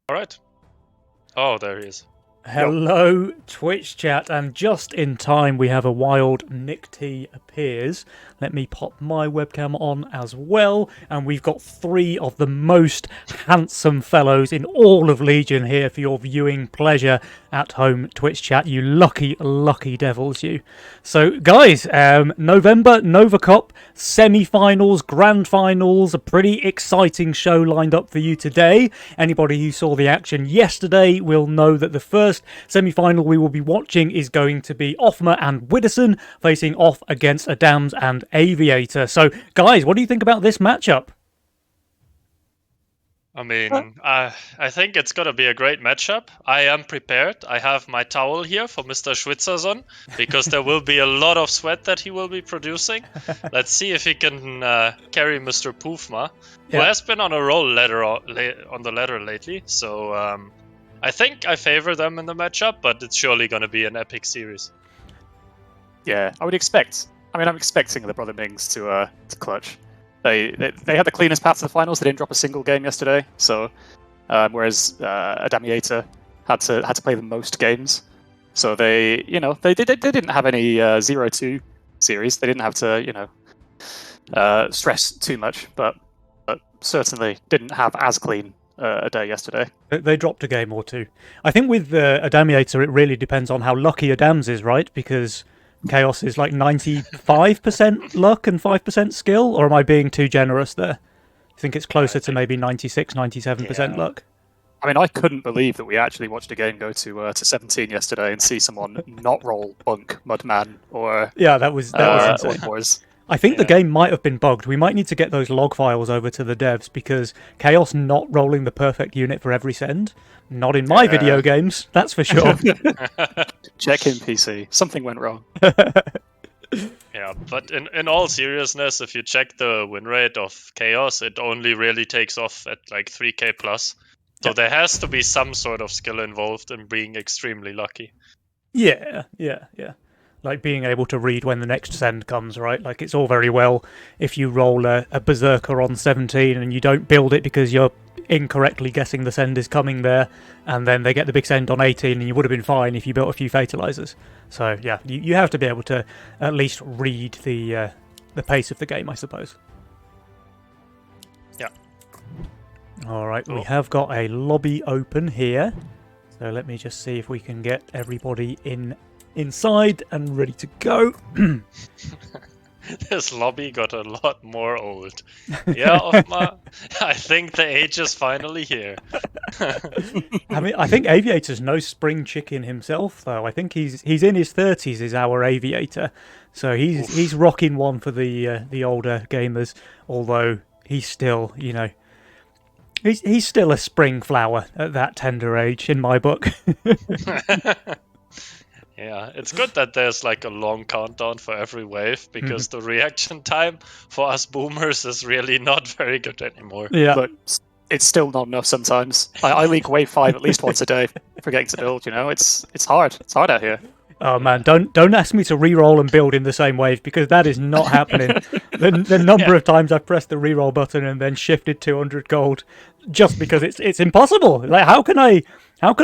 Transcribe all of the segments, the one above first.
All right. Oh, there he is. Hello, Twitch chat, and just in time we have a wild Nick T appears. Let me pop my webcam on as well, and we've got three of the most handsome fellows in all of Legion here for your viewing pleasure at home, Twitch chat. You lucky, lucky devils, you. So, guys, November Nova Cup semi-finals, grand finals, a pretty exciting show lined up for you today. Anybody who saw the action yesterday will know that the first semi-final we will be watching is going to be Offmer and Widdowson facing off against Adams and Aviator. So, guys, what do you think about this matchup? I mean, I think it's going to be a great matchup. I am prepared. I have my towel here for Mr. Schwitzerson because there will be a lot of sweat that he will be producing. Let's see if he can carry Mr. Poofma, who has been on a roll on the ladder lately. So I think I favor them in the matchup, but it's surely going to be an epic series. Yeah, I would expect. I mean, I'm expecting the Brother Mings to clutch. They had the cleanest path to the finals. They didn't drop a single game yesterday. So, whereas Adamiator had to play the most games. So they didn't have any 0-2 series. They didn't have to stress too much, but certainly didn't have as clean a day yesterday. They dropped a game or two. I think with Adamiator, it really depends on how lucky Adams is, right? Because Chaos is like 95% luck and 5% skill, or am I being too generous there? I think it's closer to maybe 96, 97% luck. I mean, I couldn't believe that we actually watched a game go to 17 yesterday and see someone not roll Bunk, Mudman, or that was insane. I think the game might have been bugged. We might need to get those log files over to the devs because Chaos not rolling the perfect unit for every send. Not in my video games, that's for sure. Check in PC. Something went wrong. Yeah, but in all seriousness, if you check the win rate of Chaos, it only really takes off at like 3k plus. So there has to be some sort of skill involved in being extremely lucky. Yeah. Like being able to read when the next send comes, right? Like it's all very well if you roll a Berserker on 17 and you don't build it because you're incorrectly guessing the send is coming there, and then they get the big send on 18 and you would have been fine if you built a few Fatalizers. So yeah, you have to be able to at least read the pace of the game, I suppose. Yeah. Alright, we have got a lobby open here. So let me just see if we can get everybody inside and ready to go. This lobby got a lot more old. Yeah, Offma, I think the age is finally here. I mean, I think Aviator's no spring chicken himself, though. I think he's in his 30s. Is our Aviator, so he's rocking one for the older gamers. Although he's still, he's still a spring flower at that tender age in my book. Yeah, it's good that there's like a long countdown for every wave because the reaction time for us boomers is really not very good anymore. Yeah, but it's still not enough sometimes. I leak wave 5 at least once a day, forgetting to build. It's hard. It's hard out here. Oh man, don't ask me to re-roll and build in the same wave because that is not happening. The number of times I've pressed the re-roll button and then shifted 200 gold just because it's impossible. Like how can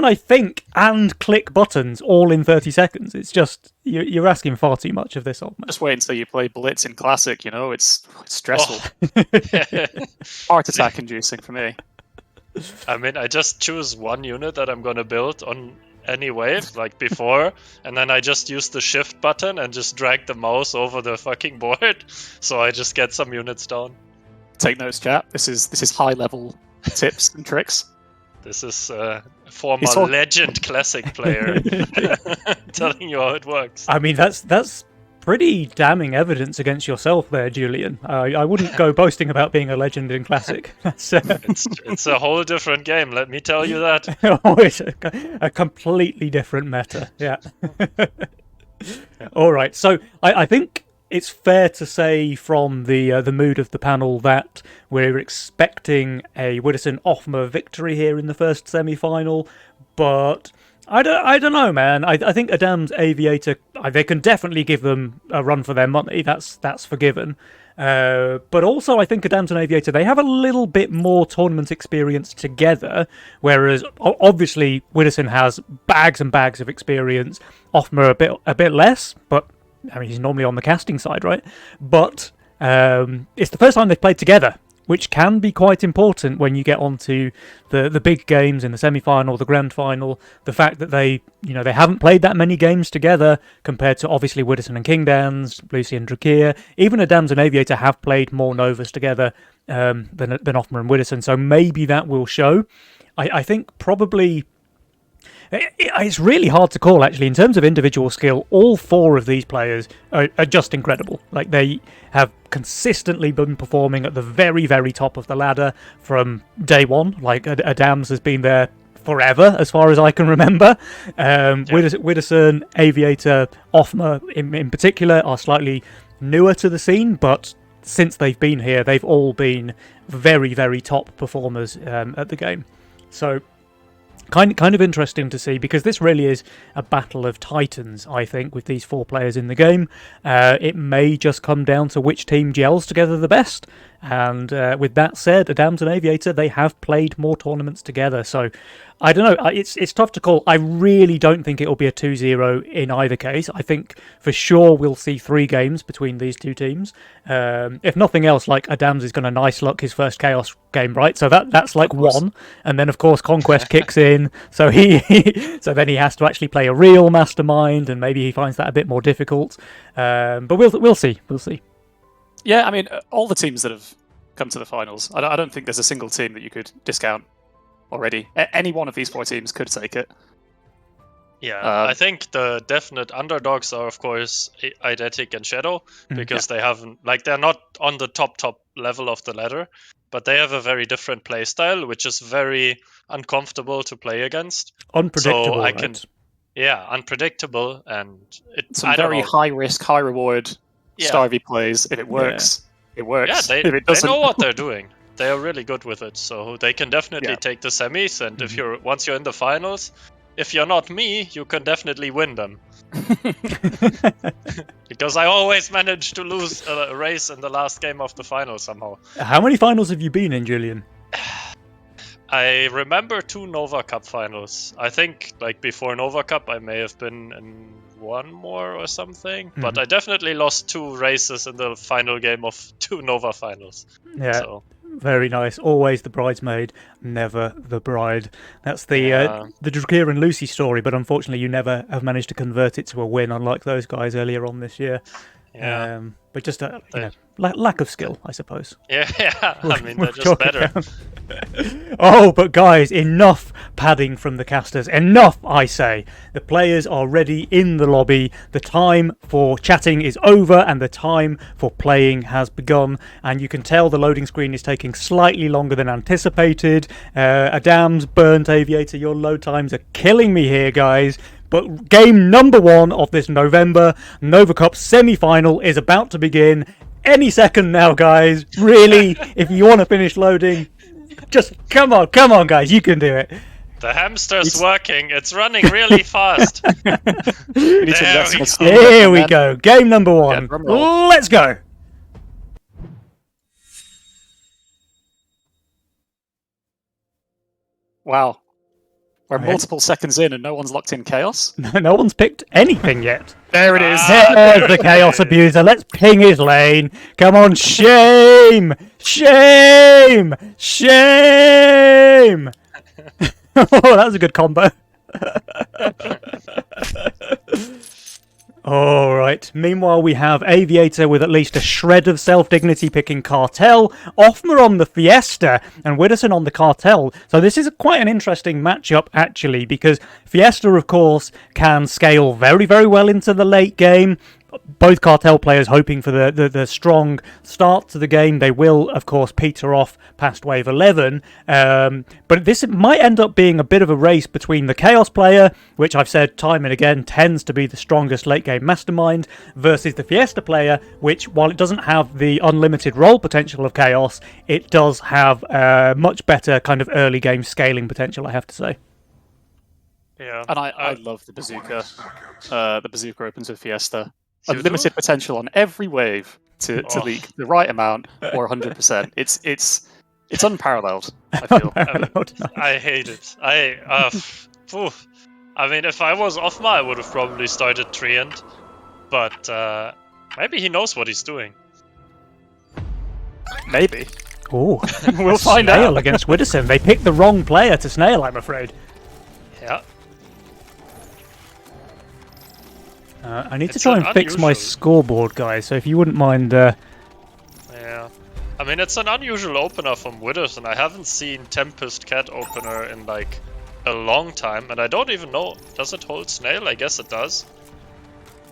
I think and click buttons all in 30 seconds? It's just you're asking far too much of this old man. Just wait until you play Blitz in Classic. It's stressful. Heart attack inducing for me. I mean, I just choose one unit that I'm gonna build on any wave like before, and then I just use the shift button and just drag the mouse over the fucking board, so I just get some units down. Take notes, chat. This is high level tips and tricks. This is a former legend classic player telling you how it works. I mean, that's pretty damning evidence against yourself there, Julian. I wouldn't go boasting about being a legend in Classic. It's a whole different game, let me tell you that. It's a completely different meta, yeah. All right, so I think it's fair to say from the mood of the panel that we're expecting a Widdowson Offmer victory here in the first semi-final, but I don't know, man. I think Adams Aviator, they can definitely give them a run for their money. That's forgiven. But also, I think Adams and Aviator, they have a little bit more tournament experience together, whereas obviously Widdowson has bags and bags of experience. Offmer a bit less, but I mean he's normally on the casting side, right? But it's the first time they've played together, which can be quite important when you get onto the big games in the semi-final, the grand final. The fact that they haven't played that many games together compared to obviously Widdowson and Kingdans, Lucy and Drakir. Even Adams and Aviator have played more Novas together than Offmer and Widdowson, so maybe that will show. I think probably... It's really hard to call, actually. In terms of individual skill, all four of these players are just incredible. Like, they have consistently been performing at the very, very top of the ladder from day one. Like, Adams has been there forever, as far as I can remember. Widdowson, Aviator, Offmer in particular are slightly newer to the scene, but since they've been here, they've all been very, very top performers at the game. So... Kind of interesting to see, because this really is a battle of titans, I think, with these four players in the game. It may just come down to which team gels together the best. And with that said, Adams and Aviator, they have played more tournaments together. So, I don't know. It's tough to call. I really don't think it'll be a 2-0 in either case. I think for sure we'll see 3 games between these two teams. If nothing else, like Adams is going to nice luck his first Chaos game, right? So that's like 1. And then, of course, Conquest kicks in. So so then he has to actually play a real Mastermind, and maybe he finds that a bit more difficult. But we'll see. We'll see. Yeah, I mean, all the teams that have come to the finals, I don't think there's a single team that you could discount already. Any one of these 4 teams could take it. Yeah, I think the definite underdogs are, of course, Eidetic and Shadow, because they haven't, like, they're not on the top level of the ladder, but they have a very different play style, which is very uncomfortable to play against. Unpredictable, so right? Yeah, unpredictable, and some very high risk, high reward Starvey plays. If it works, it works. Yeah, if it they know what they're doing. They are really good with it, so they can definitely take the semis. And if once you're in the finals, if you're not me, you can definitely win them. Because I always manage to lose a race in the last game of the final somehow. How many finals have you been in, Julian? I remember 2 Nova Cup finals. I think, like, before Nova Cup, I may have been in 1 more or something. But I definitely lost 2 races in the final game of 2 Nova finals. Yeah, so. Very nice. Always the bridesmaid, never the bride. That's the Drakir and Lucy story, but unfortunately you never have managed to convert it to a win, unlike those guys earlier on this year. Yeah. But just a lack of skill, I suppose. Yeah. I mean, they're just better. Oh, but guys, enough padding from the casters. Enough, I say. The players are ready in the lobby. The time for chatting is over, and the time for playing has begun. And you can tell the loading screen is taking slightly longer than anticipated. Adams, Burnt, Aviator, your load times are killing me here, guys. But game number 1 of this November Nova Cup semi-final is about to begin any second now, guys. Really, if you want to finish loading, just come on, guys, you can do it. The hamster's working. It's running really fast. Here we go. Game number 1. Let's go. Wow. We're multiple seconds in and no one's locked in Chaos? No one's picked anything yet. There it is. There's the Chaos Abuser. Let's ping his lane. Come on, shame! Shame! Shame! Oh, that was a good combo. Alright, meanwhile we have Aviator with at least a shred of self-dignity picking Cartel, Offmer on the Fiesta, and Widdowson on the Cartel. So this is quite an interesting matchup, actually, because Fiesta, of course, can scale very, very well into the late game. Both Cartel players hoping for the strong start to the game. They will, of course, peter off past wave 11. But this might end up being a bit of a race between the Chaos player, which I've said time and again tends to be the strongest late game mastermind, versus the Fiesta player, which, while it doesn't have the unlimited roll potential of Chaos, it does have much better kind of early game scaling potential, I have to say. Yeah. And I love the bazooka. The bazooka opens with Fiesta. You unlimited potential on every wave to Oh. leak the right amount or 100%. It's unparalleled. I feel. Unparalleled. I hate it. I mean, if I was Offma, I would have probably started Treant, but maybe he knows what he's doing. Maybe. Ooh, We'll find Snail out. against Widdowson. They picked the wrong player to Snail, I'm afraid. Yeah. I need to It's try an and fix my unusual- scoreboard, guys, so if you wouldn't mind... Yeah. I mean, it's an unusual opener from Widdowson. I haven't seen Tempest Cat opener in like a long time, and I don't even know. Does it hold Snail? I guess it does.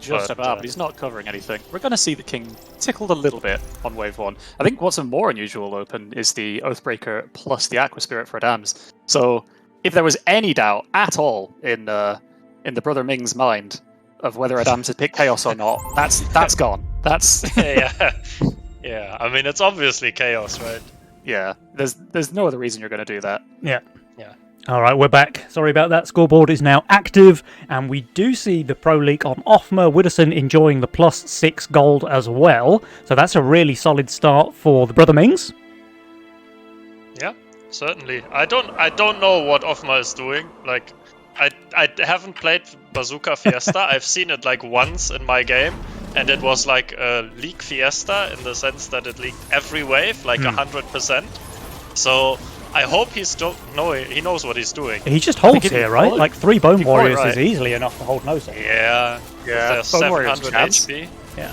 Just But, about, but he's not covering anything. We're going to see the king tickled a little bit on wave 1. I think what's a more unusual open is the Oathbreaker plus the Aqua Spirit for Adams. So, if there was any doubt at all in the Brother Ming's mind of whether Adams had picked Chaos or not, that's gone. That's Yeah. Yeah. I mean, it's obviously Chaos, right? yeah. There's no other reason you're going to do that. Yeah. Yeah. All right, we're back. Sorry about that. Scoreboard is now active, and we do see the Pro League on Offma. Widdowson enjoying the +6 gold as well. So that's a really solid start for the Brother Mings. Yeah, certainly. I don't know what Offma is doing. Like, I haven't played Bazooka Fiesta. I've seen it like once in my game, and it was like a leak Fiesta in the sense that it leaked every wave, like 100%. So I hope he knows what he's doing. He just holds he here, right? call it- Like 3 Bone he call it Warriors right. is easily enough to hold no set. Yeah, Yeah, there's Bone Warrior's 700 chance. HP. Yeah.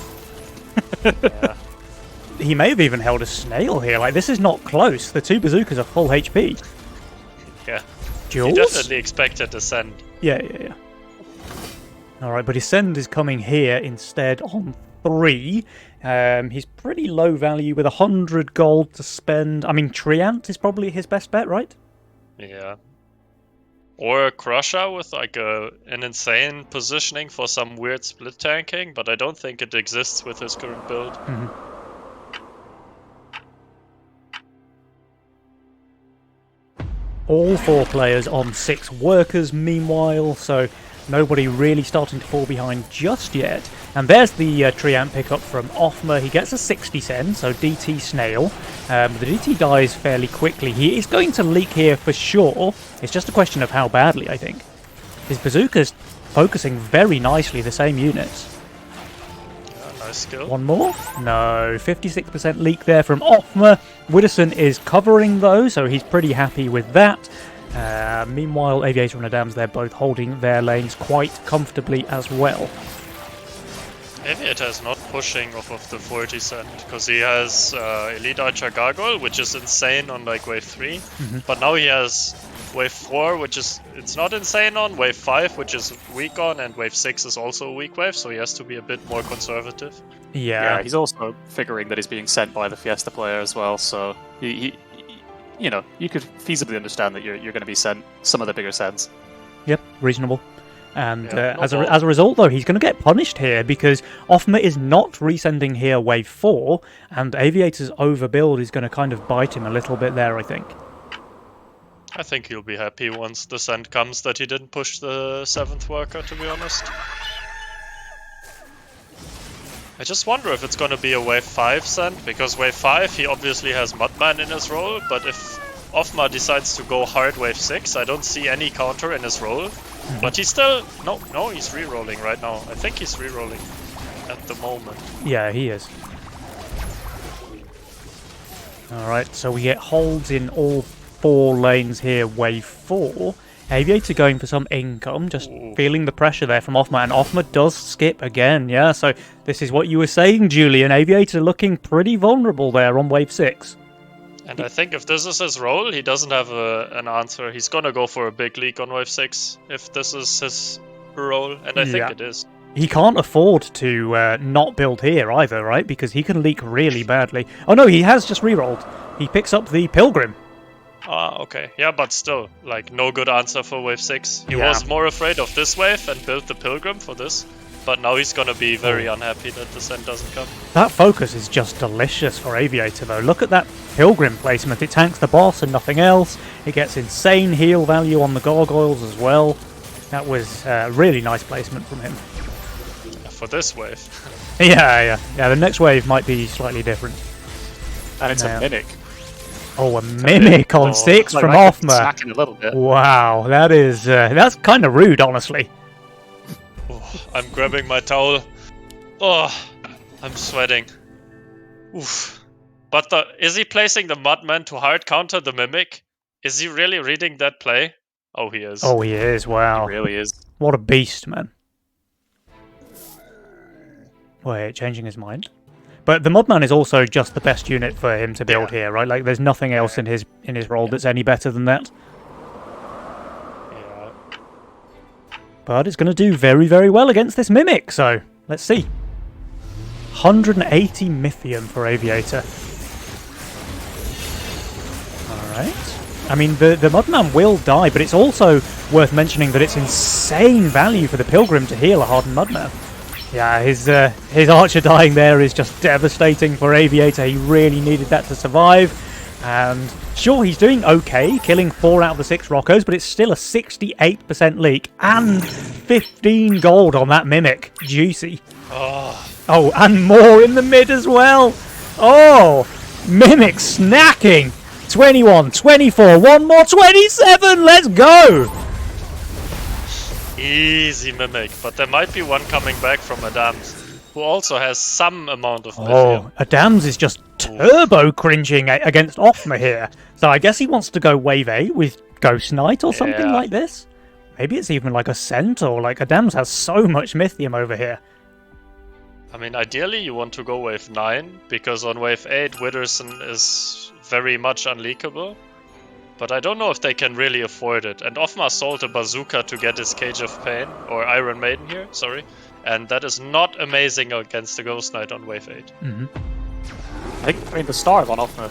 Yeah. He may have even held a Snail here. Like, this is not close. The 2 bazookas are full HP. Yeah. He Jules? definitely expected to send. Yeah. Alright, but his send is coming here instead on 3. He's pretty low value with 100 gold to spend. I mean, Treant is probably his best bet, right? Yeah. Or a Crusher with like an insane positioning for some weird split tanking, but I don't think it exists with his current build. All 4 players on 6 workers meanwhile, so nobody really starting to fall behind just yet. And there's the Treant pickup from Offma. He gets a 60 send, so DT Snail. The DT dies fairly quickly. He is going to leak here for sure. It's just a question of how badly, I think. His bazooka's focusing very nicely the same units. Yeah, nice skill. One more? No. 56% leak there from Offma. Widdowson is covering though, so he's pretty happy with that. Meanwhile, Aviator and Adams, they're both holding their lanes quite comfortably as well. Aviator is not pushing off of the 40 cent because he has Elite Archer Gargoyle, which is insane on like wave 3, but now he has wave 4, which is it's not insane on, wave 5, which is weak on, and wave 6 is also a weak wave, so he has to be a bit more conservative. Yeah, he's also figuring that he's being sent by the Fiesta player as well, so he you know, you could feasibly understand that you're going to be sent some of the bigger sends. Yep, reasonable. And Yeah, as not a result, though, he's going to get punished here because Offma is not resending here wave 4, and Aviator's overbuild is going to kind of bite him a little bit there, I think. I think he'll be happy once the send comes that he didn't push the 7th worker, to be honest. I just wonder if it's gonna be a wave 5 send, because wave 5 he obviously has Mudman in his role, but if Offma decides to go hard wave 6, I don't see any counter in his role. But he's still... No, he's re-rolling right now. I think he's re-rolling at the moment. Yeah, he is. Alright, so we get holds in all 4 lanes here, wave 4. Aviator going for some income, just feeling the pressure there from Offma, and Offma does skip again, yeah? So this is what you were saying, Julian. Aviator looking pretty vulnerable there on wave 6. And I think if this is his role, he doesn't have an answer. He's gonna go for a big leak on wave 6 if this is his role, and I think it is. He can't afford to not build here either, right? Because he can leak really badly. Oh no, he has just rerolled. He picks up the Pilgrim. Ah, okay. Yeah, but still, like, no good answer for wave 6. He Yeah. was more afraid of this wave and built the Pilgrim for this. But now he's gonna be very unhappy that the send doesn't come. That focus is just delicious for Aviator, though. Look at that Pilgrim placement. It tanks the boss and nothing else. It gets insane heal value on the gargoyles as well. That was a really nice placement from him. for this wave. Yeah. The next wave might be slightly different. And it's Yeah. a Mimic. Oh, a Mimic on 6 Like, from I can Offmer. smack in a little bit. Wow, that's kind of rude, honestly. Oh, I'm grabbing my towel. Oh, I'm sweating. Oof. But is he placing the Mudman to hard counter the Mimic? Is he really reading that play? Oh, he is. Oh, he is. Wow, It really is. what a beast, man. Wait, changing his mind. But the Mudman is also just the best unit for him to build here, right? Like, there's nothing else in his role that's any better than that. Yeah. But it's going to do very, very well against this Mimic, so let's see. 180 Mythium for Aviator. Alright. I mean, the Mudman will die, but it's also worth mentioning that it's insane value for the Pilgrim to heal a hardened Mudman. Yeah, his Archer dying there is just devastating for Aviator. He really needed that to survive. And sure, he's doing okay, killing 4 out of the 6 Roccos, but it's still a 68% leak. And 15 gold on that Mimic. Juicy. Oh, and more in the mid as well. Oh, Mimic snacking. 21, 24, one more, 27. Let's go. Easy Mimic, but there might be one coming back from Adams, who also has some amount of Oh, Mythium. Adams is just turbo cringing against Offmer here. So I guess he wants to go wave 8 with Ghost Knight or something Yeah. like this. Maybe it's even like a Centaur. Like, Adams has so much Mythium over here. I mean, ideally you want to go wave 9, because on wave 8 Witherson is very much unleakable. But I don't know if they can really afford it. And Offmar sold a bazooka to get his Cage of Pain, or Iron Maiden here, sorry. And that is not amazing against the Ghost Knight on wave 8. I mean, the star of on Offner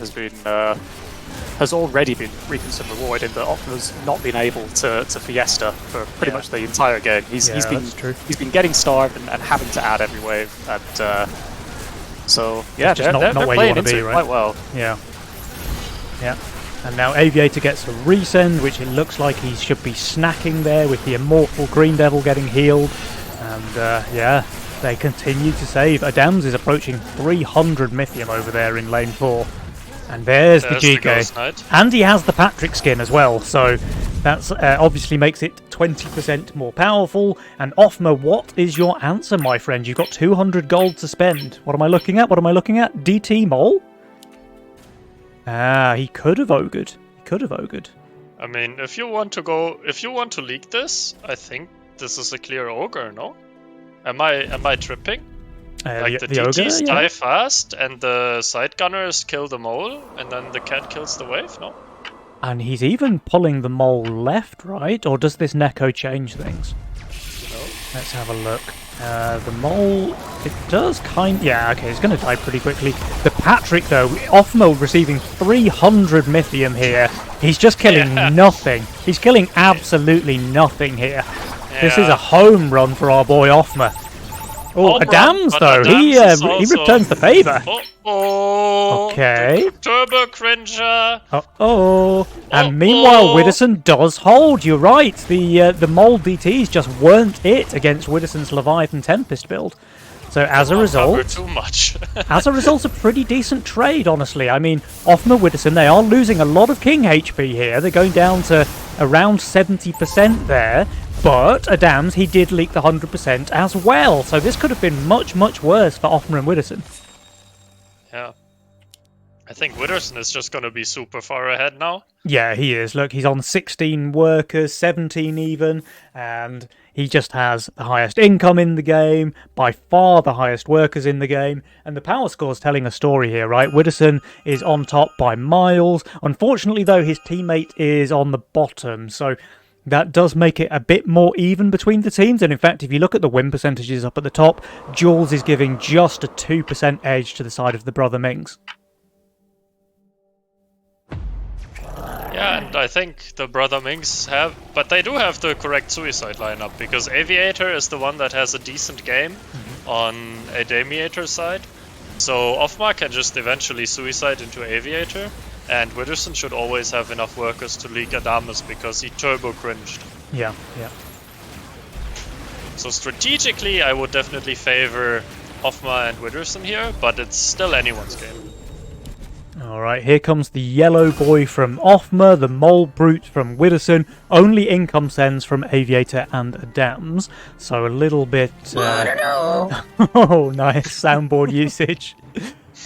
has already been reaping some reward in that Offner's not been able to fiesta for pretty much the entire game. He's that's true. He's been getting starved and having to add every wave, and so yeah, Just they're not where you playing wanna into be, it right? quite well. Yeah. And now Aviator gets a resend, which it looks like he should be snacking there with the Immortal Green Devil getting healed. And yeah, they continue to save. Adams is approaching 300 Mythium over there in lane 4. And there's the The GK. Ghost Knight. And he has the Patrick skin as well, so that's obviously makes it 20% more powerful. And Offmer, what is your answer, my friend? You've got 200 gold to spend. What am I looking at? DT Mole? Ah, he could have ogred. I mean, if you want to leak this, I think this is a clear ogre, no? Am I tripping? Like the DTs ogre, die fast, and the side gunners kill the mole, and then the cat kills the wave, no? And he's even pulling the mole left, right? Or does this Neko change things? Let's have a look. The mole, it does yeah, okay, it's going to die pretty quickly. The Patrick, though, Offmo receiving 300 Mythium here. He's just killing nothing. He's killing absolutely nothing here. This is a home run for our boy Offmer. Oh, Adams, though, he returns the favour. Oh, Okay. Turbo Cringer. Uh-oh. And meanwhile, Witherson does hold. You're right. The mole DTs just weren't it against Witterson's Leviathan Tempest build. So as a result, Too much. a pretty decent trade, honestly. I mean, Offmer Witterson, they are losing a lot of King HP here. They're going down to around 70% there. But Adams, he did leak the 100% as well. So this could have been much, much worse for Offmer and Witterson. Yeah. I think Witherson is just going to be super far ahead now. Yeah, he is. Look, he's on 16 workers, 17 even, and he just has the highest income in the game, by far the highest workers in the game, and the power score's telling a story here, right? Witterson is on top by miles. Unfortunately, though, his teammate is on the bottom, so that does make it a bit more even between the teams, and in fact, if you look at the win percentages up at the top, Jules is giving just a 2% edge to the side of the Brother Mings. Yeah, and I think the Brother Minx but they do have the correct suicide lineup, because Aviator is the one that has a decent game on a Damiator side. So Offmar can just eventually suicide into Aviator, and Witherson should always have enough workers to leak Adamus because he turbo cringed. Yeah. So strategically, I would definitely favor Hofma and Witherson here, but it's still anyone's game. Alright, here comes the yellow boy from Offmer, the mole brute from Witherson, only income sends from Aviator and Adams, so a little bit... oh, nice soundboard usage.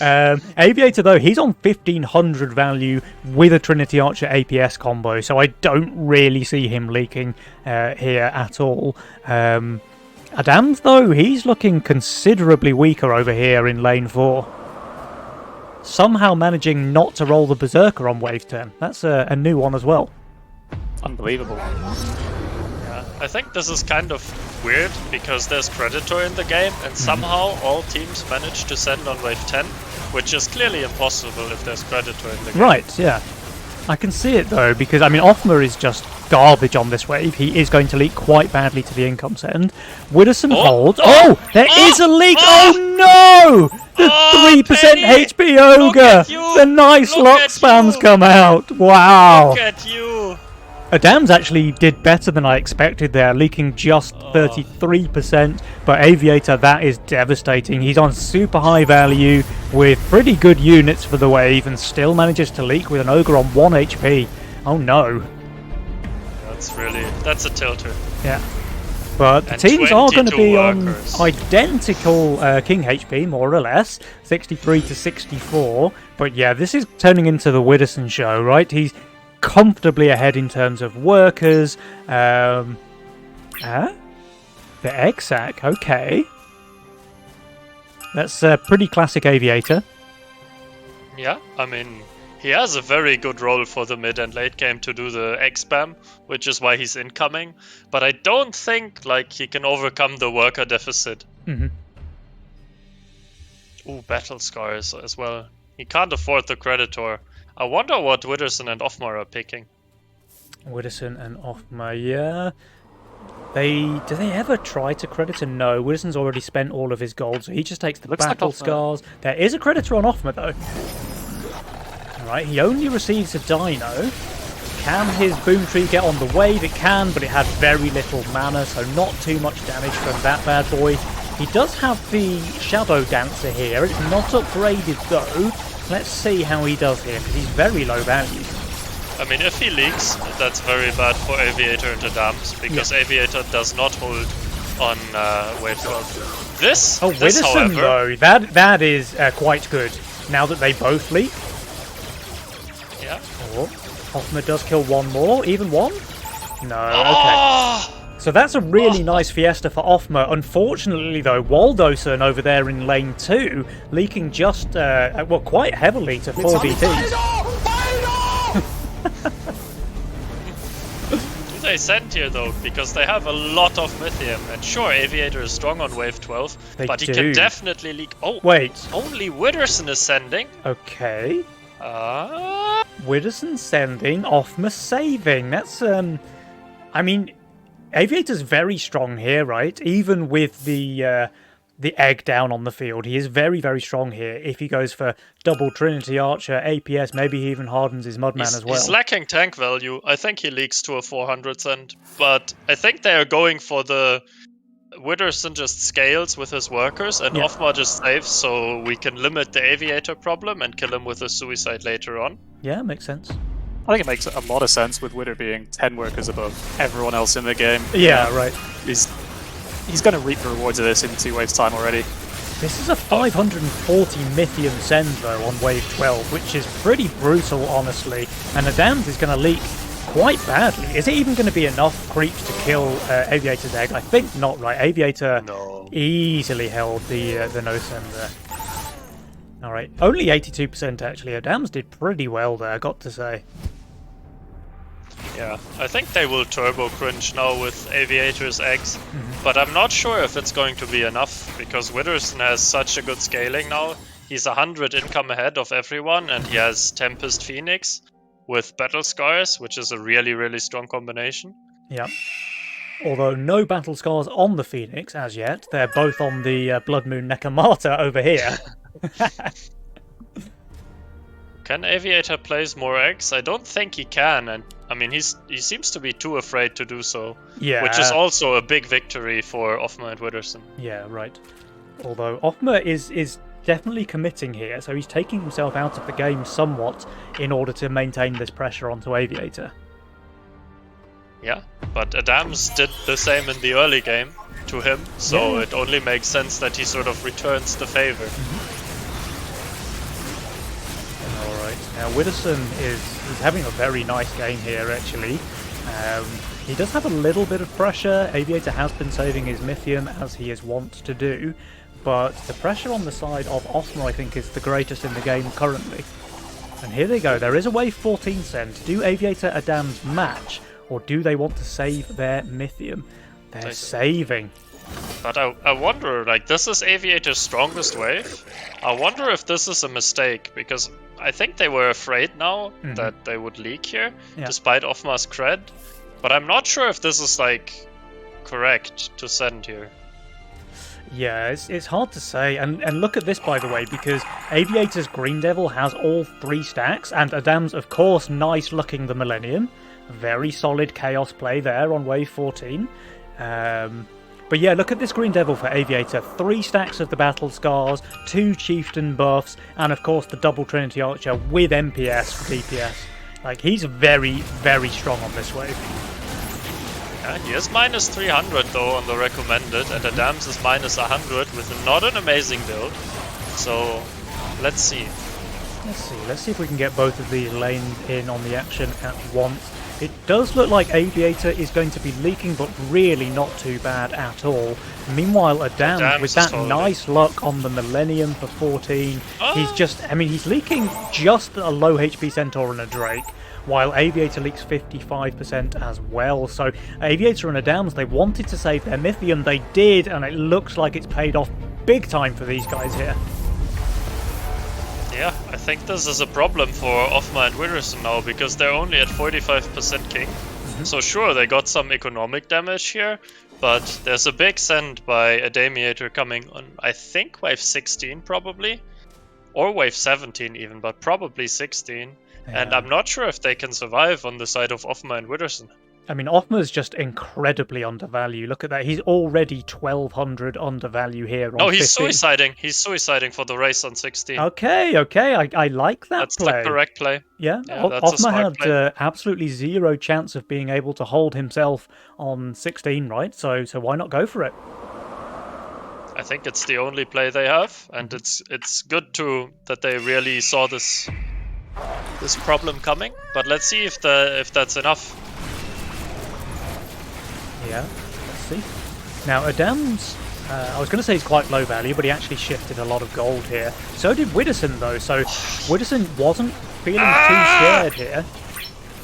Aviator, though, he's on 1500 value with a Trinity Archer APS combo, so I don't really see him leaking here at all. Adams, though, he's looking considerably weaker over here in lane 4. Somehow managing not to roll the Berserker on wave 10. That's a new one as well. Unbelievable. Yeah, I think this is kind of weird because there's Predator in the game, and somehow all teams manage to send on wave 10, which is clearly impossible if there's Predator in the game. Right, yeah. I can see it though, because I mean, Offmer is just garbage on this wave. He is going to leak quite badly to the income send. Witherson holds. Oh, there is a leak! Oh no! The 3% HP Ogre! The nice lock spams come out! Wow! Look at you! Adams actually did better than I expected there, leaking just 33%, but Aviator, that is devastating. He's on super high value with pretty good units for the wave and still manages to leak with an Ogre on 1 HP. Oh no. That's a tilter. Yeah. But the And teams are going to 22 be on workers. identical King HP, more or less, 63 to 64. But yeah, this is turning into the Witherson show, right? He's comfortably ahead in terms of workers. The egg sack, okay. That's a pretty classic Aviator. Yeah, I mean, he has a very good role for the mid and late game to do the egg spam, which is why he's incoming. But I don't think like he can overcome the worker deficit. Ooh, battle scars as well. He can't afford the Creditor. I wonder what Witherson and Offmar are picking. Witherson and Offmer, yeah. Do they ever try to Creditor? No, Witterson's already spent all of his gold, so he just takes the Looks like battle Offmer. scars. There is a Creditor on Offmer, though. Alright, he only receives a Dino. Can his Boom Tree get on the wave? It can, but it had very little mana, so not too much damage from that bad boy. He does have the Shadow Dancer here. It's not upgraded, though. Let's see how he does here, because he's very low value. I mean, if he leaks, that's very bad for Aviator and Adams, because Aviator does not hold on wave 12. This, Oh, this Witherson, however, though, that is quite good. Now that they both leak. yeah. Oh, Hoffman does kill one more. Even one? No, okay. Oh! So that's a really nice Fiesta for Offmer. Unfortunately, though, Waldoson over there in lane 2, leaking just, well, quite heavily to 4 VTs. Do they send here, though? Because they have a lot of Mythium. And sure, Aviator is strong on wave 12, They but he do. can definitely leak. Oh, Wait, only Witherson is sending. okay. Ah. Witherson sending, Offmer saving. That's, I mean, Aviator's very strong here, right? Even with the egg down on the field, he is very, very strong here. If he goes for double Trinity Archer, APS, maybe he even hardens his Mudman as well. He's lacking tank value. I think he leaks to a 400 cent. But I think they are going for the... Witherson just scales with his workers, and Yeah. Offmar just saves, so we can limit the Aviator problem and kill him with a suicide later on. Yeah, makes sense. I think it makes a lot of sense with Wither being 10 workers above everyone else in the game. Yeah, right. He's going to reap the rewards of this in 2 waves' time already. This is a 540 Mythium send, though, on wave 12, which is pretty brutal, honestly. And Adams is going to leak quite badly. Is it even going to be enough creeps to kill Aviator's egg? I think not, right? Aviator No. easily held the no send there. Alright, only 82% actually. Adams did pretty well there, got to say. Yeah, I think they will turbo cringe now with Aviator's eggs, but I'm not sure if it's going to be enough, because Witherson has such a good scaling now. He's 100 income ahead of everyone, and he has Tempest Phoenix with Battle Scars, which is a really, really strong combination. Yeah. Although no battle scars on the Phoenix as yet. They're both on the Blood Moon Nekomata over here. Can Aviator place more eggs? I don't think he can, and I mean, he seems to be too afraid to do so. Yeah. Which is also a big victory for Offmer and Witherson. Yeah, right. Although Offmer is definitely committing here, so he's taking himself out of the game somewhat in order to maintain this pressure onto Aviator. Yeah, but Adams did the same in the early game to him, so Yeah. it only makes sense that he sort of returns the favor. Alright, now Witherson is having a very nice game here, actually. He does have a little bit of pressure. Aviator has been saving his Mythium, as he is wont to do, but the pressure on the side of Offmer, I think, is the greatest in the game currently. And here they go, there is a wave 14 sent. Do Aviator Adams match, or do they want to save their Mythium? They're saving. But I wonder, like, this is Aviator's strongest wave. I wonder if this is a mistake, because I think they were afraid now that they would leak here, despite Offmar's cred. But I'm not sure if this is, like, correct to send here. Yeah, it's hard to say. And look at this, by the way, because Aviator's Green Devil has all 3 stacks, and Adams, of course, nice looking the Millennium. Very solid Chaos play there on wave 14. But yeah, look at this Green Devil for Aviator. 3 stacks of the Battle Scars, 2 Chieftain buffs, and of course the double Trinity Archer with MPS for DPS. Like, he's very, very strong on this wave. Yeah, he is minus 300 though on the recommended, and Adams is minus 100 with not an amazing build. So, let's see. Let's see if we can get both of these lanes in on the action at once. It does look like Aviator is going to be leaking, but really not too bad at all. Meanwhile, Adams, with that nice luck on the Millennium for 14, he's leaking just a low HP Centaur and a Drake, while Aviator leaks 55% as well. So Aviator and Adams, they wanted to save their Mythium, they did, and it looks like it's paid off big time for these guys here. Yeah, I think this is a problem for Offmer and Witherson now, because they're only at 45% king. So sure, they got some economic damage here, but there's a big send by Adamiator coming on, I think, wave 16 probably, or wave 17 even, but probably 16. Yeah. And I'm not sure if they can survive on the side of Offmer and Witherson. I mean, Offmer's just incredibly undervalued. Look at that. He's already 1,200 undervalue here on he's 15. suiciding. He's suiciding for the race on 16. Okay. I like that That's play. That's the correct play. Yeah, Offmer had absolutely zero chance of being able to hold himself on 16, right? So why not go for it? I think it's the only play they have, and it's good that they really saw this problem coming. But let's see if that's enough. Yeah, let's see. Now, Adams, I was going to say he's quite low value, but he actually shifted a lot of gold here. So did Witherson, though, so Witherson wasn't feeling too scared here.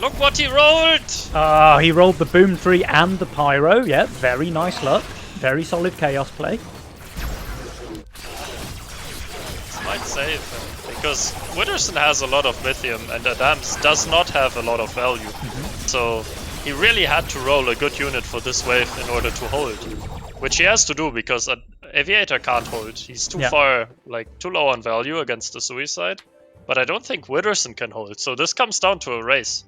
Look what he rolled! He rolled the Boom 3 and the Pyro. Yeah, very nice luck. Very solid Chaos play. This might save him, because Witherson has a lot of Mythium, and Adams does not have a lot of value. So he really had to roll a good unit for this wave in order to hold, which he has to do because Aviator can't hold. He's too far, too low on value against the Suicide. But I don't think Witherson can hold, so this comes down to a race.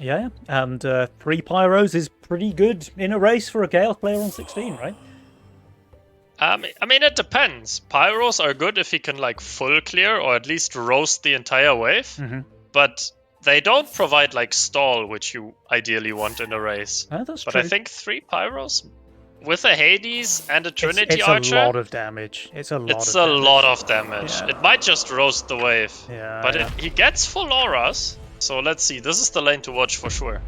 Yeah, and 3 Pyros is pretty good in a race for a Chaos player on 16, right? I mean, it depends. Pyros are good if he can full clear or at least roast the entire wave, but they don't provide stall, which you ideally want in a race. That's but true. I think 3 Pyros with a Hades and a Trinity it's Archer. It's a lot of damage. It's a lot of damage. Yeah. It might just roast the wave. Yeah, but he gets full auras. So let's see. This is the lane to watch for sure.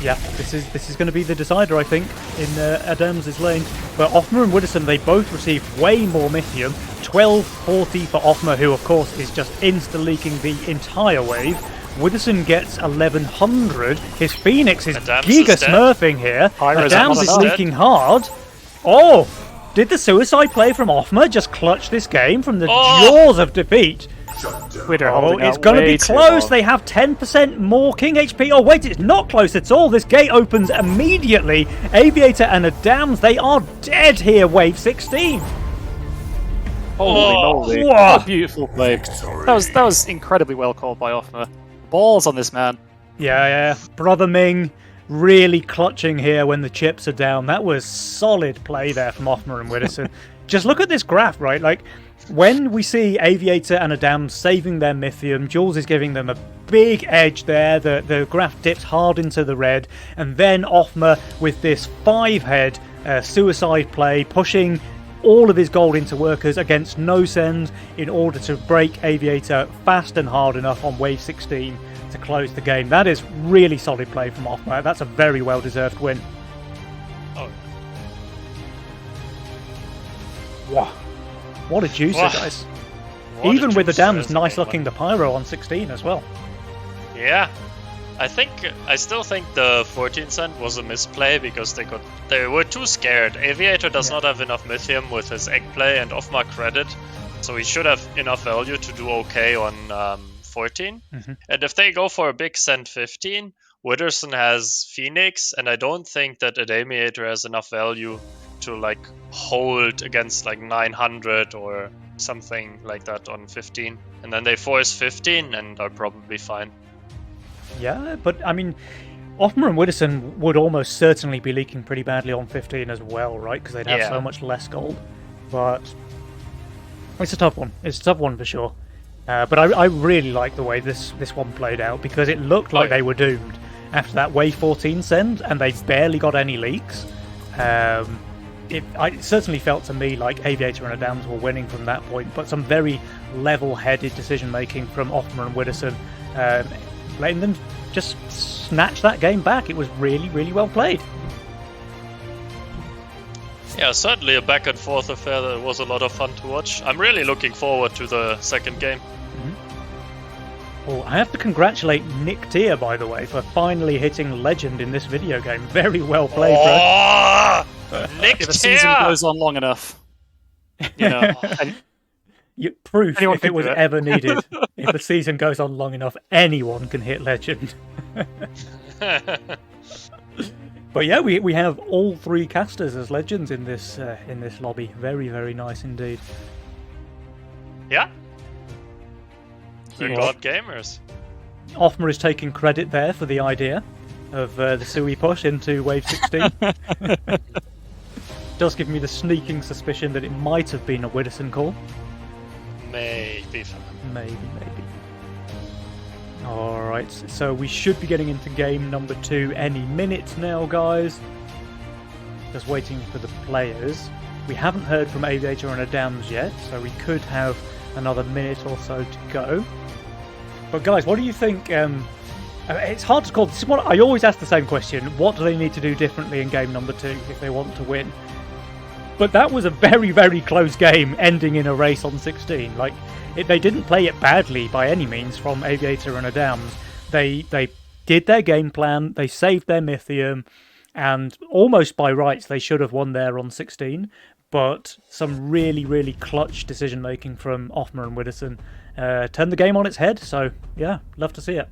Yeah, this is going to be the decider, I think, in Adams' lane. But Offmer and Witherson, they both received way more Mythium. 1240 for Offmer, who of course is just insta-leaking the entire wave. Witherson gets 1100. His Phoenix is giga-smurfing here. Adams is leaking hard. Oh! Did the Suicide play from Offmer just clutch this game from the jaws of defeat? It's going to be close. They have 10% more King HP. Oh, wait, it's not close at all. This gate opens immediately. Aviator and Adams, they are dead here, wave 16. Holy moly. What a beautiful play. That was incredibly well called by Offmer. Balls on this man. Yeah. Brother Ming really clutching here when the chips are down. That was solid play there from Offmer and Widdowson. Just look at this graph, right? Like, when we see Aviator and Adams saving their Mythium, Jules is giving them a big edge there. The graph dips hard into the red. And then Offmer with this 5-head suicide play, pushing all of his gold into workers against no send in order to break Aviator fast and hard enough on wave 16 to close the game. That is really solid play from Offmer. That's a very well-deserved win. Oh. Wow. What a juicer, Wow. guys. What Even a with the juicer dams, is nice that looking one. the Pyro on 16 as well. Yeah. I still think the 14 cent was a misplay because they were too scared. Aviator does not have enough Mythium with his egg play and Offmar credit, so he should have enough value to do okay on 14. Mhm. And if they go for a big cent 15, Witherson has Phoenix, and I don't think that Adamiator has enough value to like hold against like 900 or something like that on 15. And then they force 15 and are probably fine. Yeah, but I mean, Offmer and Widdowson would almost certainly be leaking pretty badly on 15 as well, right? Because they'd have Yeah. so much less gold. But it's a tough one. It's a tough one for sure. But I really like the way this one played out because it looked like yeah. they were doomed after that wave 14 send, and they barely got any leaks. It certainly felt to me like Aviator and Adams were winning from that point, but some very level-headed decision-making from Offmer and Widdowson, letting them just snatch that game back. It was really, really well played. Yeah, certainly a back and forth affair that was a lot of fun to watch. I'm really looking forward to the second game. Oh, I have to congratulate Nick Tier, by the way, for finally hitting Legend in this video game. Very well played, bro. Oh, Nick If a season Tier! goes on long enough, you know, and Proof, Anyone if can it was do it. ever needed. If the season goes on long enough, anyone can hit Legend. But yeah, we have all 3 casters as Legends in this lobby. Very, very nice indeed. Yeah. We're Yeah. god gamers. Offmer is taking credit there for the idea of the Sui push into Wave 16. Does give me the sneaking suspicion that it might have been a Widdowson call. Maybe. Maybe. Alright, so we should be getting into game number 2 any minute now, guys. Just waiting for the players. We haven't heard from Aviator and Adams yet, so we could have another minute or so to go. But guys, what do you think? It's hard to call. This is what I always ask the same question. What do they need to do differently in game number 2 if they want to win? But that was a very, very close game, ending in a race on 16. Like, they didn't play it badly by any means from Aviator and Adams. They did their game plan, they saved their Mythium, and almost by rights they should have won there on 16. But some really, really clutch decision-making from Offmer and Widdowson turned the game on its head. So, yeah, love to see it.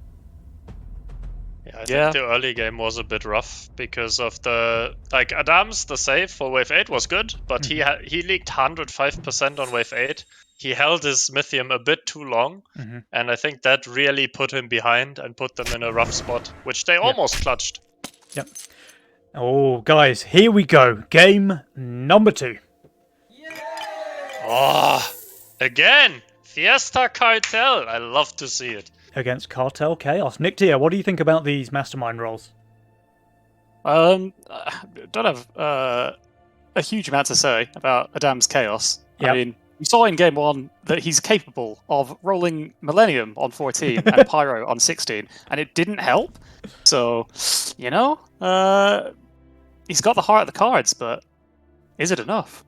Yeah, I think the early game was a bit rough because of the Adams. The save for wave 8 was good, but he leaked 105% on wave 8. He held his Mythium a bit too long, and I think that really put him behind and put them in a rough spot, which they almost clutched. Yep. Oh, guys, here we go. Game number 2. Oh, again, Fiesta Cartel. I love to see it. Against Cartel Chaos. Nick Tier, what do you think about these mastermind roles? don't have a huge amount to say about Adam's Chaos. Yep. I mean, we saw in game 1 that he's capable of rolling Millennium on 14 and Pyro on 16, and it didn't help. So, you know, he's got the heart of the cards, but is it enough?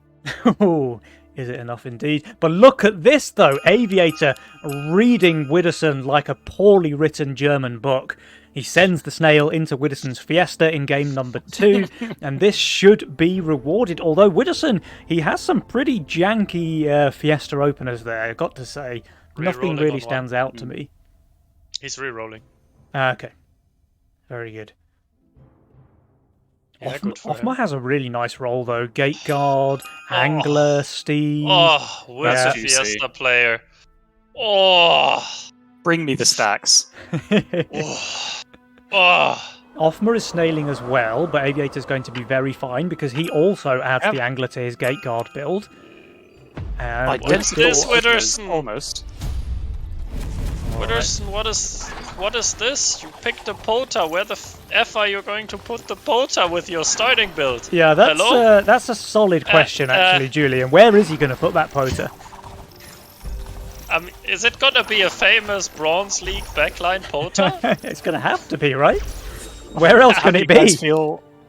Oh, is it enough indeed? But look at this, though. Aviator reading Widdowson like a poorly written German book. He sends the snail into Widdowson's Fiesta in game number 2, and this should be rewarded. Although Widdowson, he has some pretty janky Fiesta openers there, I've got to say. Nothing Rerolling really on stands out to me. He's re-rolling. Okay. Very good. Yeah, good for him. Offmar has a really nice role, though. Gate Guard, Angler, Steve. Oh, with Yeah. a Fiesta player. Oh. Bring me the stacks. Oh. Oh, Offmer is snailing as well, but Aviator's going to be very fine because he also adds the Angler to his Gate Guard build. And What is this, Openers, Witterson? Almost. Witterson, what is this? You picked the Pota. Where the F are you going to put the Pota with your starting build? yeah, Hello? that's a solid question, actually, Julian. Where is he going to put that Pota? Is it gonna be a famous Bronze League backline Pota? It's going to have to be, right? Where else can it be?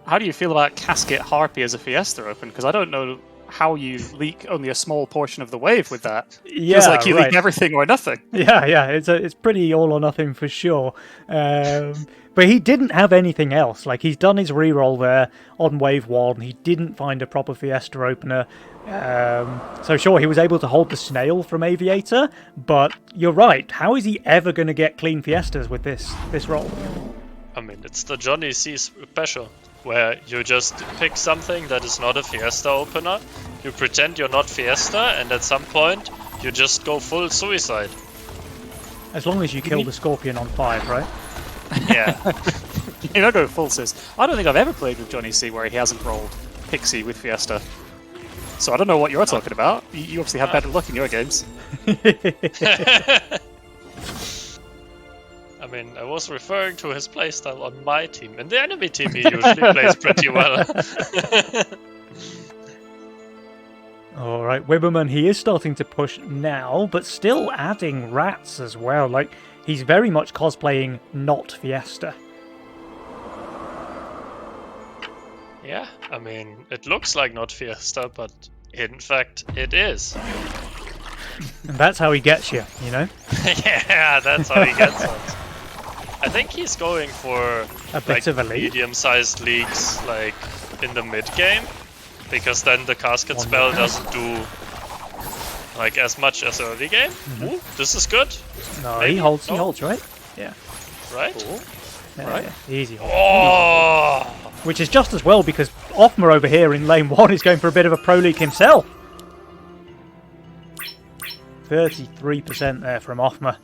How do you feel about Casket Harpy as a Fiesta Open? Because I don't know how you leak only a small portion of the wave with that. Yeah, Feels like you right. leak everything or nothing. Yeah, it's pretty all or nothing for sure. But he didn't have anything else. Like, he's done his reroll there on wave 1. He didn't find a proper Fiesta opener. So sure, he was able to hold the snail from Aviator, but you're right. How is he ever going to get clean Fiestas with this roll? I mean, it's the Johnny C special, where you just pick something that is not a Fiesta opener, you pretend you're not Fiesta, and at some point, you just go full suicide. As long as you kill the Scorpion on 5, right? Yeah. You don't go full sis. I don't think I've ever played with Johnny C where he hasn't rolled Pixie with Fiesta. So I don't know what you're talking about. You obviously have better luck in your games. I mean, I was referring to his playstyle on my team. In the enemy team, he usually plays pretty well. All right, Wibberman, he is starting to push now, but still adding rats as well. Like, he's very much cosplaying not Fiesta. Yeah, I mean, it looks like not Fiesta, but in fact, it is. And that's how he gets you, you know? Yeah, that's how he gets us. I think he's going for A bit of a lead. medium-sized leagues, like in the mid game, because then the casket spell doesn't do like as much as early game. Ooh, this is good, No, Maybe. he holds, Oh. right? Yeah. right? Yeah, Right. yeah, easy hold. Oh, Which is just as well because Offmer over here in lane 1 is going for a bit of a pro league himself. 33% there from Offmer.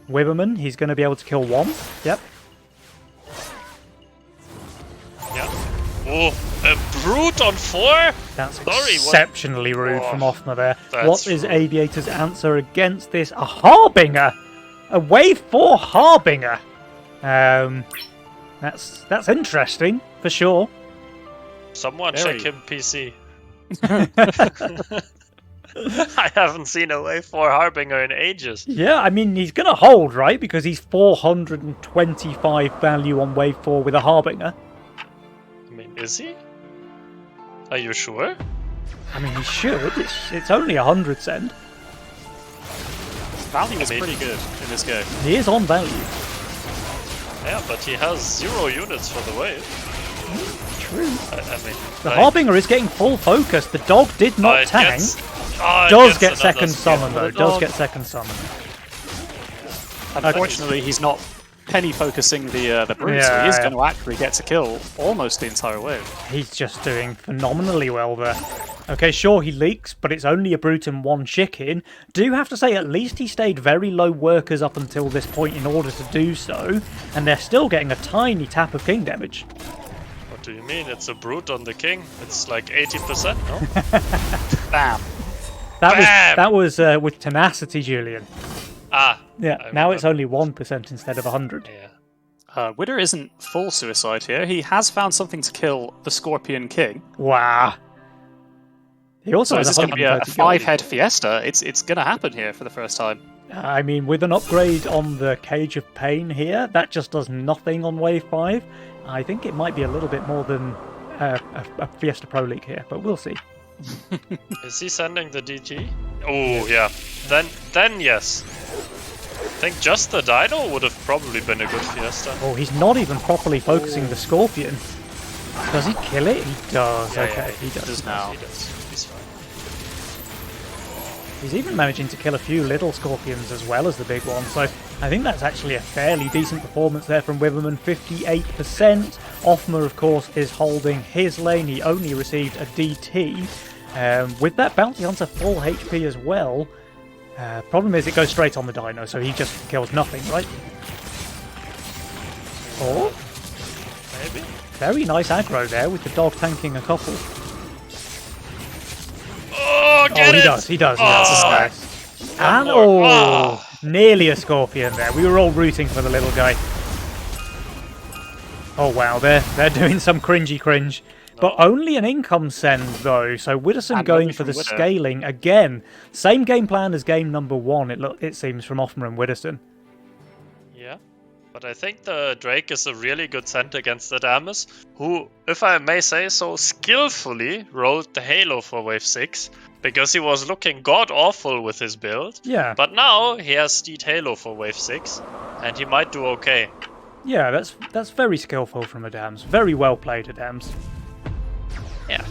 Wibberman, he's going to be able to kill 1. Yep. yeah. Oh, a brute on 4. That's Sorry, what- exceptionally rude from Oh, Offmer there. that's What is rude. Aviator's answer against this? A Harbinger! A wave 4 Harbinger! That's interesting, for sure. Someone Very. check him PC. I haven't seen a wave 4 Harbinger in ages. Yeah, I mean, he's going to hold, right? Because he's 425 value on wave 4 with a Harbinger. I mean, is he? Are you sure? I mean, he should. It's only 100 cent. Value is I mean- pretty good in this game. He is on value. Yeah, but he has 0 units for the wave. True. I mean, The like, Harbinger is getting full focus. The dog did oh, not it tank. gets- oh, it Does gets get another second skill summon, for though. the Does dog. get second summon. Unfortunately, he's not penny focusing the brute, so Yeah, he is yeah. going to actually get to kill almost the entire wave. He's just doing phenomenally well there. Okay, sure, he leaks, but it's only a brute and 1 chicken. Do have to say, at least he stayed very low workers up until this point in order to do so, and they're still getting a tiny tap of king damage. What do you mean? It's a brute on the king. It's like 80%, no? Bam! That was with tenacity, Julian. Ah, Yeah, I now it's remember. only 1% instead of 100. Yeah. Witter isn't full suicide here. He has found something to kill the Scorpion King. Wow. He also So has is this going to be a 130 gold. 5-head Fiesta? It's going to happen here for the first time. I mean, with an upgrade on the Cage of Pain here, that just does nothing on Wave 5. I think it might be a little bit more than a Fiesta Pro League here, but we'll see. Is he sending the DG? Oh, yeah. Then yes. I think just the Dino would have probably been a good Fiesta. Oh, he's not even properly focusing the Scorpion. Does he kill it? He does. Yeah, Okay, yeah, he does. does now. He does. He's fine. He's even managing to kill a few little Scorpions as well as the big one, so I think that's actually a fairly decent performance there from Wibberman, 58%. Offmer, of course, is holding his lane. He only received a DT. With that Bounty Hunter full HP as well, problem is it goes straight on the Dino, so he just kills nothing, right? Oh, Very nice aggro there with the dog tanking a couple. Oh, get he it! does. He does. Oh. Nice. And more. nearly a scorpion there. We were all rooting for the little guy. Oh wow, they're doing some cringe. But only an income send though, so Widdowson And going only for the from Widder. scaling again. Same game plan as game number 1. It seems from Offmer and Widdowson. Yeah, but I think the Drake is a really good send against Adamus, who, if I may say so, skillfully rolled the Halo for Wave 6, because he was looking god-awful with his build. Yeah, But now he has Steed Halo for Wave 6, and he might do okay. yeah, that's very skillful from Adams. Very well played, Adams. Yeah.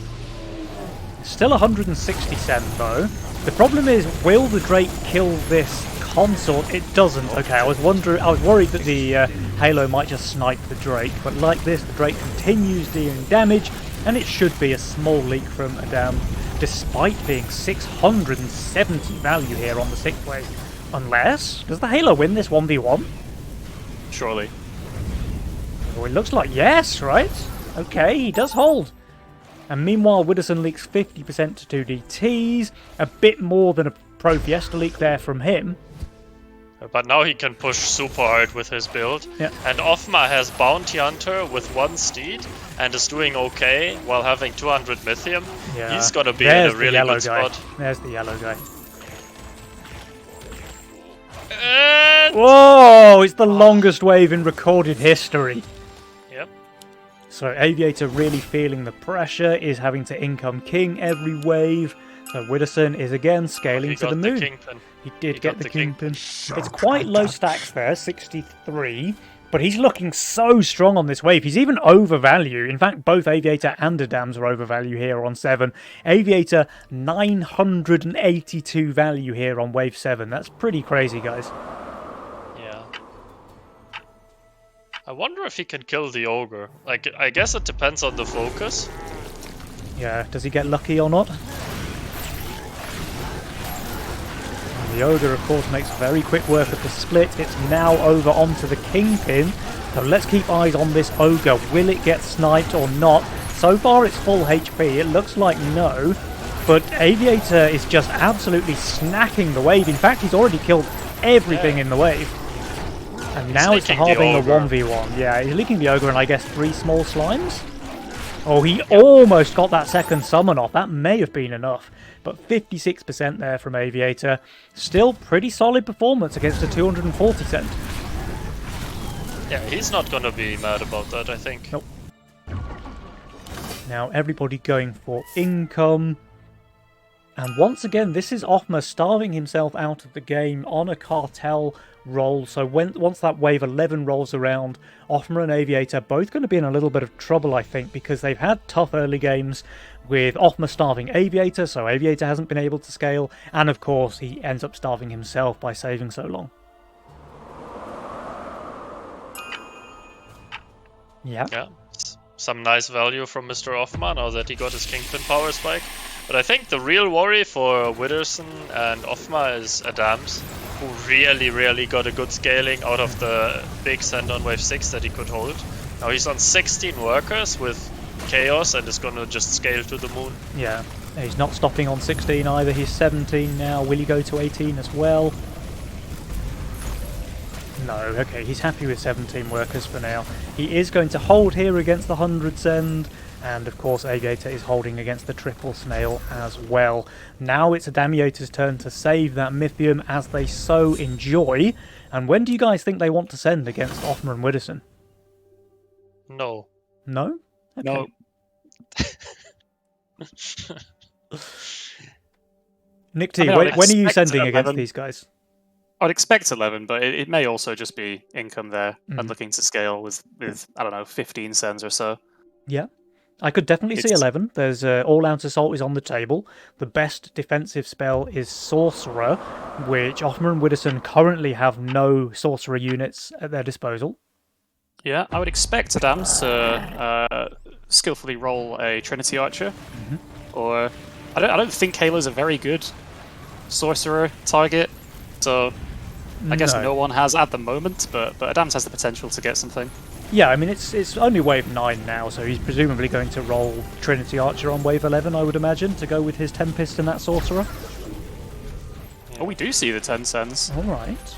Still 160 cent though. The problem is, will the Drake kill this consort? It doesn't. Okay, I was worried that the Halo might just snipe the Drake, but like this, the Drake continues dealing damage, and it should be a small leak from Adam, despite being 670 value here on the 6th wave. Unless, does the Halo win this 1v1? Surely. Oh, it looks like yes, right? Okay, he does hold. And meanwhile, Widdowson leaks 50% to 2DTs, a bit more than a Pro Fiesta leak there from him. But now he can push super hard with his build. Yeah. And Offma has Bounty Hunter with 1 Steed and is doing okay while having 200 Mythium. Yeah. He's gonna be There's in a the really yellow good guy. spot. There's the yellow guy. And... Whoa! It's the longest wave in recorded history. Yep. So Aviator really feeling the pressure, is having to income King every wave. So Widdowson is again scaling He to got the moon. Kingpin. He did He get got the the king. Kingpin. It's quite low stacks there, 63. But he's looking so strong on this wave. He's even over value. In fact, both Aviator and Adams are over value here on 7. Aviator, 982 value here on wave 7. That's pretty crazy, guys. Yeah. I wonder if he can kill the Ogre. Like, I guess it depends on the focus. Yeah, does he get lucky or not? The Ogre, of course, makes very quick work of the split. It's now over onto the Kingpin. So let's keep eyes on this Ogre. Will it get sniped or not? So far, it's full HP. It looks like no. But Aviator is just absolutely snacking the wave. In fact, he's already killed everything in the wave. And now it's leaking the halving a Ogre. 1v1. Yeah, he's leaking the Ogre and I guess 3 small slimes. Oh, he almost got that second summon off. That may have been enough. But 56% there from Aviator. Still pretty solid performance against a 240 cent. Yeah, he's not gonna be mad about that, I think. Nope. Now everybody going for income. And once again, this is Offmer starving himself out of the game on a cartel roll. So once that wave 11 rolls around, Offmer and Aviator both going to be in a little bit of trouble, I think, because they've had tough early games with Offmer starving Aviator, so Aviator hasn't been able to scale, and of course he ends up starving himself by saving so long. Yeah. Yeah, some nice value from Mr. Offman now that he got his Kingpin power spike. But I think the real worry for Widdowson and Offma is Adams, who really got a good scaling out of the big send on wave 6 that he could hold. Now he's on 16 workers with Chaos and is gonna just scale to the moon. Yeah, he's not stopping on 16 either. He's 17 now. Will he go to 18 as well? No, okay, he's happy with 17 workers for now. He is going to hold here against the 100 send, and of course Aviator is holding against the triple snail as well. Now it's Adamiator's turn to save that Mythium as they so enjoy. And when do you guys think they want to send against Offmer and Widdowson? No. No? Okay. No. Nick T, I mean, I would when are you expect sending against 11. these guys? I'd expect 11, but it may also just be income there Mhm. and looking to scale with I don't know, 15 cents or so. Yeah. I could definitely see It's- 11. There's All-Out Assault is on the table. The best defensive spell is Sorcerer, which Offmer and Widdowson currently have no Sorcerer units at their disposal. Yeah, I would expect Adams to skillfully roll a Trinity Archer, or I don't think Halo's a very good sorcerer target, so I guess no one has at the moment. But Adams has the potential to get something. Yeah, I mean, it's only wave 9 now, so he's presumably going to roll Trinity Archer on wave 11, I would imagine, to go with his Tempest and that Sorcerer. Oh, we do see the 10 sends. Alright.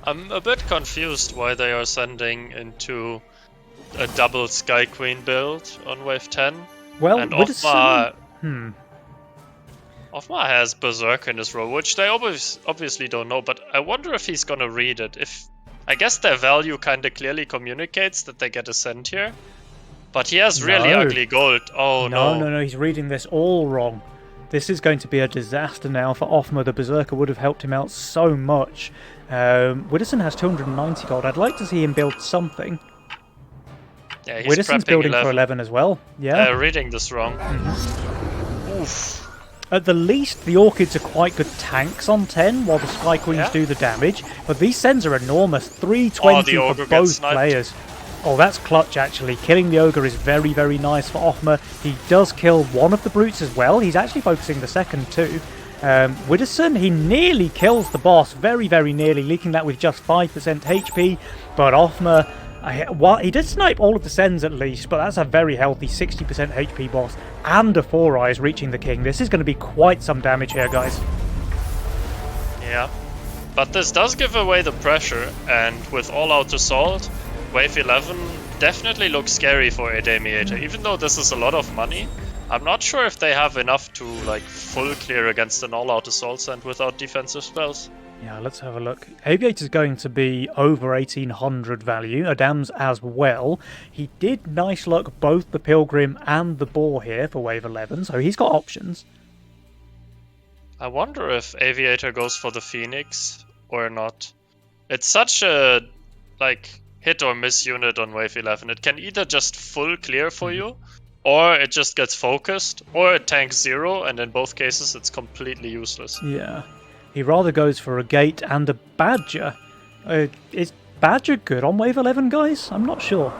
I'm a bit confused why they are sending into a double Sky Queen build on wave 10. Well, And Widdowson... Ofma has Berserk in his role, which they obviously don't know, but I wonder if he's gonna read it. I guess their value kind of clearly communicates that they get a send here. But he has really No. ugly gold. Oh no. No, he's reading this all wrong. This is going to be a disaster now for Offma. The Berserker would have helped him out so much. Widdowson has 290 gold. I'd like to see him build something. Yeah, he's Widdowson's prepping building for 11 as well. Yeah. Reading this wrong. Oof. At the least, the Orchids are quite good tanks on 10, while the Sky Queens do the damage. But these sends are enormous. 320 Oh, for both players. Oh, that's clutch, actually. Killing the Ogre is very, very nice for Offma. He does kill one of the Brutes as well. He's actually focusing the second too. Widdowson, he nearly kills the boss. Very, very nearly, leaking that with just 5% HP. But Offma... he did snipe all of the sends at least, but that's a very healthy 60% HP boss and a 4 eyes reaching the king. This is going to be quite some damage here, guys. Yeah. But this does give away the pressure, and with all-out assault, wave 11 definitely looks scary for a Damiator. Even though this is a lot of money, I'm not sure if they have enough to like full clear against an all-out assault send without defensive spells. Yeah, let's have a look. Aviator's going to be over 1800 value. Adam's as well. He did nice luck both the Pilgrim and the Boar here for wave 11, so he's got options. I wonder if Aviator goes for the Phoenix or not. It's such a like hit or miss unit on wave 11. It can either just full clear for you, or it just gets focused, or it tanks 0, and in both cases it's completely useless. Yeah. He rather goes for a Gate and a Badger. Is Badger good on wave 11, guys? I'm not sure.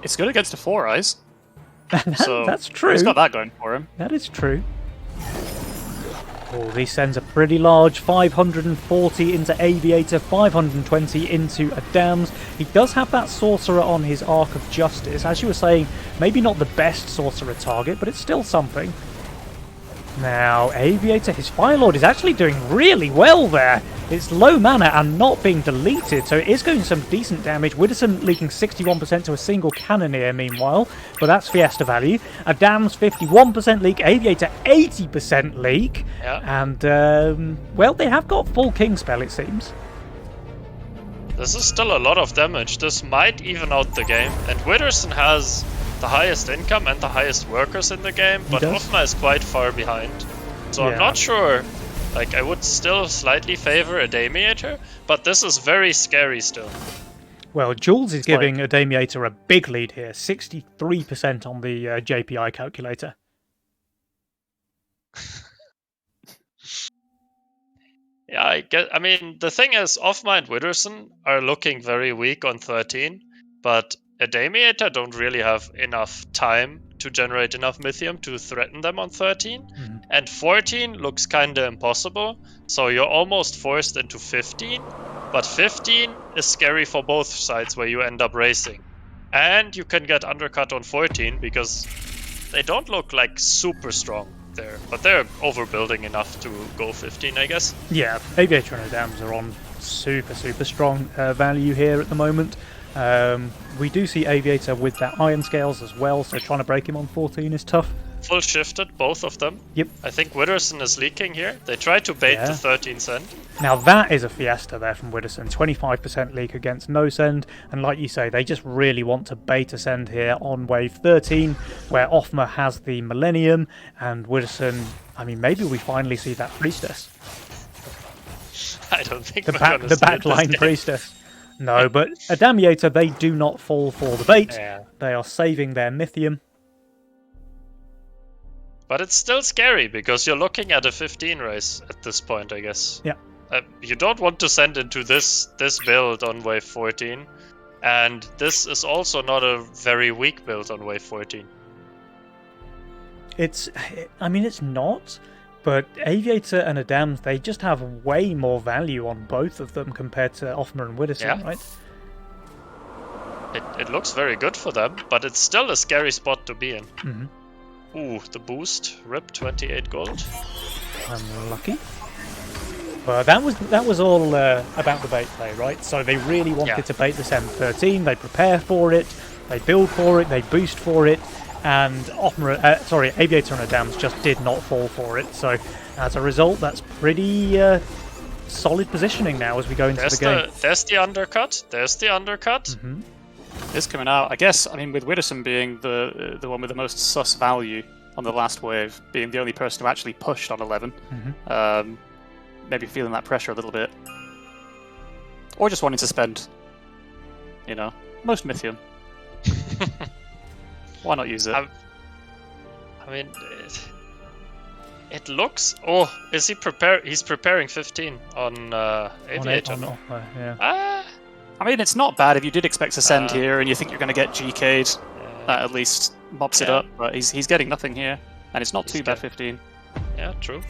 It's good against a 4 eyes. So That's true. He's got that going for him. That is true. Oh, these sends are pretty large. 540 into Aviator, 520 into Adams. He does have that Sorcerer on his Arc of Justice. As you were saying, maybe not the best Sorcerer target, but it's still something. Now, Aviator, his Fire Lord is actually doing really well there. It's low mana and not being deleted, so it is going some decent damage. Widdowson leaking 61% to a single Cannoneer, meanwhile, but that's Fiesta value. Adam's 51% leak, Aviator 80% leak, and, well, they have got full King spell, it seems. This is still a lot of damage. This might even out the game, and Widdowson has the highest income and the highest workers in the game, but Offma is quite far behind. So I'm not sure. Like, I would still slightly favor a Damiator, but this is very scary still. Well, Jules is giving a Damiator a big lead here, 63% on the JPI calculator. Yeah, I mean, the thing is, Offma and Widdowson are looking very weak on 13, but a Damiator don't really have enough time to generate enough Mythium to threaten them on 13. And 14 looks kinda impossible, so you're almost forced into 15. But 15 is scary for both sides where you end up racing. And you can get undercut on 14 because they don't look like super strong there, but they're overbuilding enough to go 15, I guess. Yeah, Aviator and Adams are on super strong value here at the moment. We do see Aviator with that Iron Scales as well, so trying to break him on 14 is tough. Full shifted, both of them. Yep. I think Widdowson is leaking here. They try to bait the 13 send. Now that is a Fiesta there from Widdowson. 25% leak against no send, and like you say, they just really want to bait a send here on wave 13, where Offma has the Millennium, and Widdowson, I mean, maybe we finally see that Priestess. I don't think the backline Priestess. No, but Adamiator, they do not fall for the bait. Yeah. They are saving their Mythium. But it's still scary, because you're looking at a 15 race at this point, I guess. Yeah. You don't want to send into this build on wave 14. And this is also not a very weak build on wave 14. I mean, it's not. But Aviator and Adams, they just have way more value on both of them compared to Offma and Widdowson, right? It looks very good for them, but it's still a scary spot to be in. Mhm. Ooh, the boost. Rip 28 gold. Unlucky. Well, that was all about the bait play, right? So they really wanted to bait this M13. They prepare for it, they build for it, they boost for it, and Aviator and Adams just did not fall for it. So as a result, that's pretty solid positioning now as we go into the game. There's the undercut. There's the undercut. Mm-hmm. This coming out, I guess. I mean, with Widdowson being the one with the most sus value on the last wave, being the only person who actually pushed on 11, maybe feeling that pressure a little bit, or just wanting to spend, most Mythium. Why not use it? I mean, it looks. Oh, is he prepare? He's preparing 15 on Aviator. I mean, it's not bad if you did expect to send here and you think you're going to get GK'd. That at least mops it up, but he's getting nothing here, and it's not too bad. 15. Yeah, true.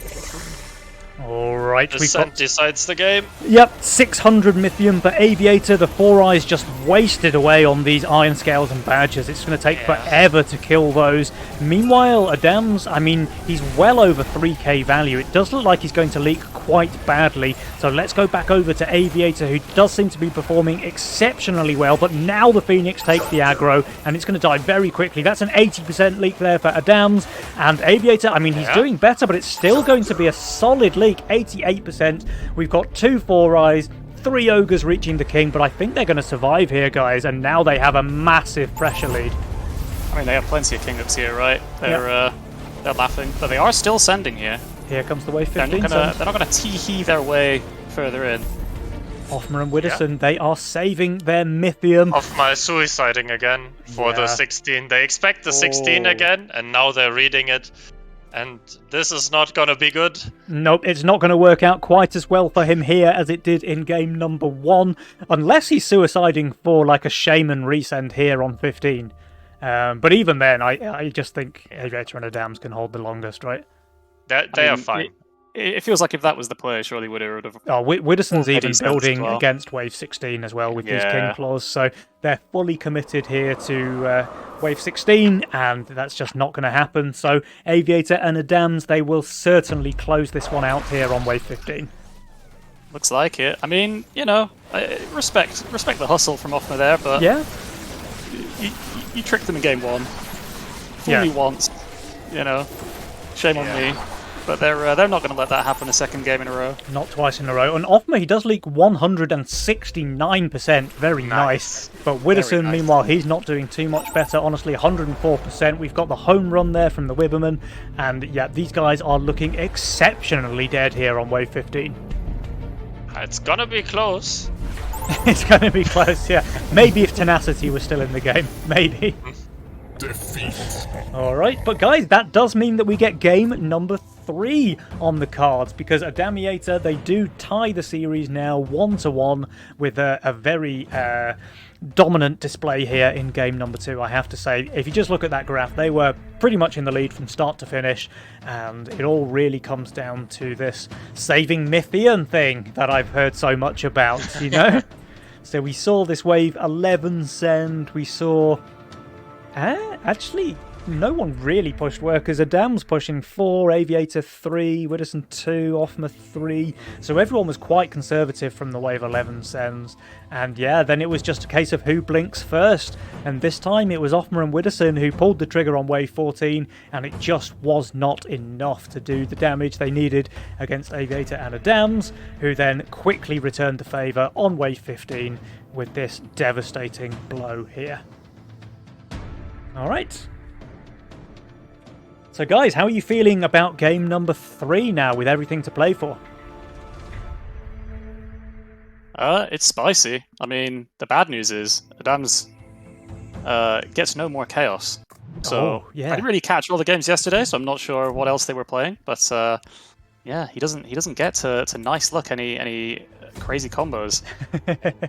All right, Descent decides the game. Yep, 600 Mythium for Aviator. The Four Eyes just wasted away on these Iron Scales and Badgers. It's going to take forever to kill those. Meanwhile, Adams, I mean, he's well over 3k value. It does look like he's going to leak quite badly. So let's go back over to Aviator, who does seem to be performing exceptionally well. But now the Phoenix takes the aggro, and it's going to die very quickly. That's an 80% leak there for Adams. And Aviator, I mean, he's doing better, but it's still going to be a solid leak. 88%. We've got 2 Four Eyes, 3 Ogres reaching the King, but I think they're going to survive here, guys, and now they have a massive pressure lead. I mean, they have plenty of Kingups here, right? They're laughing, but they are still sending here. Here comes the wave 15. They're not going to tee-hee their way further in. Offmer and Widdowson, they are saving their Mythium. Offmer suiciding again for the 16. They expect the 16 again, and now they're reading it. And this is not going to be good. Nope, it's not going to work out quite as well for him here as it did in game number 1. Unless he's suiciding for like a Shaman resend here on 15. But even then, I just think Aviator and Adams can hold the longest, right? They are fine. It feels like if that was the play, surely would have. Oh, Widdowson's even building against wave 16 as well with these King Claws, so they're fully committed here to wave 16, and that's just not going to happen. So Aviator and Adams, they will certainly close this one out here on wave 15. Looks like it. I mean, respect the hustle from Offmer there, but you tricked them in game 1. Fool me once, shame on me. But they're not going to let that happen a second game in a row. Not twice in a row. And Offmer, he does leak 169%. Very nice. But Widdowson, meanwhile, he's not doing too much better. Honestly, 104%. We've got the home run there from the Wibberman. And yeah, these guys are looking exceptionally dead here on wave 15. It's going to be close. It's going to be close, yeah. Maybe if Tenacity was still in the game. Maybe. Defeat. Alright, but guys, that does mean that we get game number 3 on the cards, because Adamiator, they do tie the series now 1-1 with a very dominant display here in game number 2, I have to say. If you just look at that graph, they were pretty much in the lead from start to finish, and it all really comes down to this saving Mythium thing that I've heard so much about, So we saw this wave 11 send, we saw... actually, no one really pushed workers. Adams pushing 4, Aviator 3, Widdowson 2, Offmer 3. So everyone was quite conservative from the wave 11 sends. And yeah, then it was just a case of who blinks first. And this time it was Offmer and Widdowson who pulled the trigger on wave 14, and it just was not enough to do the damage they needed against Aviator and Adams, who then quickly returned the favour on wave 15 with this devastating blow here. Alright. So guys, how are you feeling about game number 3 now with everything to play for? It's spicy. I mean, the bad news is Adams gets no more chaos. So I didn't really catch all the games yesterday, so I'm not sure what else they were playing. But yeah, he doesn't get to nice luck any crazy combos.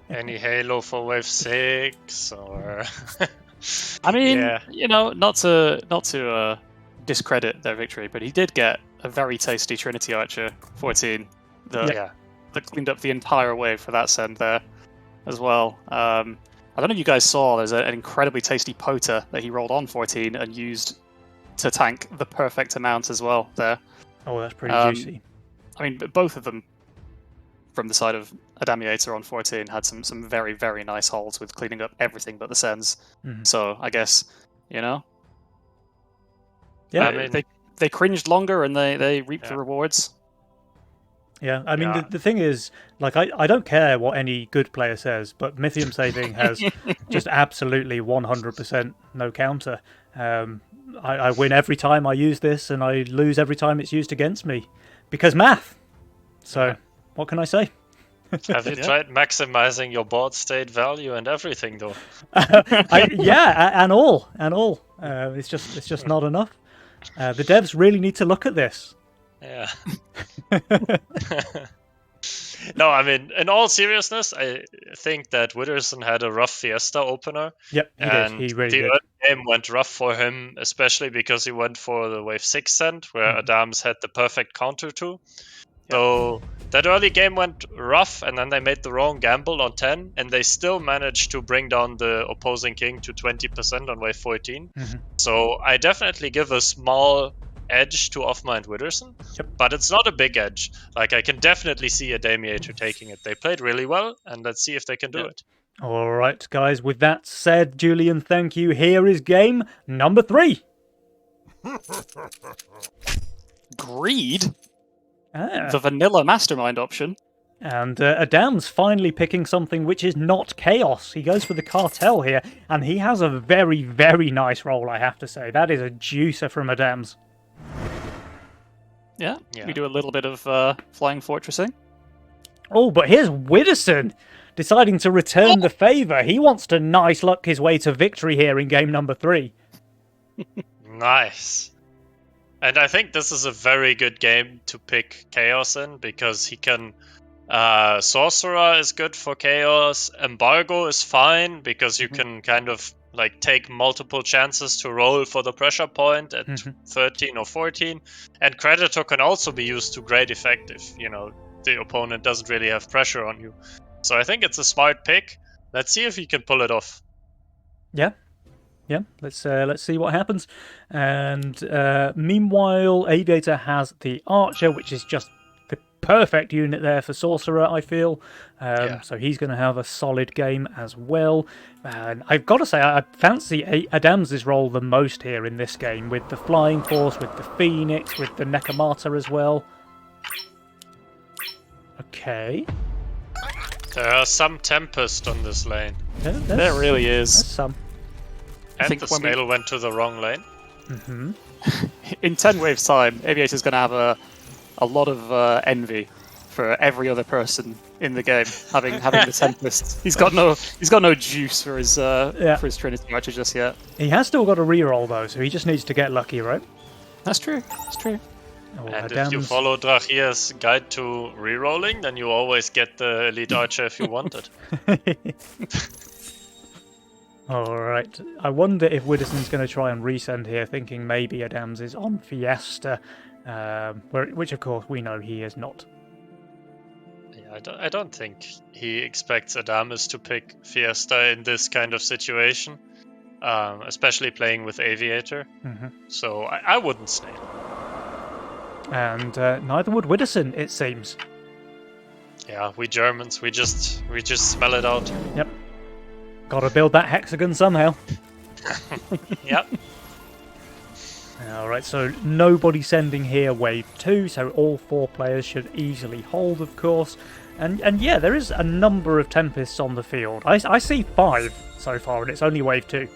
Any Halo for wave 6 or I mean, not to discredit their victory, but he did get a very tasty Trinity Archer 14 that cleaned up the entire wave for that send there as well. I don't know if you guys saw, there's an incredibly tasty Pota that he rolled on 14 and used to tank the perfect amount as well there. Oh, that's pretty juicy. I mean, both of them from the side of Adamiator on 14 had some very, very nice holds with cleaning up everything but the Sens. So I guess, Yeah, I mean, they cringed longer and they reaped the rewards. Yeah, I mean, the thing is, like, I don't care what any good player says, but Mythium saving has just absolutely 100% no counter. I win every time I use this, and I lose every time it's used against me. Because math! So, what can I say? Have you tried maximizing your board state value and everything, though? And all. It's just not enough. The devs really need to look at this. Yeah. No, I mean, in all seriousness, I think that Witherson had a rough Fiesta opener. Yep, he did. He really did. The early game went rough for him, especially because he went for the Wave 6 Cent, where Adams had the perfect counter to. So that early game went rough, and then they made the wrong gamble on 10, and they still managed to bring down the opposing king to 20% on Wave 14. So I definitely give a small edge to Offma and Witherson, but it's not a big edge. Like, I can definitely see Adamiator taking it. They played really well, and let's see if they can do it. All right, guys, with that said, Julian, thank you. Here is game number 3. Greed? The vanilla mastermind option. And Adam's finally picking something which is not chaos. He goes for the cartel here, and he has a very, very nice roll, I have to say. That is a juicer from Adams. Yeah, we do a little bit of flying fortressing. Oh, but here's Witherson deciding to return the favour. He wants to nice luck his way to victory here in game number 3. Nice. And I think this is a very good game to pick Chaos in, because he can... Sorcerer is good for Chaos. Embargo is fine, because you can kind of like take multiple chances to roll for the pressure point at 13 or 14. And Creditor can also be used to great effect if, you know, the opponent doesn't really have pressure on you. So I think it's a smart pick. Let's see if he can pull it off. Yeah, let's see what happens. And meanwhile, Aviator has the Archer, which is just the perfect unit there for Sorcerer, I feel. So he's going to have a solid game as well. And I've got to say, I fancy Adams' role the most here in this game, with the Flying Force, with the Phoenix, with the Nekomata as well. Okay. There are some Tempest on this lane. There really is. There's some. And the Snail went to the wrong lane. In 10 waves time, Aviator's going to have a lot of envy for every other person in the game having the Tempest. He's got no juice for his Trinity Archer just yet. He has still got a reroll though, so he just needs to get lucky, right? That's true. That's true. Oh, and if you follow Drachia's guide to rerolling, then you always get the Elite Archer if you want it. Alright, I wonder if Witterson's going to try and resend here, thinking maybe Adams is on Fiesta, which of course we know he is not. Yeah, I don't think he expects Adamus to pick Fiesta in this kind of situation, especially playing with Aviator. So I wouldn't snail. And neither would Witterson, it seems. Yeah, we Germans, we just smell it out. Yep. Gotta build that hexagon somehow. Yep. Alright, so nobody sending here wave 2, so all 4 players should easily hold, of course. And yeah, there is a number of Tempests on the field. I see 5 so far, and it's only wave 2.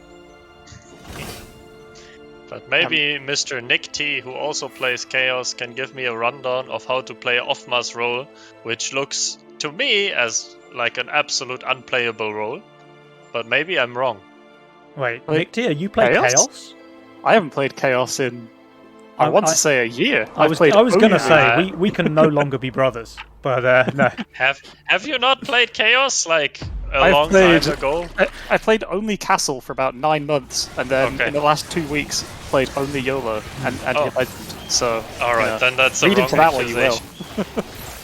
But maybe Mr. Nick T, who also plays Chaos, can give me a rundown of how to play Offma's role, which looks to me as like an absolute unplayable role. But maybe I'm wrong. Wait, Nick T, you play Chaos? I haven't played Chaos in, I want to say, a year. I was going to say, we can no longer be brothers, but no. Have you not played Chaos, like, a long time ago? I played only Castle for about 9 months, and then in the last 2 weeks, played only YOLO and Legend. So, alright, then that's a read wrong into that one, you will.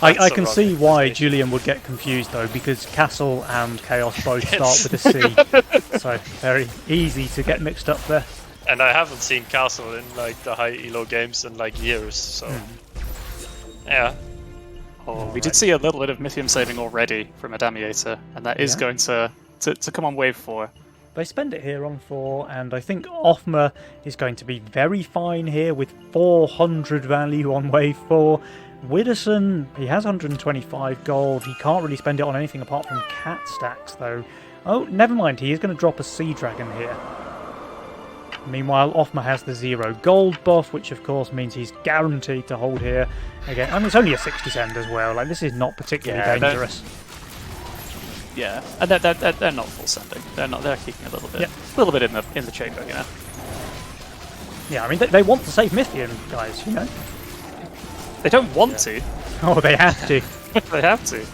I That's a can wrong see why implication. Julian would get confused though, because Castle and Chaos both start with a C, so very easy to get mixed up there. And I haven't seen Castle in like the high elo games in like years, so yeah. Oh, we did see a little bit of Mythium saving already from Adamiator, and that is Yeah. going to come on wave 4. They spend it here on 4, and I think Offma is going to be very fine here with 400 value on wave 4. Widdowson, he has 125 gold. He can't really spend it on anything apart from cat stacks, though. Oh, never mind. He is going to drop a Sea Dragon here. Meanwhile, Offma has the 0 gold buff, which of course means he's guaranteed to hold here. Again, I mean, it's only a 60 send as well. Like, this is not particularly Yeah, dangerous. Yeah, and they're not full sending. They're keeping a little bit in the chamber, you know. Yeah, I mean, they want to save Mythium, guys, you know? They don't want to. Oh, they have to. They have to.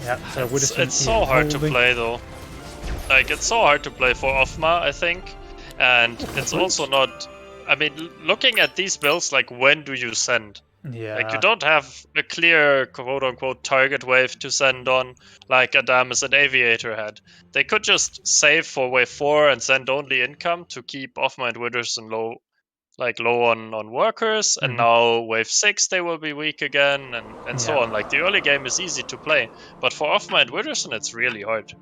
Yeah, so Widdowson It's so is hard to holding. play though. Like it's so hard to play for Offma, I think, and it's also not. I mean, looking at these builds, like when do you send? Yeah. Like you don't have a clear quote-unquote target wave to send on, like Adamus and Aviator had. They could just save for wave 4 and send only income to keep Offma and Widdowson low on workers, and now wave 6 they will be weak again, and so Yeah. on. Like the early game is easy to play, but for Offma and Widdowson it's really hard.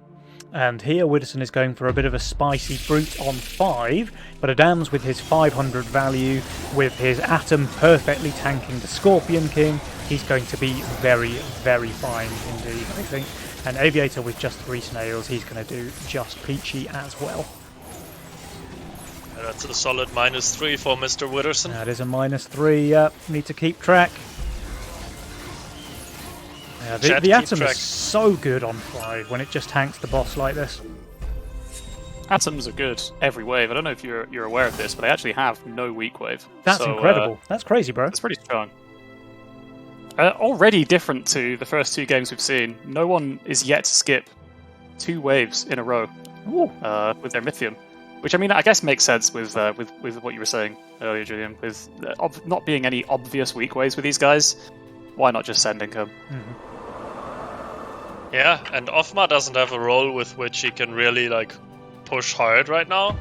And here Widdowson is going for a bit of a spicy brute on 5, but Adams with his 500 value, with his Atom perfectly tanking the Scorpion King, he's going to be very, very fine indeed, I think. And Aviator with just 3 snails, he's going to do just peachy as well. That's a solid -3 for Mr. Widdowson. That is a -3, need to keep track. Yeah, Chat, the keep Atom track. is so good on 5 when it just tanks the boss like this. Atoms are good every wave. I don't know if you're aware of this, but they actually have no weak wave. That's So, incredible. That's crazy, bro. It's pretty strong. Already different to the first 2 games we've seen. No one is yet to skip 2 waves in a row Ooh. with their Mythium, which I mean I guess makes sense with what you were saying earlier, Julian. With not being any obvious weak waves with these guys, why not just send income? Yeah, and Offma doesn't have a role with which he can really like push hard right now.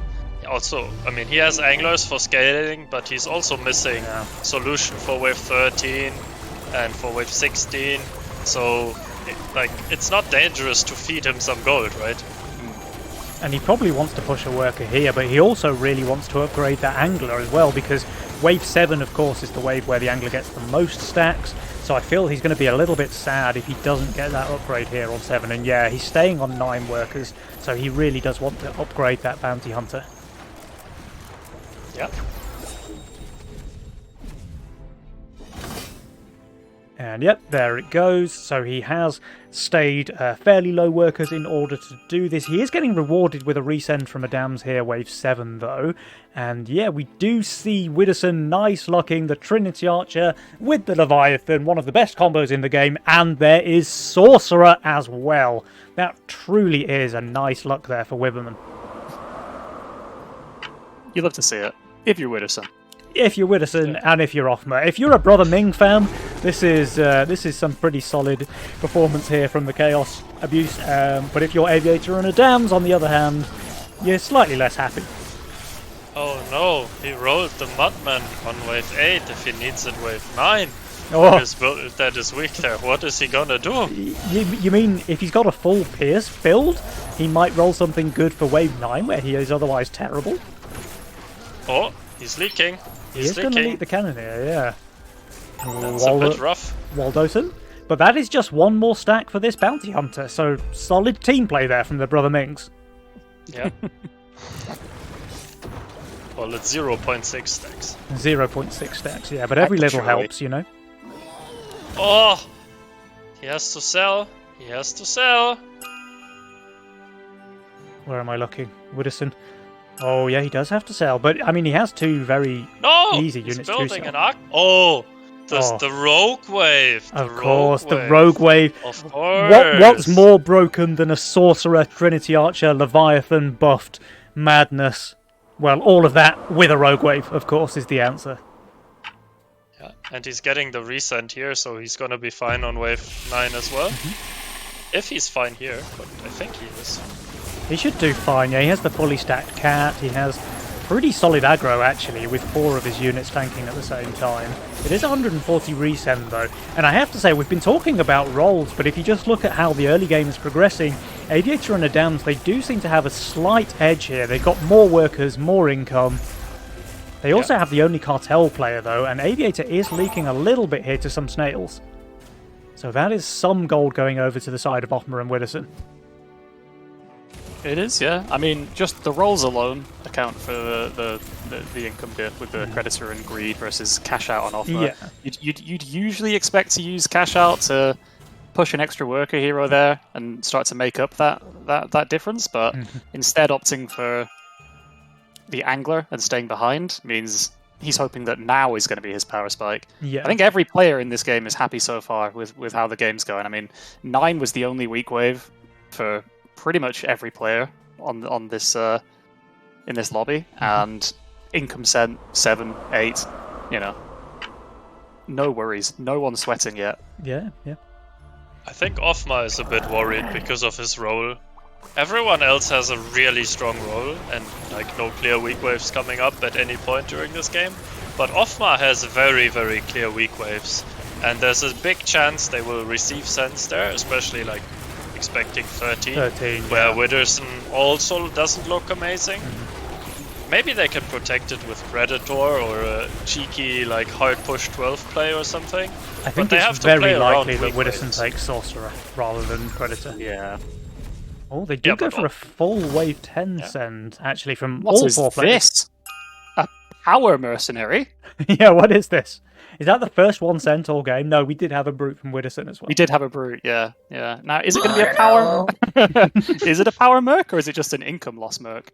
Also, I mean, he has anglers for scaling, but he's also missing solution for wave 13 and for wave 16. So, it's not dangerous to feed him some gold, right? And he probably wants to push a worker here, but he also really wants to upgrade that angler as well, because wave 7, of course, is the wave where the angler gets the most stacks. So I feel he's going to be a little bit sad if he doesn't get that upgrade here on 7. And yeah, he's staying on 9 workers, so he really does want to upgrade that bounty hunter. Yeah. And yep, there it goes. So he has stayed fairly low workers in order to do this. He is getting rewarded with a resend from Adams here, wave 7 though. And yeah, we do see Widdowson nice locking the Trinity Archer with the Leviathan, one of the best combos in the game. And there is Sorcerer as well. That truly is a nice luck there for Wibberman. You love to see it if you're Widdowson. If you're Widdowson and if you're Offma. If you're a Brother Ming fan, this is some pretty solid performance here from the Chaos Abuse. But if you're Aviator and Adams, on the other hand, you're slightly less happy. Oh no, he rolled the Mudman on wave 8 if he needs it wave 9. Oh, That is weak there. What is he gonna do? you mean if he's got a full Pierce build, he might roll something good for wave 9 where he is otherwise terrible? Oh, he's leaking. He is going to leak the Cannoneer, yeah. That's a bit rough. Waldoson. But that is just one more stack for this bounty hunter, so solid team play there from the Brother Mings. Yeah. Well, it's 0.6 stacks. 0.6 stacks, yeah, but every little Actually. helps, you know. Oh! He has to sell. He has to sell. Where am I looking? Widdowson. Oh, yeah, he does have to sell, but I mean, he has 2 very No! easy He's units to building sell. an arc. Oh! Oh. The rogue wave. Of course, the wave. Rogue Wave. Of course. What's more broken than a Sorcerer, Trinity Archer, Leviathan, buffed, madness? Well, all of that with a Rogue Wave, of course, is the answer. Yeah, and he's getting the resend here, so he's gonna be fine on wave 9 as well. If he's fine here, but I think he is. He should do fine, yeah. He has the fully stacked cat. He has pretty solid aggro, actually, with 4 of his units tanking at the same time. It is 140 resend, though. And I have to say, we've been talking about rolls, but if you just look at how the early game is progressing, Aviator and Adams, they do seem to have a slight edge here. They've got more workers, more income. They also have the only cartel player, though, and Aviator is leaking a little bit here to some snails. So that is some gold going over to the side of Offmer and Widdowson. It is, yeah. I mean, just the rolls alone account for the income dip with the Creditor and Greed versus cash out on offer. Yeah. You'd usually expect to use cash out to push an extra worker here or there and start to make up that difference, but instead opting for the Angler and staying behind means he's hoping that now is going to be his power spike. Yeah. I think every player in this game is happy so far with how the game's going. I mean, 9 was the only weak wave for pretty much every player on this in this lobby, and income sent 7, 8. You know, no worries, no one's sweating yet. Yeah. I think Offma is a bit worried because of his role. Everyone else has a really strong role and like no clear weak waves coming up at any point during this game. But Offma has very, very clear weak waves, and there's a big chance they will receive sense there, especially like expecting 13 where Widdowson also doesn't look amazing. Maybe they can protect it with Predator or a cheeky like hard push 12 play or something. I think they it's have to very play around likely that weak Widdowson waves. takes Sorcerer rather than Predator. Yeah. Oh, they do Yeah, go but for a full wave 10 send, actually, from What all is 4 players. this? A power mercenary? Yeah, what is this? Is that the first one sent all game? No, we did have a brute from Widdowson as well. We did have a brute, yeah. Now, is it going to be a power? Is it a power merc or is it just an income loss merc?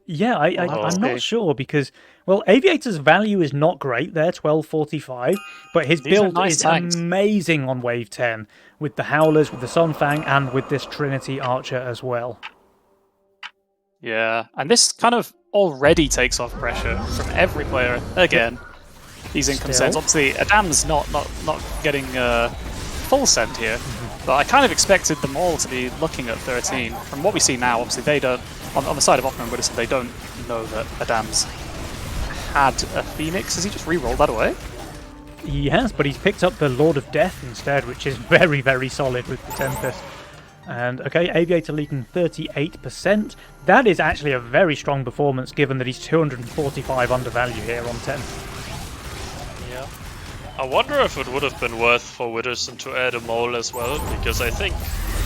Yeah, I'm see. not sure because, well, Aviator's value is not great there, 1245, but his These are build nice is tanks. amazing on wave 10 with the Howlers, with the Sunfang, and with this Trinity Archer as well. Yeah, and this kind of already takes off pressure from every player. Again, these income Still. sends. Obviously, Adam's not getting full send here, but I kind of expected them all to be looking at 13. From what we see now, obviously they don't. On the side of Offman and Widdowson, they don't know that Adam's had a Phoenix. Has he just re-rolled that away? He has, but he's picked up the Lord of Death instead, which is very, very solid with the Tempest. And, okay, Aviator leaking 38%. That is actually a very strong performance, given that he's 245 undervalue here on 10. Yeah. I wonder if it would have been worth for Widdowson to add a mole as well, because I think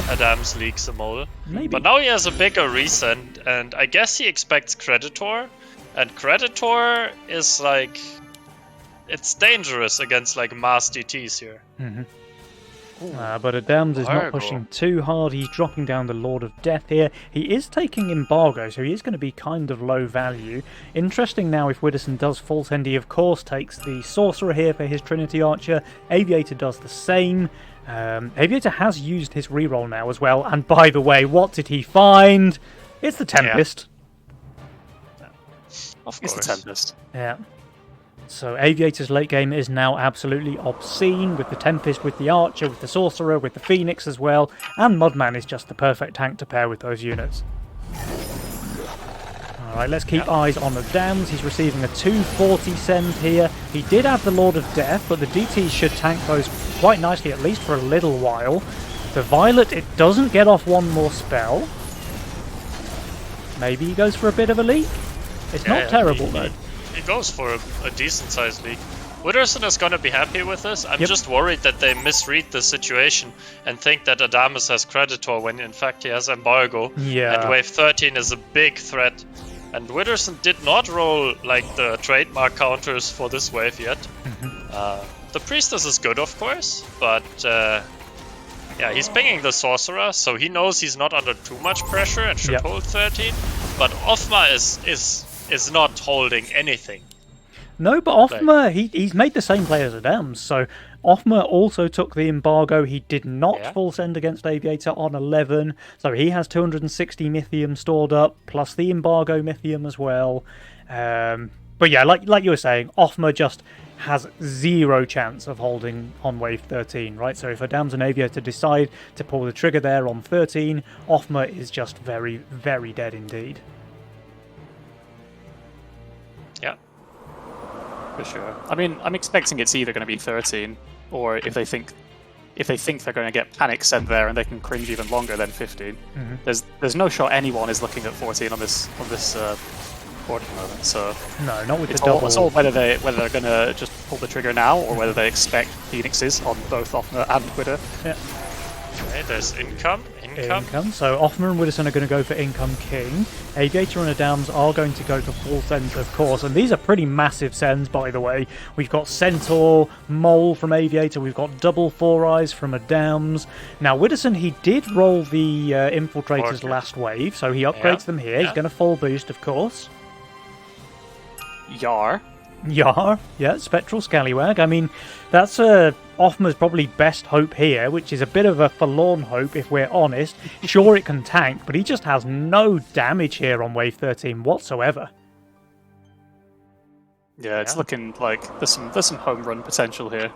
Adams leaks a mole. Maybe. But now he has a bigger resend, and I guess he expects Creditor, and Creditor is like... It's dangerous against like mass DTs here. But Adams is not Fireball. pushing too hard. He's dropping down the Lord of Death here. He is taking Embargo, so he is going to be kind of low value. Interesting now if Widdowson does full send, he of course takes the Sorcerer here for his Trinity Archer. Aviator does the same. Aviator has used his reroll now as well. And by the way, what did he find? It's the Tempest. Of It's the course. Tempest. Yeah. So Aviator's late game is now absolutely obscene with the Tempest, with the Archer, with the Sorcerer, with the Phoenix as well, and Mudman is just the perfect tank to pair with those units. Alright, let's keep eyes on Adams. He's receiving a 240 send here. He did have the Lord of Death, but the DTs should tank those quite nicely, at least for a little while. The Violet, it doesn't get off one more spell. Maybe he goes for a bit of a leak. It's not terrible, though. He goes for a decent sized league. Widdowson is going to be happy with this. I'm Yep. just worried that they misread the situation and think that Adamus has Creditor when in fact he has Embargo. Yeah. And wave 13 is a big threat. And Widdowson did not roll like the trademark counters for this wave yet. The Priestess is good, of course, but yeah, he's pinging the Sorcerer, so he knows he's not under too much pressure and should Yep. hold 13. But Offma is not holding anything. No, but Offmer, he's made the same play as Adams, so Offmer also took the Embargo. He did not Yeah. full send against Aviator on 11, so he has 260 Mythium stored up, plus the Embargo Mythium as well. But yeah, like you were saying, Offmer just has zero chance of holding on wave 13, right? So if Adams and Aviator decide to pull the trigger there on 13, Offmer is just very, very dead indeed. Yeah. For sure. I mean, I'm expecting it's either going to be 13, or if they think they're going to get panic sent there and they can cringe even longer, then 15. There's no shot anyone is looking at 14 on this board at the moment. So No, not with it's the double. all, it's all whether they're going to just pull the trigger now, or whether they expect Phoenixes on both Offner and Widow. Yeah. Okay, there's income. So Offmer and Widdowson are going to go for income king. Aviator and Adams are going to go for full sends, of course. And these are pretty massive sends, by the way. We've got Centaur, Mole from Aviator. We've got double 4 eyes from Adams. Now, Widdowson, he did roll the Infiltrators last wave, so he upgrades them here. He's going to full boost, of course. Yar. Yeah, Spectral Scallywag. I mean, that's Offmer's probably best hope here, which is a bit of a forlorn hope if we're honest. Sure, it can tank, but he just has no damage here on wave 13 whatsoever. Yeah, it's looking like there's some home run potential here.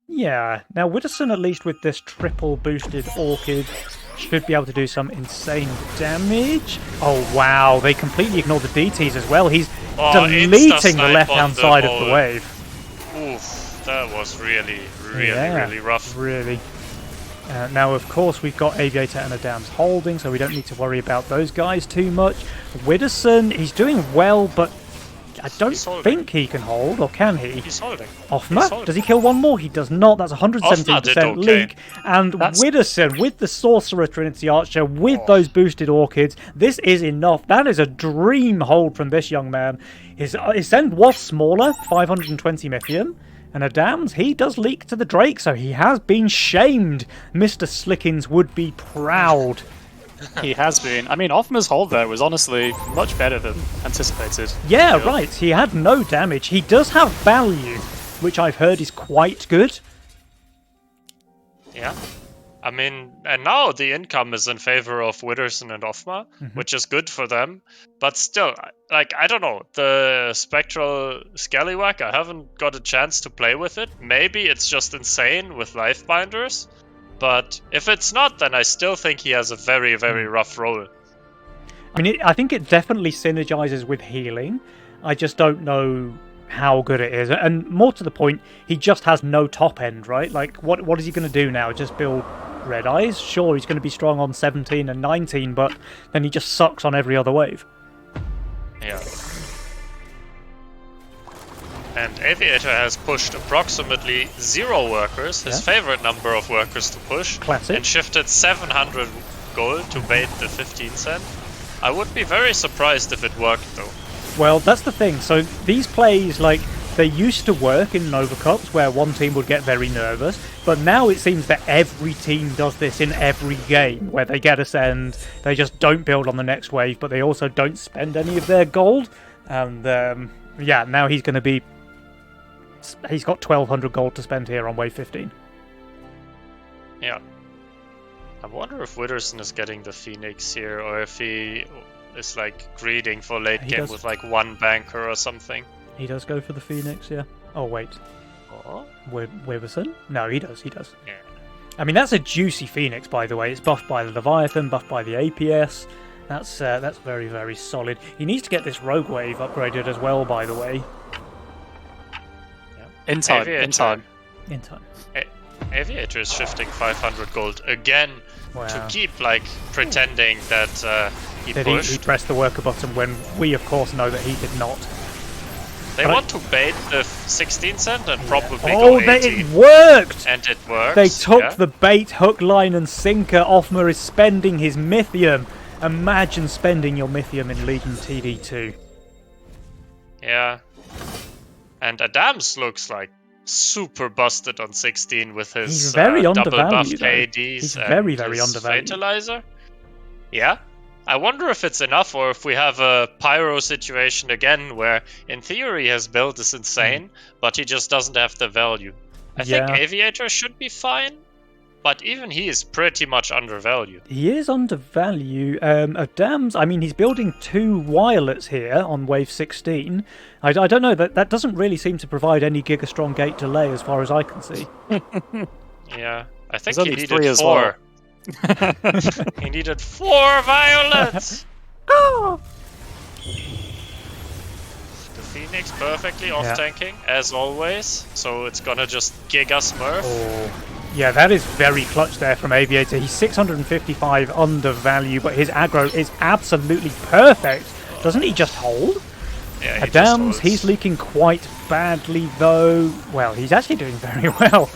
Yeah, now Widdowson, at least with this triple boosted Orchid, should be able to do some insane damage. Oh wow, they completely ignore the DTs as well. He's deleting the left-hand side of the wave. Oof, that was really rough. Really. Now, of course, we've got Aviator and Adams holding, so we don't need to worry about those guys too much. Widdowson, he's doing well, but I don't think he can hold, or can he? He's holding. Offmer? Does he kill one more? He does not. That's 117% leak. And Widdowson, with the Sorcerer Trinity Archer, with those boosted Orchids, this is enough. That is a dream hold from this young man. His send was smaller, 520 Mythium. And Adams, he does leak to the Drake, so he has been shamed. Mr. Slickins would be proud. He has been. I mean, Offmer's hold there was honestly much better than anticipated. Yeah, right. He had no damage. He does have value, which I've heard is quite good. Yeah. I mean, and now the income is in favor of Widdowson and Offmer, which is good for them. But still, like, I don't know. The Spectral Scallywag, I haven't got a chance to play with it. Maybe it's just insane with Life Binders. But if it's not, then I still think he has a very, very rough role. I mean, I think it definitely synergizes with healing. I just don't know how good it is. And more to the point, he just has no top end, right? Like, what is he going to do now? Just build Red Eyes? Sure, he's going to be strong on 17 and 19, but then he just sucks on every other wave. Yeah. And Aviator has pushed approximately 0 workers, his favorite number of workers to push. Classic. And shifted 700 gold to bait the 15 cent. I would be very surprised if it worked though. Well, that's the thing. So these plays, like, they used to work in Nova Cups where one team would get very nervous, but now it seems that every team does this in every game, where they get a send, they just don't build on the next wave, but they also don't spend any of their gold. And yeah, now he's going to be... He's got 1,200 gold to spend here on wave 15. Yeah. I wonder if Widdowson is getting the Phoenix here, or if he is like greeding for late game with like 1 banker or something. He does go for the Phoenix, yeah. Oh, wait. Oh? Widdowson? No, he does. Yeah. I mean, that's a juicy Phoenix, by the way. It's buffed by the Leviathan, buffed by the APS. That's very, very solid. He needs to get this Rogue Wave upgraded as well, by the way. In time. Aviator is shifting 500 gold again to keep like pretending that he pushed. He pressed the worker button when we, of course, know that he did not. They want to bait the 16 cent and probably go 18. It worked! And it works. They took the bait, hook, line, and sinker. Offmer is spending his Mythium. Imagine spending your Mythium in Legion TD2. Yeah. And Adams looks like super busted on 16 with his He's very double buffed undervalued, ADs. He's and very, very his undervalued. Fatalizer. Yeah. I wonder if it's enough, or if we have a Pyro situation again where, in theory, his build is insane, but he just doesn't have the value. I think Aviator should be fine. but even he is pretty much undervalued. He is undervalued. Adams, I mean, he's building 2 wirelets here on wave 16. I don't know, that doesn't really seem to provide any Gigastrong gate delay as far as I can see. Yeah, I think There's he only 3 needed as 4. He needed 4 violets! The Phoenix perfectly off-tanking, as always, so it's gonna just Giga Smurf. Oh. Yeah, that is very clutch there from Aviator. He's 655 undervalue, but his aggro is absolutely perfect. Doesn't he just hold? Yeah, he just Adams, holds. he's leaking quite badly though. Well, he's actually doing very well.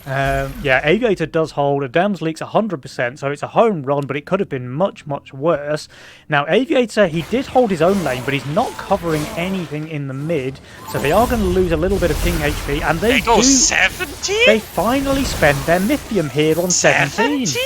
Yeah, Aviator does hold. Adams leaks 100%, so it's a home run, but it could have been much, much worse. Now, Aviator, he did hold his own lane, but he's not covering anything in the mid, so they are going to lose a little bit of King HP, and They go 17? They finally spend their Mythium here on 17. 17?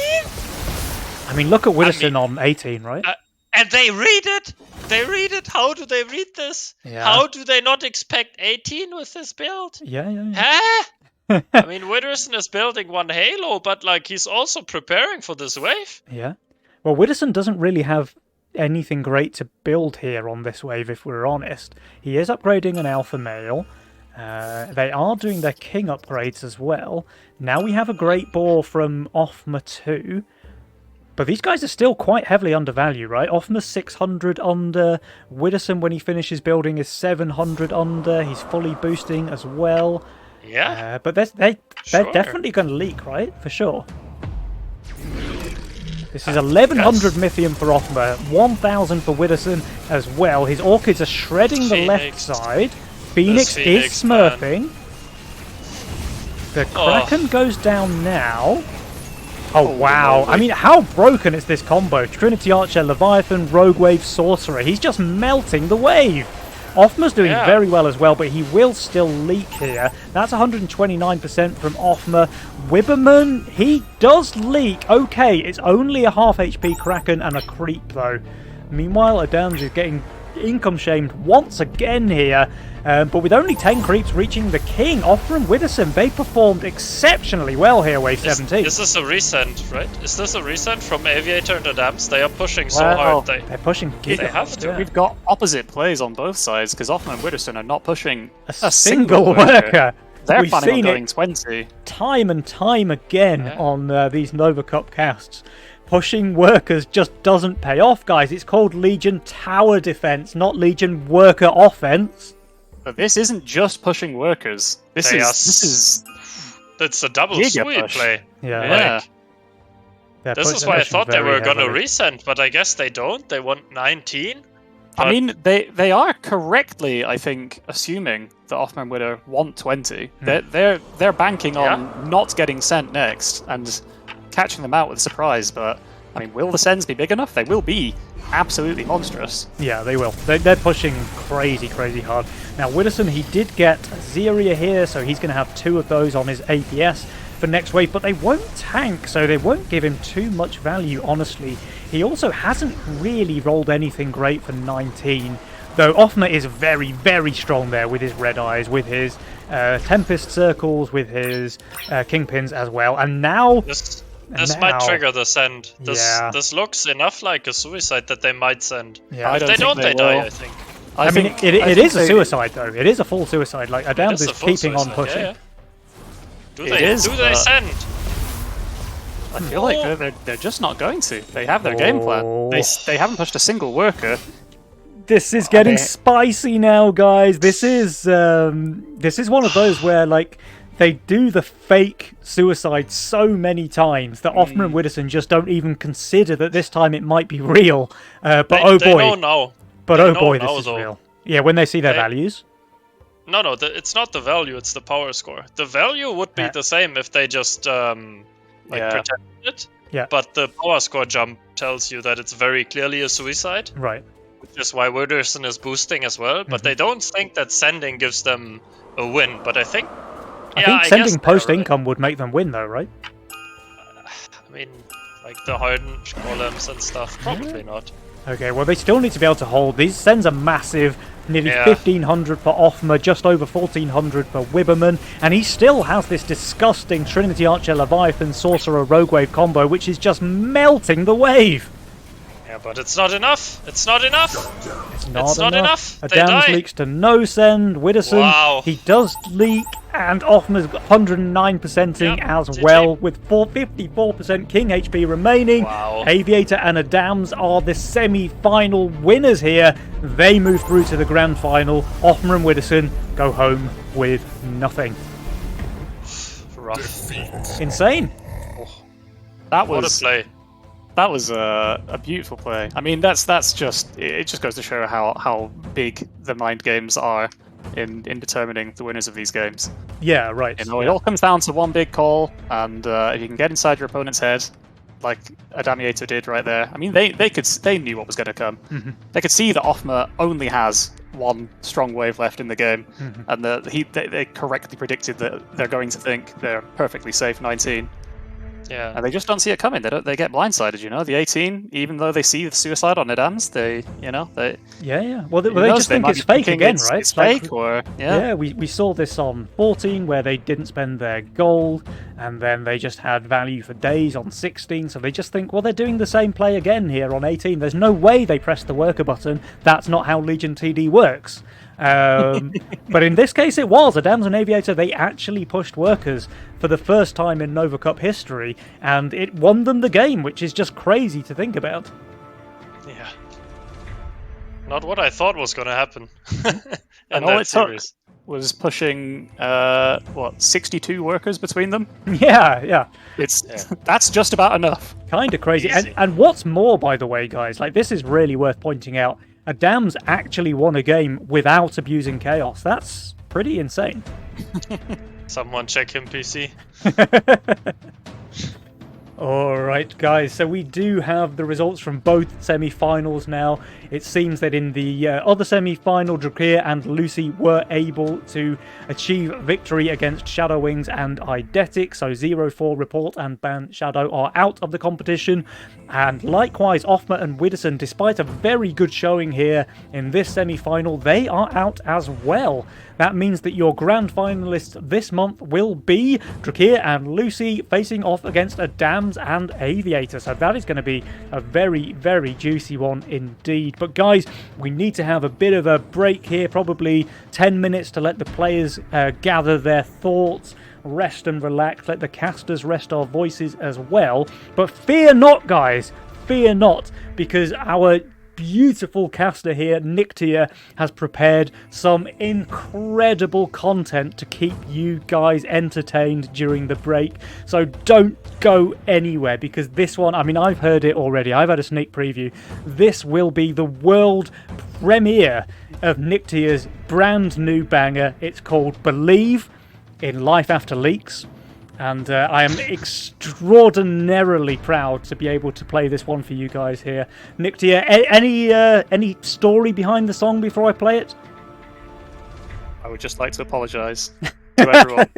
I mean, look at Widdowson on 18, right? And they read it! They read it! How do they read this? Yeah. How do they not expect 18 with this build? Yeah. Huh? I mean, Widdowson is building 1 Halo, but like he's also preparing for this wave. Yeah. Well, Widdowson doesn't really have anything great to build here on this wave, if we're honest. He is upgrading an Alpha Male. They are doing their King upgrades as well. Now we have a Great Boar from Offma 2. But these guys are still quite heavily undervalued, right? Offma's 600 under. Widdowson, when he finishes building, is 700 under. He's fully boosting as well. Yeah. But they're Sure. definitely going to leak, right? For sure. This is 1100 Mythium for Offma, 1000 for Widdowson as well. His Orchids are shredding the left Phoenix. side. Phoenix is Phoenix, man. smurfing. The Kraken goes down now. Oh, wow. I mean, how broken is this combo? Trinity Archer, Leviathan, Rogue Wave, Sorcerer. He's just melting the wave. Offma's doing very well as well, but he will still leak here. That's 129% from Offma. Wibberman, he does leak. Okay, it's only a half HP Kraken and a creep, though. Meanwhile, Adams is getting income shamed once again here. But with only 10 creeps reaching the king, Offma and Widdowson, they performed exceptionally well here, wave 17. This is a resend, right? Is this a resend from Aviator and Adams? They are pushing so Well, hard. They're pushing They Giga. have to. Yeah. We've got opposite plays on both sides because Offman and Widdowson are not pushing A single worker. worker. They're We've planning on seen going it 20. time and time again Yeah. on these Nova Cup casts. Pushing workers just doesn't pay off, guys. It's called Legion Tower Defense, not Legion Worker Offense. But this isn't just pushing workers. This They are is It's a double Giga sweep push. play. yeah. This is why I thought they were gonna resend, but I guess they don't. They want 19. I mean, they are correctly, I think, assuming that Offman and Widow want 20. They're banking on not getting sent next and catching them out with a surprise. But I mean, will the sends be big enough? They will be absolutely monstrous. Yeah, they will. They're pushing crazy, crazy hard. Now, Widdowson, he did get Zeria here, so he's going to have 2 of those on his APS for next wave, but they won't tank, so they won't give him too much value, honestly. He also hasn't really rolled anything great for 19, though Offma is very, very strong there with his red eyes, with his Tempest circles, with his Kingpins as well, and now... This might trigger the send. Yeah. This looks enough like a suicide that they might send. Yeah. If they don't, they die, I think. I mean, it is a suicide, though. It is a full suicide. Like, Adams is keeping on pushing. Yeah. Do It they is, do they but- send? I feel like they're just not going to. They have their game plan. They haven't pushed a single worker. This is getting spicy now, guys. This is one of those where, like, they do the fake suicide so many times that Offman and Widdowson just don't even consider that this time it might be real. But They oh boy, know now. but they oh know boy, now, this is though. real. Yeah, when they see their They- values. No, it's not the value, it's the power score. The value would be Yeah. the same if they just pretended it. Yeah. But the power score jump tells you that it's very clearly a suicide, Right. which is why Widdowson is boosting as well. But they don't think that sending gives them a win. But I think I think sending guess post they're right. income would make them win, though, right? I mean, like the hardened columns and stuff, probably not. Okay, well, they still need to be able to hold. These sends a massive, nearly Yeah. 1,500 for Offmer, just over 1,400 for Wibberman, and he still has this disgusting Trinity Archer Leviathan Sorcerer Rogue Wave combo, which is just melting the wave. Yeah, but it's not enough. It's not enough. It's not enough. They Adams die. leaks to no send. Widdowson, Wow. he does leak, and Offmer's 109%ing Yep, as GG. well, with 54% King HP remaining. Wow. Aviator and Adams are the semi-final winners here. They move through to the grand final. Offmer and Widdowson go home with nothing. Rough. Defeat. Insane. That What a was play. that was a beautiful play. I mean, that's just it. Just goes to show how big the mind games are in determining the winners of these games. Yeah, right. You know, it all comes down to one big call, and if you can get inside your opponent's head, like Adamiator did right there. I mean, they knew what was going to come. Mm-hmm. They could see that Offmer only has one strong wave left in the game, Mm-hmm. and they correctly predicted that they're going to think they're perfectly safe 19, Yeah. and they just don't see it coming. They get blindsided. You know, the 18, even though they see the suicide on Adams, they Yeah. Well, they who knows, just think might it's be fake thinking again, it's, right? It's Like, fake, or Yeah, we saw this on 14 where they didn't spend their gold, and then they just had value for days on 16, so they just think, well, they're doing the same play again here on 18. There's no way they pressed the worker button. That's not how Legion TD works. But in this case it was. Adams and Aviator, they actually pushed workers for the first time in Nova Cup history, and it won them the game, which is just crazy to think about. Yeah. Not what I thought was going to happen in And all that it took series. was pushing 62 workers between them. Yeah. It's Yeah. that's just about enough. Kind of crazy. Easy. And what's more, by the way, guys, like this is really worth pointing out. Adams actually won a game without abusing chaos. That's pretty insane. Someone check him, PC. All right, guys. So we do have the results from both semi-finals now. It seems that in the other semi-final, Drakir and Lucy were able to achieve victory against Shadow Wings and Eidetic. So 0-4 Report and Ban Shadow are out of the competition. And likewise, Offmer and Widdowson, despite a very good showing here in this semi-final, they are out as well. That means that your grand finalists this month will be Drakir and Lucy facing off against Adams and Aviator. So that is going to be a very, very juicy one indeed. But guys, we need to have a bit of a break here, probably 10 minutes to let the players gather their thoughts, rest and relax, let the casters rest our voices as well. But fear not, guys, fear not, because our beautiful caster here, Nictia, has prepared some incredible content to keep you guys entertained during the break. So don't go anywhere, because this one, I mean, I've heard it already. I've had a sneak preview. This will be the world premiere of Nictia's brand new banger. It's called Believe in Life After Leaks. And I am extraordinarily proud to be able to play this one for you guys here. Nictia, any story behind the song before I play it? I would just like to apologise to everyone.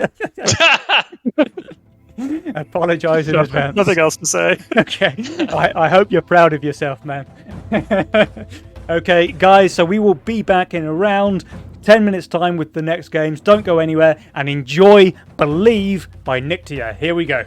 Apologise in advance. Nothing else to say. Okay, I hope you're proud of yourself, man. Okay, guys, so we will be back in around 10 minutes time with the next games. Don't go anywhere and enjoy Believe by Nictia. Here we go.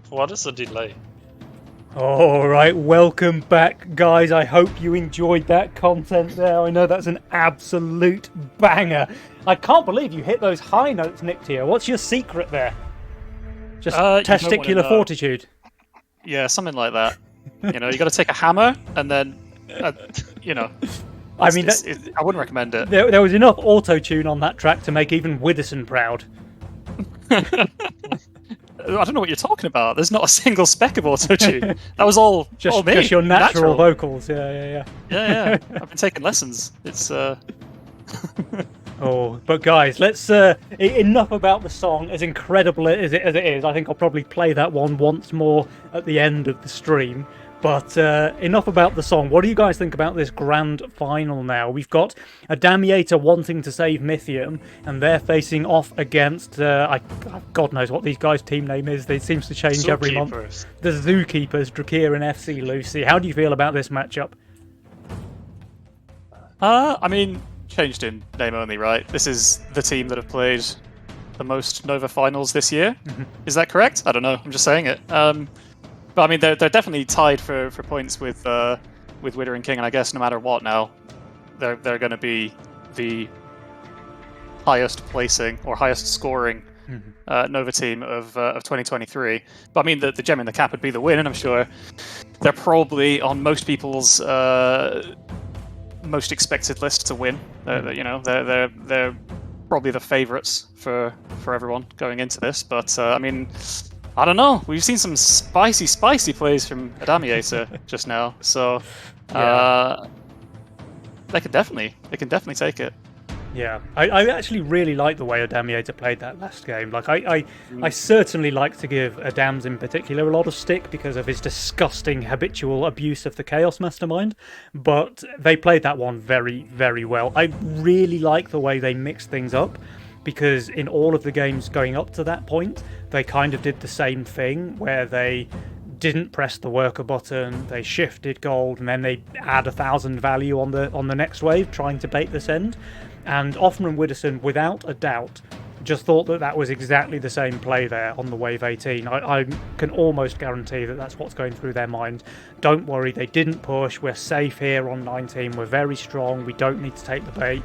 What is the delay? Alright, welcome back, guys. I hope you enjoyed that content there. I know that's an absolute banger. I can't believe you hit those high notes, Nick Tier. What's your secret there? Just You don't wanna testicular know. fortitude. Yeah, something like that. You know, you got to take a hammer and then, you know. I mean, I wouldn't recommend it. there was enough auto-tune on that track to make even Widdowson proud. I don't know what you're talking about. There's not a single speck of auto-tune. That was all Just me. your natural vocals. Yeah. Yeah. I've been taking lessons. It's Oh, but guys, let's enough about the song. As incredible as it is, I think I'll probably play that one once more at the end of the stream. But enough about the song. What do you guys think about this grand final now? We've got a Damiator wanting to save Mythium, and they're facing off against, God knows what these guys' team name is. It seems to change every month. The Zookeepers, Drakir and FC Lucy. How do you feel about this matchup? I mean, changed in name only, right? This is the team that have played the most Nova finals this year. Is that correct? I don't know. I'm just saying it. But I mean, they're definitely tied for points with Widder and King, and I guess no matter what now, they're going to be the highest placing or highest scoring Nova team of 2023. But I mean, the gem in the cap would be the win, and I'm sure they're probably on most people's most expected list to win. You know, they're probably the favourites for everyone going into this. But I mean, I don't know. We've seen some spicy plays from Adamiator just now, so they can definitely take it. Yeah, I actually really like the way Adamiator played that last game. Like, I certainly like to give Adams in particular a lot of stick because of his disgusting habitual abuse of the Chaos Mastermind, but they played that one very, very well. I really like the way they mixed things up, because in all of the games going up to that point, they kind of did the same thing, where they didn't press the worker button, they shifted gold, and then they add 1,000 value on the next wave, trying to bait this end. And Offman and Widdowson, without a doubt, just thought that was exactly the same play there on the wave 18. I can almost guarantee that that's what's going through their mind. Don't worry, they didn't push, we're safe here on 19, we're very strong, we don't need to take the bait.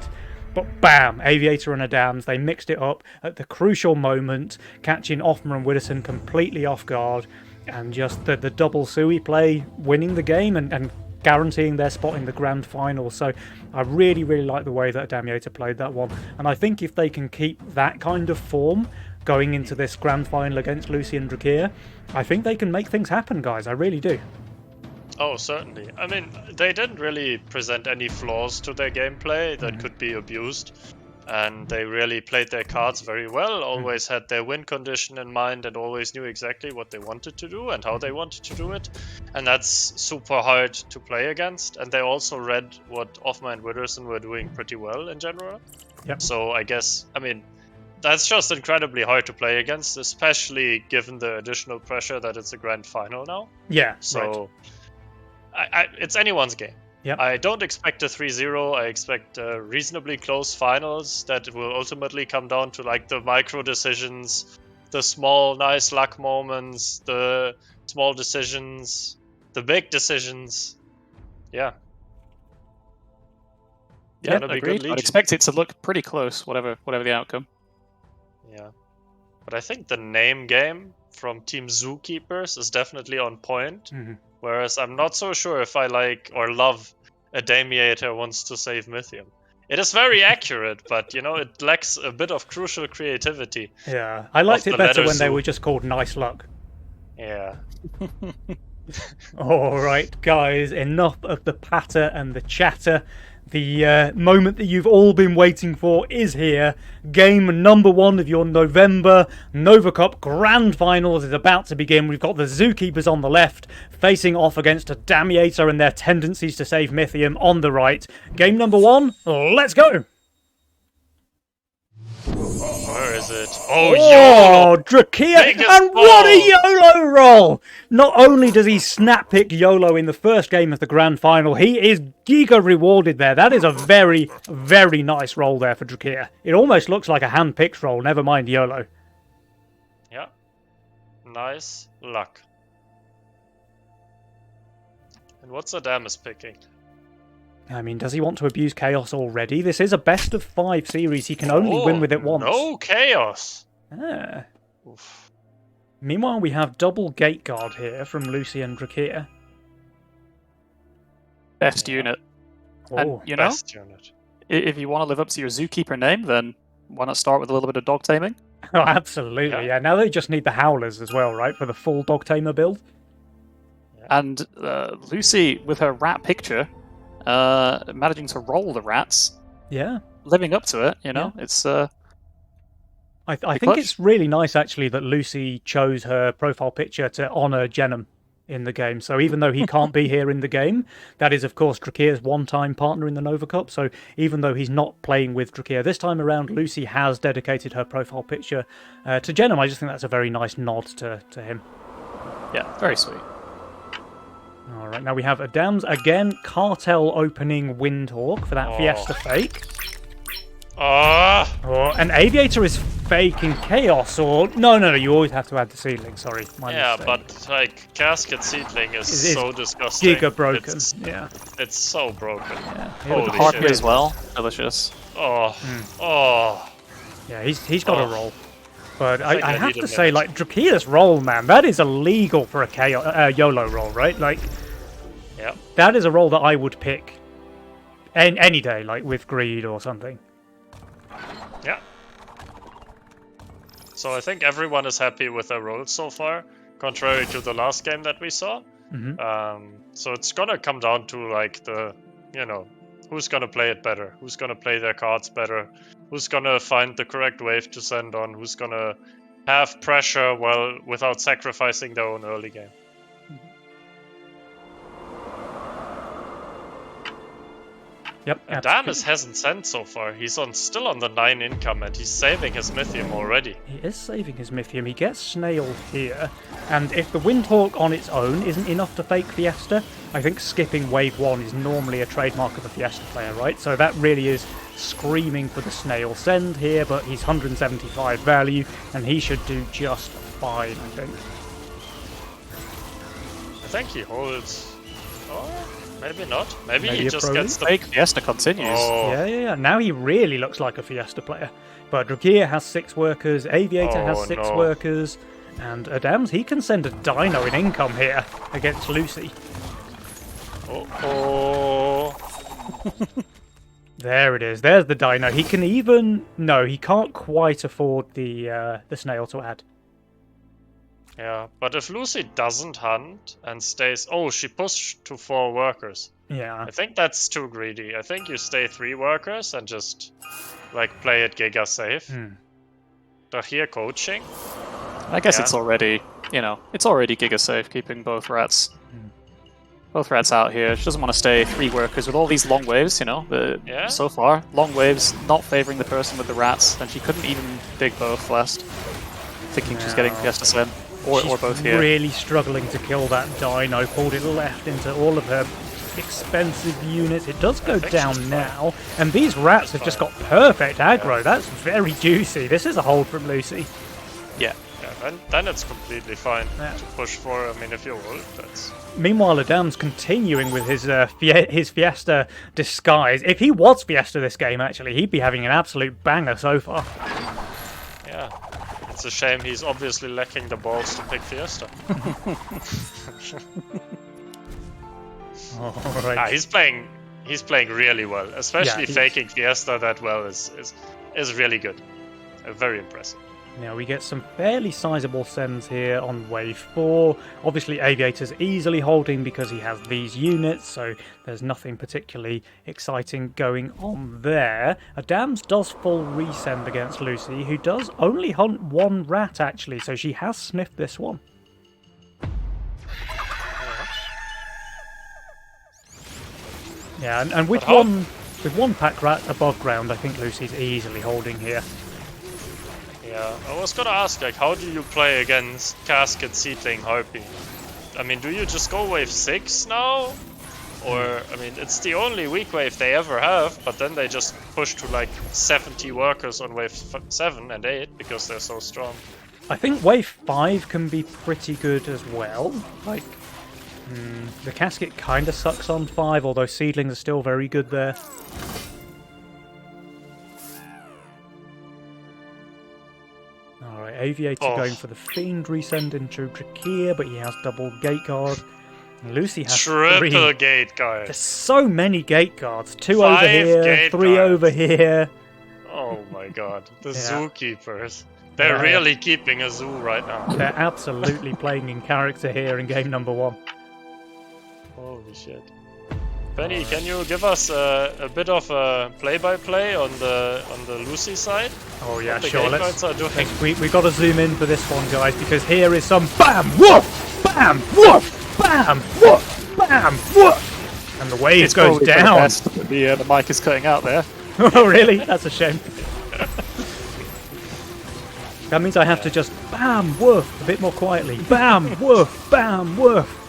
But bam, Aviator and Adams, they mixed it up at the crucial moment, catching Offman and Widdowson completely off guard, and just the double Sui play, winning the game and guaranteeing their spot in the grand final. So I really, really like the way that Adamiator played that one. And I think if they can keep that kind of form going into this grand final against Lucy and Drakir, I think they can make things happen, guys. I really do. Oh, certainly. I mean, they didn't really present any flaws to their gameplay that could be abused. And they really played their cards very well, always had their win condition in mind and always knew exactly what they wanted to do and how they wanted to do it. And that's super hard to play against. And they also read what Offman and Widdowson were doing pretty well in general. Yep. So I guess, I mean, that's just incredibly hard to play against, especially given the additional pressure that it's a grand final now. Yeah, So it's anyone's game. Yep. I don't expect a 3-0. I expect reasonably close finals that will ultimately come down to like the micro decisions, the small nice luck moments, the small decisions, the big decisions. Yeah, gonna be good agreed. I'd Legion. expect it to look pretty close, whatever the outcome. Yeah, but I think the name game from Team Zookeepers is definitely on point. Whereas I'm not so sure if I like or love Adamiator wants to save Mythium. It is very accurate, but you know, it lacks a bit of crucial creativity. Yeah, I liked Of it the better letter when they Zoo. were just called Nice Luck. Yeah. Alright, guys, enough of the patter and the chatter. The moment that you've all been waiting for is here. Game number 1 of your November Nova Cup Grand Finals is about to begin. We've got the Zookeepers on the left, facing off against Adamiator and their tendencies to save Mythium on the right. Game number 1, let's go! Where is it? Oh, YOLO! Drakir, Biggest and what a ball! YOLO roll! Not only does he snap pick YOLO in the first game of the grand final, he is giga rewarded there. That is a very, very nice roll there for Drakir. It almost looks like a hand-picked roll, never mind YOLO. Yeah. Nice. luck. And what's Adamus picking? I mean, does he want to abuse Chaos already? This is a best of 5 series. He can only win with it once. No Chaos! Ah. Oof. Meanwhile, we have double Gate Guard here from Lucy and Drakir. Best unit. And, Oh, you know, Best unit. if you want to live up to your Zookeeper name, then why not start with a little bit of dog taming? oh, absolutely. Yeah, now they just need the Howlers as well, right, for the full Dog Tamer build? And Lucy, with her rat picture, managing to roll the rats, Yeah. living up to it, you know, it's... I think clutch. it's really nice, actually, that Lucy chose her profile picture to honour Jenem in the game. So even though he can't be here in the game, that is, of course, Drakir's one-time partner in the Nova Cup. So even though he's not playing with Drakir this time around, Lucy has dedicated her profile picture to Jenem. I just think that's a very nice nod to him. Yeah, very sweet. All right, now we have Adams again, Cartel opening Windhawk for that Fiesta fake. Ah! Or an Aviator is faking Chaos, or... No, you always have to add the Seedling, sorry. My Yeah, mistake. but like Casket Seedling is It is so disgusting. Giga broken, It's, yeah. it's so broken. Yeah, Holy Heart shit. as well, delicious. Oh, oh. yeah he's got a roll. But think I I have need to a say, minute. like, Drakir's roll, man, that is illegal for a YOLO roll, right? Like, Yeah. that is a roll that I would pick any day, like, with Greed or something. Yeah. So I think everyone is happy with their rolls so far, contrary to the last game that we saw. So it's gonna come down to like who's gonna play it better, who's gonna play their cards better, who's gonna find the correct wave to send on, who's gonna have pressure without sacrificing their own early game. Yep. Adamus hasn't sent so far. He's still on the 9 income and he's saving his Mythium already. He is saving his Mythium. He gets Snail here. And if the Windhawk on its own isn't enough to fake Fiesta, I think skipping Wave 1 is normally a trademark of a Fiesta player, right? So that really is screaming for the Snail send here, but he's 175 value, and he should do just fine, I think. I think he holds... Oh, maybe not. Maybe Maybe he a just pro gets the... Fake Fiesta continues. Oh, Yeah. Now he really looks like a Fiesta player. But Drakir has 6 workers, Aviator has Oh, 6 no. workers, and Adams, he can send a Dino in income here against Lucy. oh. There it is. There's the Dino. He can even... No, he can't quite afford the Snail to add. Yeah, but if Lucy doesn't hunt and stays... Oh, she pushed to 4 workers. Yeah. I think that's too greedy. I think you stay 3 workers and just, like, play it Giga safe. Drakir coaching. I guess Yeah. it's already, it's already Giga safe keeping both rats. Both rats out here. She doesn't want to stay 3 workers with all these long waves, Yeah. So far, long waves not favoring the person with the rats, and she couldn't even dig both last. Thinking she's getting No. Fiesta Slim. Or She's both here. really struggling to kill that Dino. Pulled it left into all of her expensive units. It does go think down she's fine. now. And these rats have just got perfect aggro. That's very juicy. This is a hold from Lucy. Yeah. Yeah, then it's completely fine Yeah. to push for. I mean, if you hold, that's... Meanwhile, Adam's continuing with his Fiesta disguise. If he was Fiesta this game, actually, he'd be having an absolute banger so far. Yeah. It's a shame he's obviously lacking the balls to pick Fiesta. All right. He's playing really well. Especially Yeah, he's- faking Fiesta that well is really good. Very impressive. Now we get some fairly sizable sends here on wave 4. Obviously Aviator's easily holding because he has these units, so there's nothing particularly exciting going on there. Adams does full resend against Lucy, who does only hunt 1 rat actually, so she has sniffed this one. Yeah, and with But how- one pack rat above ground, I think Lucy's easily holding here. Yeah, I was gonna ask, like, how do you play against Casket Seedling Harpy? I mean, do you just go wave 6 now? Or, I mean, it's the only weak wave they ever have, but then they just push to like 70 workers on wave 7 and 8 because they're so strong. I think Wave 5 can be pretty good as well. Like, the Casket kind of sucks on 5, although Seedlings are still very good there. Alright, Aviator going for the Fiend resend into Drakir, but he has double Gate Guard. And Lucy has Triple 3. gate guard. There's so many Gate Guards. 2 5 over here, gate 3 guards. over here. Oh my god. The Yeah. zookeepers. They're Yeah. really keeping a zoo right now. They're absolutely playing in character here in game number 1. Holy shit. Benny, can you give us a bit of a play-by-play on the Lucy side? Oh yeah, What the sure. gate Let's, guards are doing? we got to zoom in for this one, guys, because here is some BAM! Woof! BAM! Woof! BAM! Woof! BAM! Woof! And the wave It's goes probably for the down. best that the mic is cutting out there. Oh really? That's a shame. That means I have to just BAM! Woof! A bit more quietly. BAM! Woof! BAM! Woof!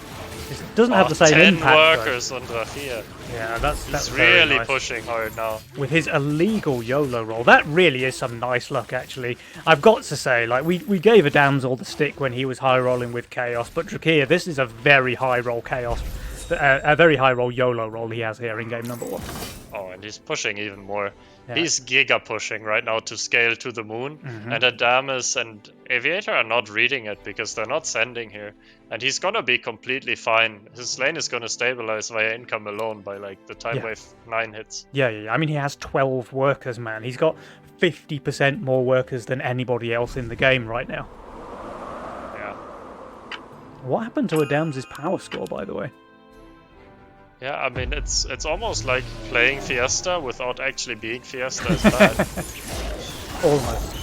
It doesn't have the same 10 impact. though. workers on Drafia. Yeah, that's He's very really nice. pushing hard now. With his illegal YOLO roll. That really is some nice luck, actually. I've got to say, like, we gave a Damsel the stick when he was high rolling with Chaos, but Drakir, this is a very high roll Chaos, a very high roll YOLO roll he has here in game number 1. Oh, and he's pushing even more. Yeah. He's giga pushing right now to scale to the moon. Mm-hmm. And Adamus and Aviator are not reading it because they're not sending here. And he's gonna be completely fine. His lane is gonna stabilize via income alone by like the time Yeah. wave 9 hits. Yeah. I mean, he has 12 workers, man. He's got 50% more workers than anybody else in the game right now. Yeah. What happened to Adams' power score, by the way? Yeah, I mean it's almost like playing Fiesta without actually being Fiesta is bad. Almost.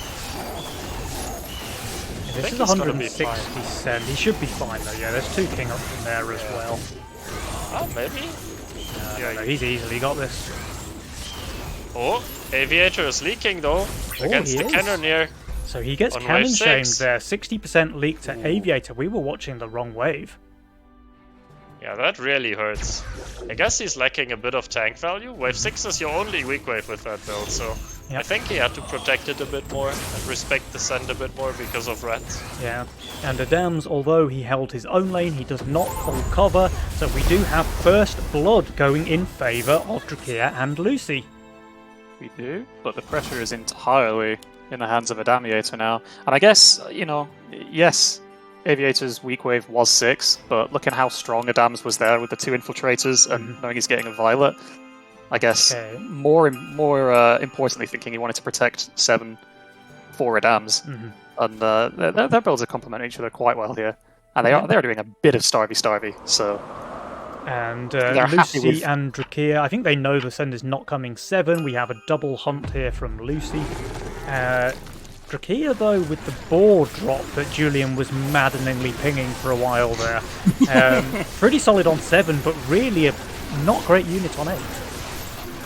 Yeah, this think is he's gonna be 160 fine. cent. He should be fine, though. Yeah, there's 2 king ups in there as well. Oh, maybe? No, he's easily got this. Oh, Aviator is leaking though against he the is. Cannoneer. So he gets On cannon wave shamed 6. there. 60% leak to Aviator. We were watching the wrong wave. Yeah, that really hurts. I guess he's lacking a bit of tank value. Wave 6 is your only weak wave with that build, so Yep. I think he had to protect it a bit more and respect the send a bit more because of rats. Yeah, and Adams, although he held his own lane, he does not full cover, so we do have first blood going in favour of Drakir and Lucy. We do, but the pressure is entirely in the hands of Adamiator now. And I guess, yes, Aviator's weak wave was 6, but look at how strong Adams was there with the 2 infiltrators and knowing he's getting a Violet. I guess Okay. more importantly, thinking he wanted to protect 7 for Adams, and their builds are complementing each other quite well here, and they're doing a bit of starvy, so And They're happy Lucy with- and Drakir, I think they know the send is not coming 7. We have a double hunt here from Lucy. Drakir, though, with the board drop that Julian was maddeningly pinging for a while there. Pretty solid on 7, but really a not great unit on 8.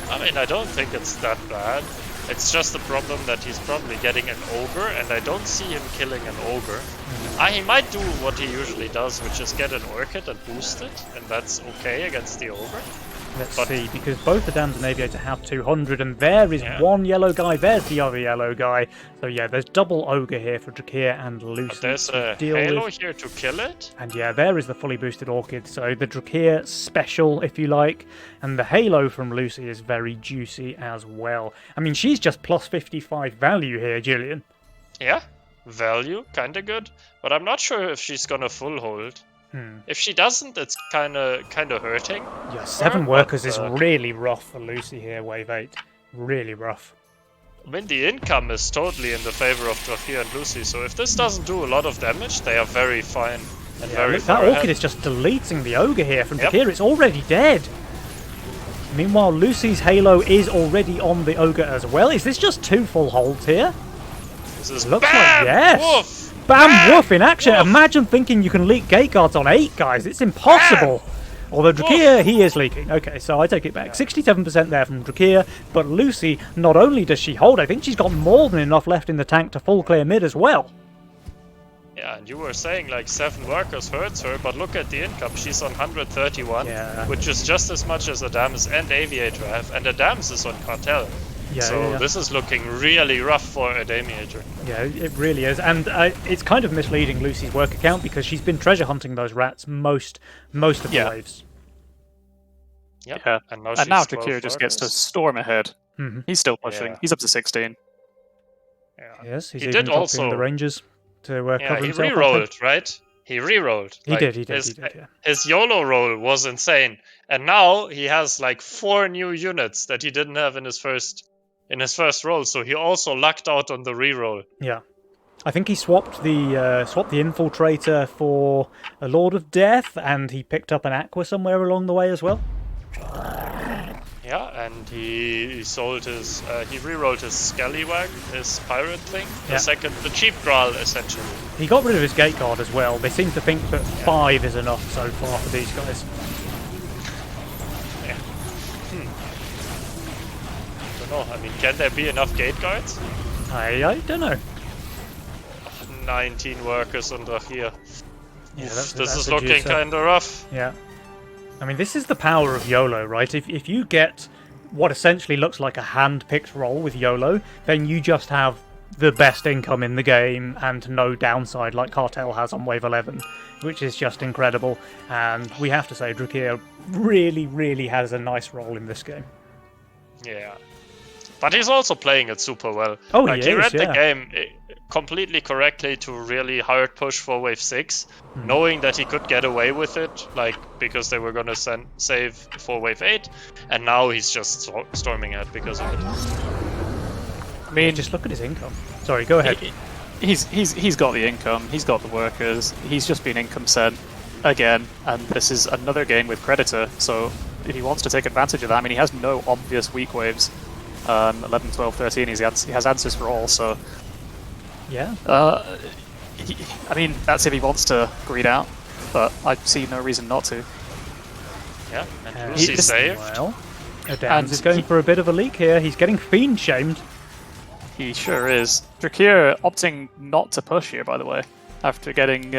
I mean, I don't think it's that bad. It's just the problem that he's probably getting an ogre, and I don't see him killing an ogre. He might do what he usually does, which is get an orchid and boost it, and that's okay against the ogre. Let's But- see, because both the Dams and Aviator have 200, and there is Yeah. one yellow guy, there's the other yellow guy. So yeah, there's double ogre here for Drakir and Lucy But there's to a deal halo with. here to kill it. And yeah, there is the fully boosted orchid, so the Drakir special, if you like, and the halo from Lucy is very juicy as well. I mean, she's just plus 55 value here, Julian. Yeah, value, kinda good. But I'm not sure if she's gonna full hold. If she doesn't, it's kinda hurting. Yeah, 7 But, workers is really rough for Lucy here, wave 8. Really rough. I mean, the income is totally in the favor of Drafir and Lucy, so if this doesn't do a lot of damage, they are very fine and Yeah, very look, far that orchid ahead. is just deleting the ogre here from Yep. Drakir. It's already dead. Meanwhile, Lucy's halo is already on the ogre as well. Is this just 2 full holds here? This is Looks like BAM! yes. Woof! Bam! Woof in action. Woof! Imagine thinking you can leak gate guards on 8, guys. It's impossible. Although Drakir, he is leaking. Okay, so I take it back. 67% there from Drakir, but Lucy, not only does she hold, I think she's got more than enough left in the tank to full clear mid as well. Yeah, and you were saying like 7 workers hurts her, but look at the income. She's on 131, Yeah. which is just as much as Adamus and Aviator have, and Adamus is on Cartel. Yeah, So yeah. this is looking really rough for a Damiator. Yeah, it really is, and it's kind of misleading Lucy's work account because she's been treasure hunting those rats most of the Yeah. waves. Yep. Yeah. And now And she's now 12 Drakir just gets to workers. storm ahead. Mhm. He's still pushing. Yeah. He's up to 16. Yeah. Yes, he's He even did dropping also- the rangers to Yeah, cover he himself. I think. re-rolled, right? He re-rolled. He Like, did. Yeah. His YOLO roll was insane, and now he has like 4 new units that he didn't have in his first roll. So he also lucked out on the re-roll. Yeah. I think he swapped the infiltrator for a Lord of Death, and he picked up an Aqua somewhere along the way as well. Yeah, and he sold his he re-rolled his Scallywag, his pirate thing. Yeah. The cheap Graal essentially. He got rid of his gate guard as well. They seem to think that 5 is enough so far for these guys. Yeah. Don't know. I mean, can there be enough gate guards? I don't know. 19 workers on Drachir. Yeah, This that's is a looking juicer. kind of rough. Yeah. I mean, this is the power of YOLO, right? If you get what essentially looks like a hand-picked roll with YOLO, then you just have the best income in the game and no downside like Cartel has on Wave 11, which is just incredible. And we have to say, Drakir really, really has a nice role in this game. Yeah. But he's also playing it super well. Oh, like, he he read is, the yeah. game completely correctly to really hard push for Wave 6, knowing that he could get away with it, like, because they were going to save for Wave 8, and now he's just storming it because of it. I mean, Just look at his income. Sorry, go ahead. he's got the income. He's got the workers. He's just been income sent again, and this is another game with Creditor. So if he wants to take advantage of that, I mean, he has no obvious weak waves. 11, 12, 13. He has answers for all. So Yeah. I mean, that's if he wants to greed out, but I see no reason not to. Yeah, and Uh, Lucy he- saved. Well, Adams And is going he- for a bit of a leak here. He's getting fiend shamed. He sure is. Drakir opting not to push here, by the way, after getting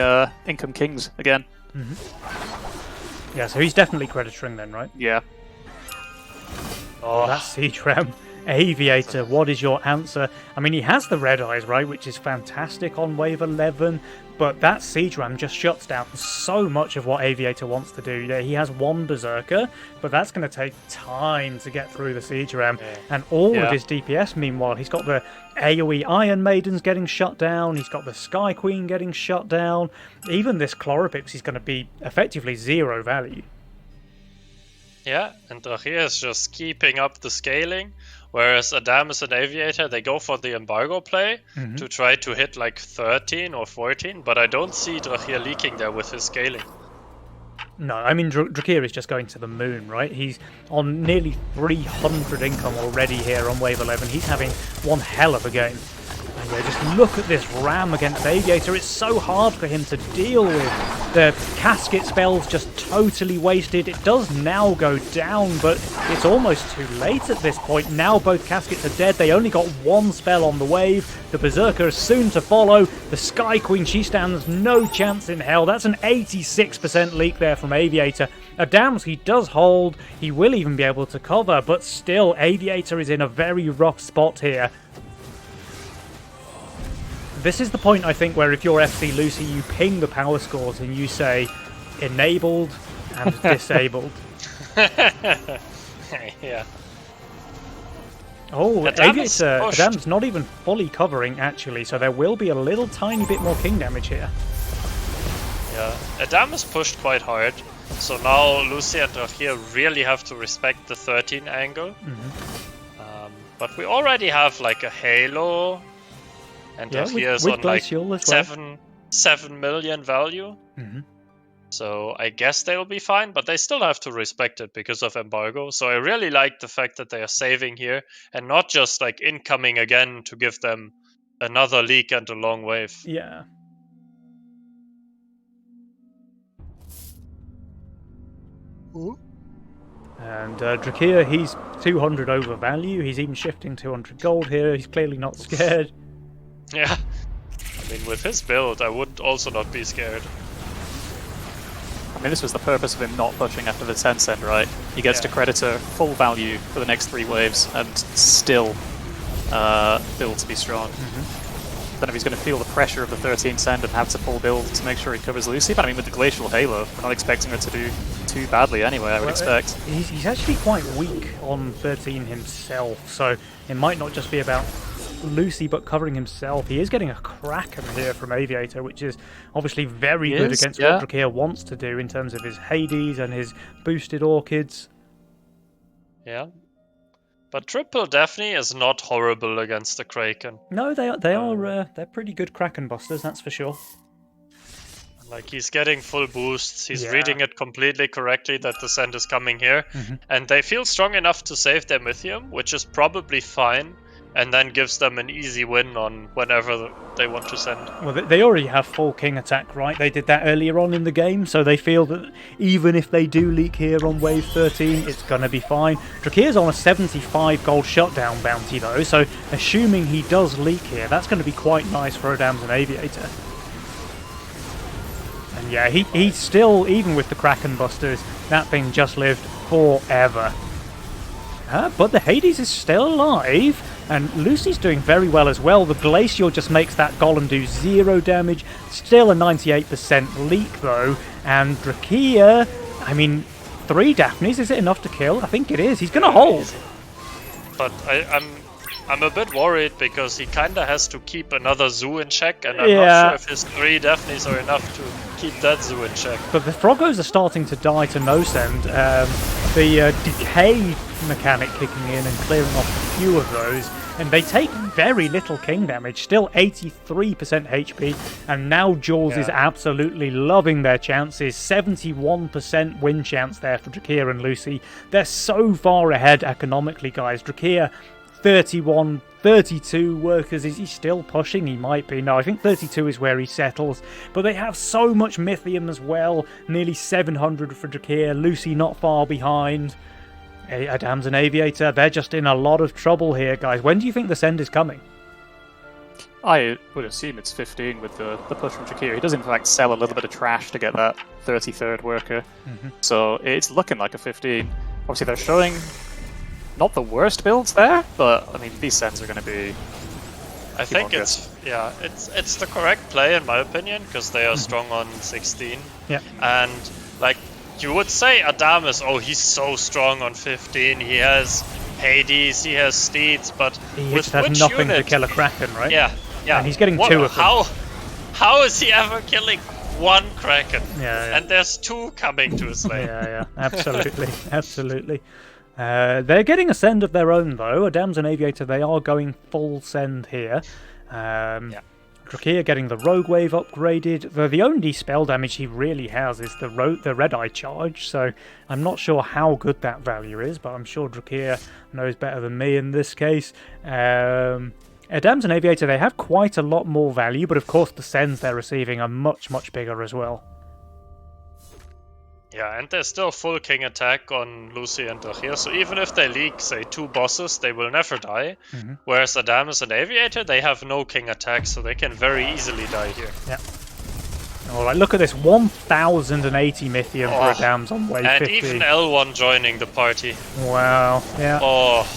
income kings again. Yeah, so he's definitely creditoring then, right? Yeah. Oh, That's Siege Ram. Aviator, what is your answer? I mean, he has the red eyes, right, which is fantastic on Wave 11, but that Siege Ram just shuts down so much of what Aviator wants to do. Yeah, he has one Berserker, but that's going to take time to get through the Siege Ram. Yeah. And all Yeah. of his DPS, meanwhile, he's got the AoE Iron Maidens getting shut down, he's got the Sky Queen getting shut down, even this Chloropix is going to be effectively 0 value. yeah, and Drachir is just keeping up the scaling, whereas Adamus and Aviator, they go for the embargo play to try to hit like 13 or 14, but I don't see Drachir leaking there with his scaling. No, I mean, Drakir is just going to the moon, right? He's on nearly 300 income already here on Wave 11. He's having one hell of a game. And yeah, just look at this ram against Aviator. It's so hard for him to deal with. The casket spell's just totally wasted. It does now go down, but it's almost too late at this point. Now both caskets are dead. They only got one spell on the wave. The Berserker is soon to follow. The Sky Queen, she stands no chance in hell. That's an 86% leak there from Aviator. Adams, he does hold. He will even be able to cover, but still, Aviator is in a very rough spot here. This is the point, I think, where if you're FC Lucy, you ping the power scores and you say enabled and disabled. Yeah. Oh, Adams Aviator, pushed. Adams not even fully covering, actually, so there will be a little tiny bit more king damage here. Yeah, Adamus pushed quite hard, so now Lucy and Drachir really have to respect the 13 angle. But we already have like a Halo, and Yeah, Drachir is with on like Glacial as well. 7 million value. Mhm. So I guess they'll be fine, but they still have to respect it because of embargo. So I really like the fact that they are saving here and not just like incoming again to give them another leak and a long wave. Yeah. And Drakir, he's 200 over value. He's even shifting 200 gold here. He's clearly not scared. Yeah. I mean, with his build, I would also not be scared. I mean, this was the purpose of him not pushing after the 10 cent, right? He gets to Creditor full value for the next 3 waves and still build to be strong. Then if he's going to feel the pressure of the 13 cent and have to full build to make sure he covers Lucy, but I mean, with the Glacial Halo, we're not expecting her to do too badly anyway, I would expect. He's actually quite weak on 13 himself, so it might not just be about Lucy but covering himself. He is getting a Kraken here from Aviator, which is obviously very good against what Drakir wants to do in terms of his Hades and his boosted Orchids. Yeah. But Triple Daphne is not horrible against the Kraken. No, they're pretty good Kraken busters, that's for sure. Like, he's getting full boosts, he's reading it completely correctly that the send is coming here, and they feel strong enough to save their Mythium, which is probably fine, and then gives them an easy win on whenever they want to send. Well, they already have full king attack, right? They did that earlier on in the game, so they feel that even if they do leak here on wave 13, it's going to be fine. Drakir's on a 75 gold shutdown bounty, though, so assuming he does leak here, that's going to be quite nice for Adams and Aviator. And yeah, he's still, even with the Kraken busters, that thing just lived forever. But the Hades is still alive, and Lucy's doing very well as well. The Glacial just makes that Golem do 0 damage. Still a 98% leak, though. And Drakir, I mean, 3 Daphnes, is it enough to kill? I think it is. He's going to hold. But I'm a bit worried because he kinda has to keep another zoo in check, and I'm not sure if his 3 Daphnes are enough to keep that zoo in check. But the Froggos are starting to die to no send. The decay mechanic kicking in and clearing off a few of those, and they take very little king damage, still 83% HP, and now Jules is absolutely loving their chances. 71% win chance there for Drakir and Lucy. They're so far ahead economically, guys. Drakir 31, 32 workers. Is he still pushing? He might be. No, I think 32 is where he settles. But they have so much Mythium as well. Nearly 700 for Drakir. Lucy not far behind. Adams and Aviator, they're just in a lot of trouble here, guys. When do you think the send is coming? I would assume it's 15 with the push from Drakir. He does in fact sell a little bit of trash to get that 33rd worker. So it's looking like a 15. Obviously they're showing not the worst builds there, but I mean these sends are going to be. I think it's the correct play in my opinion because they are strong on 16. Yeah. And like you would say, Adamus, oh, he's so strong on 15. He has Hades, he has Steeds, but he with has which nothing unit? to kill a Kraken, right? Yeah. And he's getting 2 of them. How is he ever killing 1 Kraken? Yeah. And there's 2 coming to his lane. Yeah, absolutely, absolutely. They're getting a send of their own, though. Adams and Aviator, they are going full send here. Drakir getting the Rogue Wave upgraded. The only spell damage he really has is the Red Eye charge, so I'm not sure how good that value is, but I'm sure Drakir knows better than me in this case. Adams and Aviator, they have quite a lot more value, but of course the sends they're receiving are much, much bigger as well. Yeah, and there's still full king attack on Lucy and Drakir, so even if they leak, say, 2 bosses, they will never die. Whereas Adamus and Aviator, they have no king attack, so they can very easily die here. Yeah. Alright, look at this, 1080 Mythium for Adams on wave 50. And even L1 joining the party. Wow, yeah. Oh,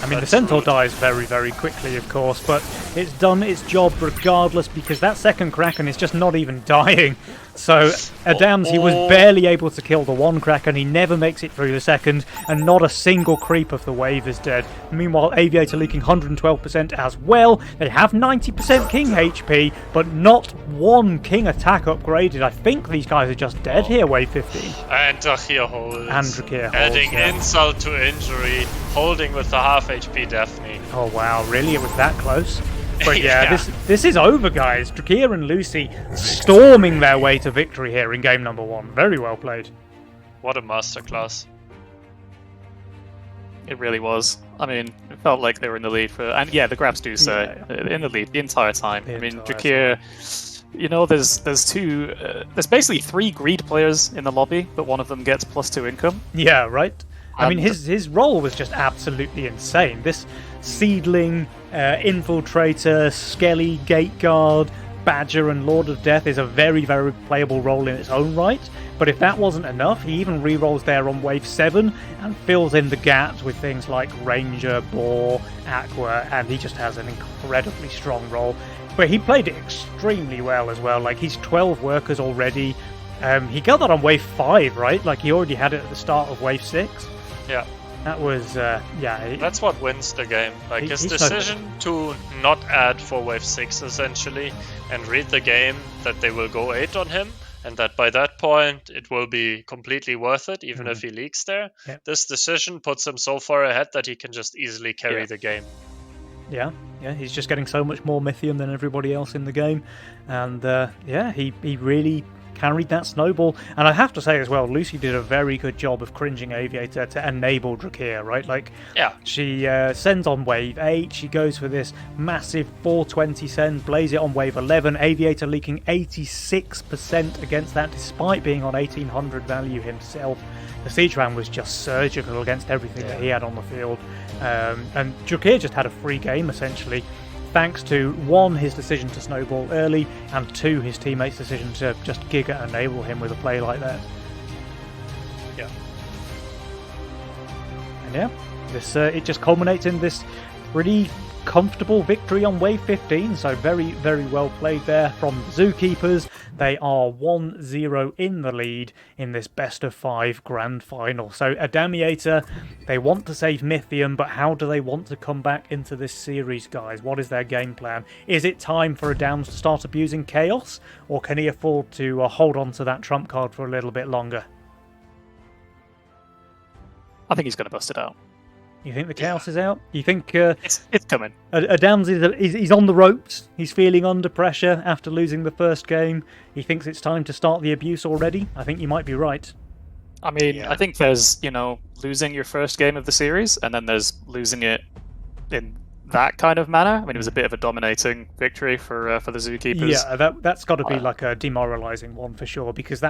I mean, the Centaur dies very, very quickly, of course, but it's done its job regardless because that second Kraken is just not even dying. So, Adams, he was barely able to kill the 1 Kraken, he never makes it through the second, and not a single creep of the wave is dead. Meanwhile, Aviator leaking 112% as well. They have 90% King HP, but not 1 King attack upgraded. I think these guys are just dead here, wave 15. And Drakir holds. And Drakir holds, adding insult to injury, holding with the half HP Daphne. Oh wow, really? It was that close? But yeah, this is over, guys. Drakir and Lucy storming their way to victory here in game number 1. Very well played. What a masterclass. It really was. I mean, it felt like they were in the lead for, and yeah, the graphs do say in the lead the entire time. I mean, Drakir, you know, there's basically 3 greed players in the lobby, but one of them gets +2 income. Yeah, right. I mean, his role was just absolutely insane. This seedling, infiltrator, skelly, gate guard, Badger and Lord of Death is a very, very playable role in its own right, but if that wasn't enough, he even rerolls there on Wave 7 and fills in the gaps with things like Ranger, Boar, Aqua, and he just has an incredibly strong role. But he played it extremely well as well. Like, he's 12 workers already. He got that on Wave 5, right? Like, he already had it at the start of Wave 6. Yeah. That was, That's what wins the game. Like, his he's decision to not add for Wave 6, essentially, and read the game that they will go 8 on him, and that by that point it will be completely worth it, even if he leaks there. Yeah. This decision puts him so far ahead that he can just easily carry the game. Yeah, he's just getting so much more Mythium than everybody else in the game. And, he really carried that snowball. And I have to say as well, Lucy did a very good job of cringing Aviator to enable Drakir, right? Like, Yeah. she sends on Wave 8, she goes for this massive 420 send, blaze it on Wave 11, Aviator leaking 86% against that, despite being on 1800 value himself. The Siege Ram was just surgical against everything that he had on the field. And Drakir just had a free game, essentially, thanks to, 1, his decision to snowball early, and 2, his teammates' decision to just Giga enable him with a play like that. Yeah. And yeah, this it just culminates in this pretty comfortable victory on Wave 15, so very, very well played there from the Zookeepers. They are 1-0 in the lead in this best-of-5 grand final. So Adamiator, they want to save Mythium, but how do they want to come back into this series, guys? What is their game plan? Is it time for Adams to start abusing Chaos, or can he afford to hold on to that trump card for a little bit longer? I think he's going to bust it out. You think the Chaos is out? You think It's coming. Adams he's on the ropes? He's feeling under pressure after losing the first game. He thinks it's time to start the abuse already? I think you might be right. I mean, I think there's, losing your first game of the series, and then there's losing it in that kind of manner. I mean, it was a bit of a dominating victory for the Zookeepers. Yeah, that's got to be like a demoralising one for sure, because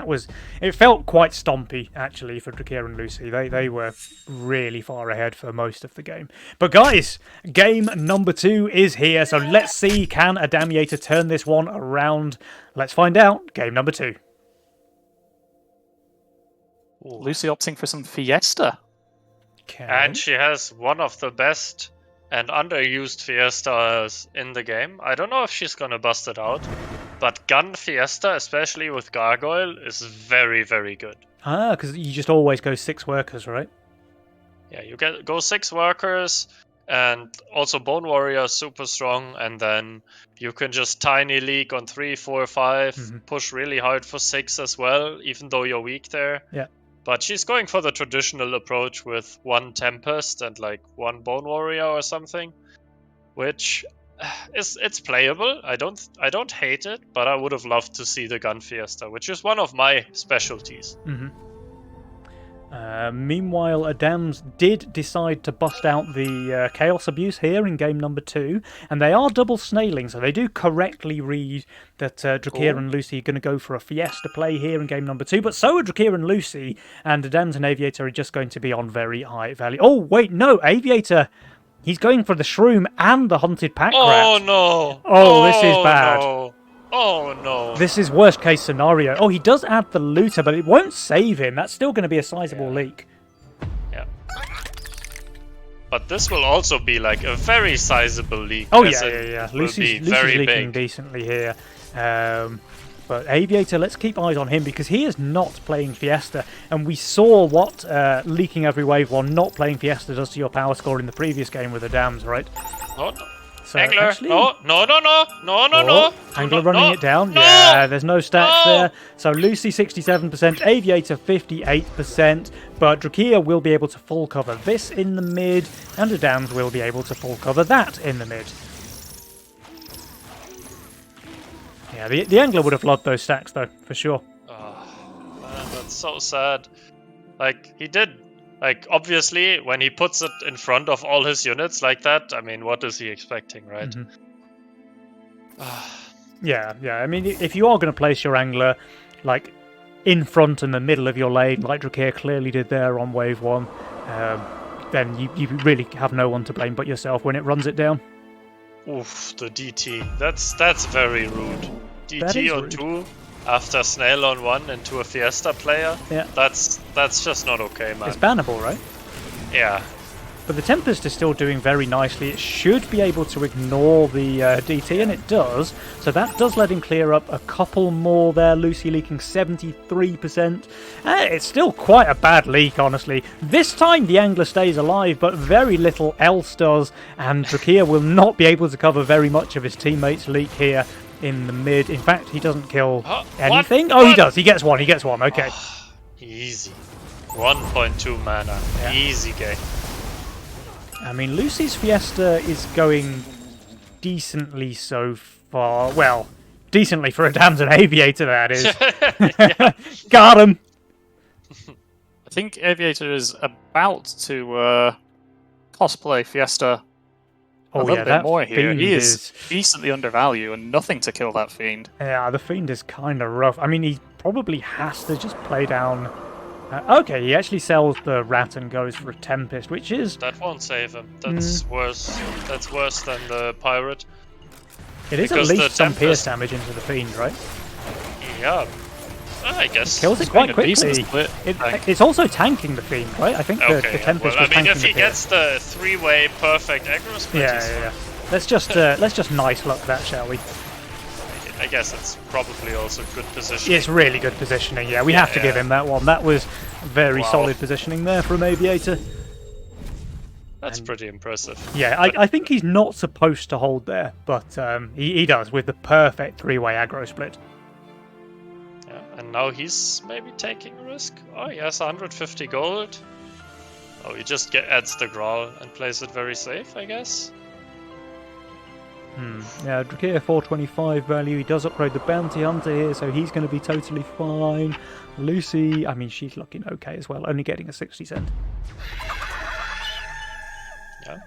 it felt quite stompy, actually, for Drakir and Lucy. They were really far ahead for most of the game. But guys, game number 2 is here, so let's see, can Adamiator turn this one around? Let's find out. Game number 2. Lucy opting for some Fiesta. Okay. And she has one of the best and underused Fiestas in the game. I don't know if she's gonna bust it out, but Gun Fiesta, especially with Gargoyle, is very, very good. Because you just always go 6 workers, right? Yeah, you go 6 workers, and also Bone Warrior is super strong, and then you can just tiny leak on 3, 4, 5, push really hard for 6 as well, even though you're weak there. Yeah. But she's going for the traditional approach with 1 Tempest and like 1 Bone Warrior or something, which it's playable. I don't hate it, but I would have loved to see the Gun Fiesta, which is one of my specialties. Meanwhile, Adams did decide to bust out the Chaos Abuse here in game number 2, and they are double snailing, so they do correctly read that Drakir and Lucy are going to go for a Fiesta play here in game number 2, but so are Drakir and Lucy, and Adams and Aviator are just going to be on very high value. Oh, wait, no, Aviator, he's going for the Shroom and the Hunted Pack Rat. No! Oh, this is bad. No. Oh no! This is worst case scenario. Oh, he does add the looter, but it won't save him. That's still going to be a sizable leak. Yeah. But this will also be like a very sizable leak. Oh yeah. Lucy's very leaking big. decently here. But Aviator, let's keep eyes on him because he is not playing Fiesta. And we saw what leaking every wave while not playing Fiesta does to your power score in the previous game with the Dams, right? No. So Angler, actually, no. Angler running it down. No. Yeah, there's no stacks there. So Lucy 67%, Aviator 58%, but Drakir will be able to full cover this in the mid, and Adams will be able to full cover that in the mid. Yeah, the Angler would have loved those stacks though, for sure. Oh, man, that's so sad. Like, he did. Like, obviously, when he puts it in front of all his units like that, I mean, what is he expecting, right? Yeah. I mean, if you are going to place your Angler, like, in front and the middle of your lane, like Drakir clearly did there on wave 1, then you really have no one to blame but yourself when it runs it down. Oof, the DT. That's very rude. That is DT on rude. 2 after Snail on 1 into a Fiesta player. Yeah. That's just not okay, man. It's bannable, right? Yeah. But the Tempest is still doing very nicely. It should be able to ignore the DT, and it does. So that does let him clear up a couple more there. Lucy leaking 73%. It's still quite a bad leak, honestly. This time the Angler stays alive, but very little else does. And Drakia will not be able to cover very much of his teammates' leak here in the mid. In fact, he doesn't kill What? anything. What? Oh, he does. He gets one. He gets one. Okay. Easy. 1.2 mana. Yeah. Easy game. I mean, Lucy's Fiesta is going decently so far. Well, decently for a Damson Aviator, that is. Got him! I think Aviator is about to cosplay Fiesta a Oh little yeah, bit that more here. Fiend He is decently undervalued and nothing to kill that Fiend. Yeah, the Fiend is kind of rough. I mean, he probably has to just play down... okay, he actually sells the Rat and goes for a Tempest, which is... That won't save him. That's worse. That's worse than the Pirate. It is at because the least some pierce Tempest- damage into the Fiend, right? Yeah. I guess. Kills it It's quite been a decent quickly. split, tank. It's also tanking the Fiend, right? I think the Okay, Tempest well, was I mean, tanking if the he Fiend. gets the 3-way perfect aggro split, Yeah, he's yeah, fine. yeah. Let's just nice luck that, shall we? I guess it's probably also good position. It's really good positioning, yeah. We have to give Yeah. him that one. That was very Wow. solid positioning there from Aviator. That's pretty impressive. Yeah, I think he's not supposed to hold there, but he does with the perfect three-way aggro split. Yeah, and now he's maybe taking a risk. Oh, he has 150 gold. Oh, he just adds the Growl and plays it very safe, I guess. Yeah, Drakia 425 value. He does upgrade the Bounty Hunter here, so he's going to be totally fine. Lucy, I mean, she's looking okay as well, only getting a 60 cent. Yeah.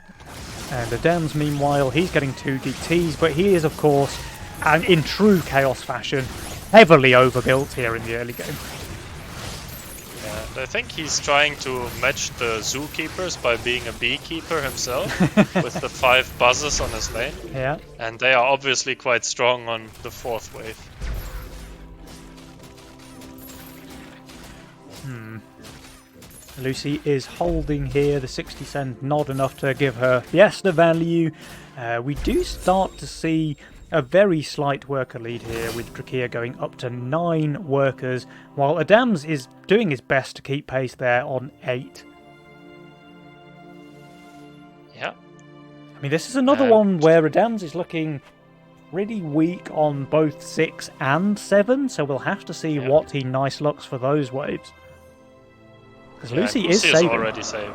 And Adams, meanwhile, he's getting 2 DTs, but he is, of course, and in true Chaos fashion, heavily overbuilt here in the early game. Yeah, I think he's trying to match the zookeepers by being a beekeeper himself with the 5 buzzers on his lane. Yeah. And they are obviously quite strong on the 4th wave. Lucy is holding here, the 60 cent not enough to give her Fiesta value. We do start to see a very slight worker lead here with Drakia going up to 9 workers, while Adams is doing his best to keep pace there on 8. Yeah. I mean, this is another one where Adams is looking pretty weak on both 6 and 7, so we'll have to see what he nice looks for those waves. Because Lucy is saving. Already saving.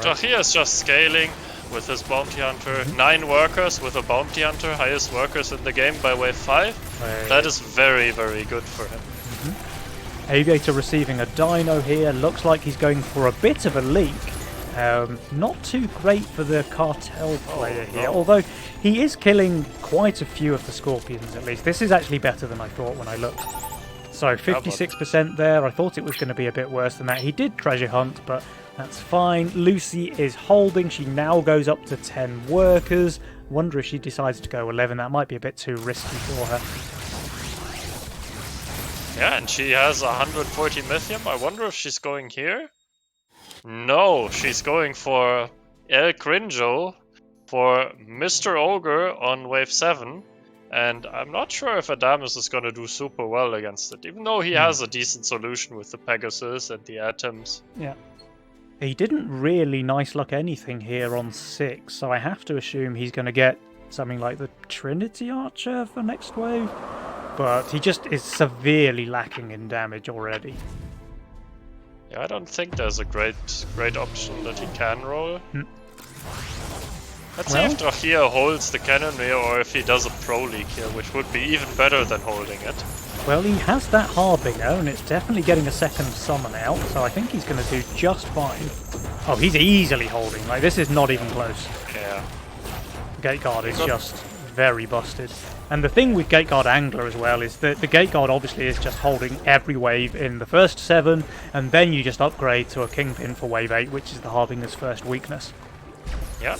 Drakia is just scaling with his bounty hunter. 9 workers with a bounty hunter, highest workers in the game by wave 5. That is very, very good for him. Aviator receiving a dino here. Looks like he's going for a bit of a leak. Not too great for the cartel player here, although he is killing quite a few of the scorpions at least. This is actually better than I thought when I looked. So 56% there. I thought it was going to be a bit worse than that. He did treasure hunt, but that's fine. Lucy is holding. She now goes up to 10 workers. Wonder if she decides to go 11. That might be a bit too risky for her. Yeah, and she has 140 Mythium. I wonder if she's going here. No, she's going for El Crinjo for Mr. Ogre on wave 7. And I'm not sure if Adamus is going to do super well against it, even though he has a decent solution with the Pegasus and the Atoms. Yeah. He didn't really nice luck anything here on 6, so I have to assume he's going to get something like the Trinity Archer for next wave. But he just is severely lacking in damage already. Yeah, I don't think there's a great option that he can roll. Let's see if Drakia holds the Cannoneer or if he does a Pro League here, which would be even better than holding it. Well, he has that Harbinger, and it's definitely getting a second summon out, so I think he's going to do just fine. Oh, he's easily holding. Like, this is not even close. Yeah. Gate Guard is just very busted. And the thing with Gateguard Angler as well is that the Gateguard obviously is just holding every wave in the first 7, and then you just upgrade to a Kingpin for wave 8, which is the Harbinger's first weakness. Yeah.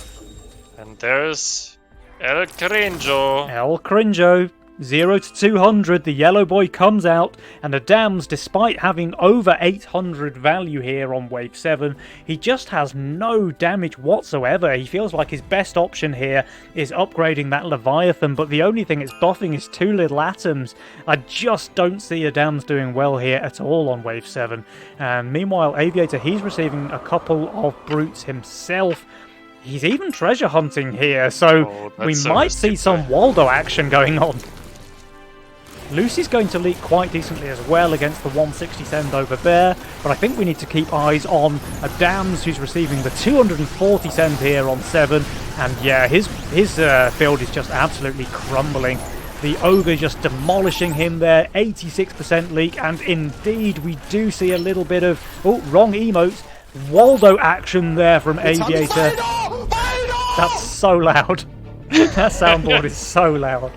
And there's El Crinjo. El Crinjo, 0 to 200, the yellow boy comes out, and Adams, despite having over 800 value here on wave 7, he just has no damage whatsoever. He feels like his best option here is upgrading that Leviathan, but the only thing it's buffing is 2 little atoms. I just don't see Adams doing well here at all on wave 7. And meanwhile, Aviator, he's receiving a couple of brutes himself. He's even treasure hunting here, so we might see some Waldo action going on. Lucy's going to leak quite decently as well against the 160 send over there, but I think we need to keep eyes on Adams, who's receiving the 240 send here on 7, and yeah, his build is just absolutely crumbling. The Ogre just demolishing him there, 86% leak, and indeed we do see a little bit of, oh, wrong emotes, Waldo action there from Aviator. That's so loud. That soundboard is so loud.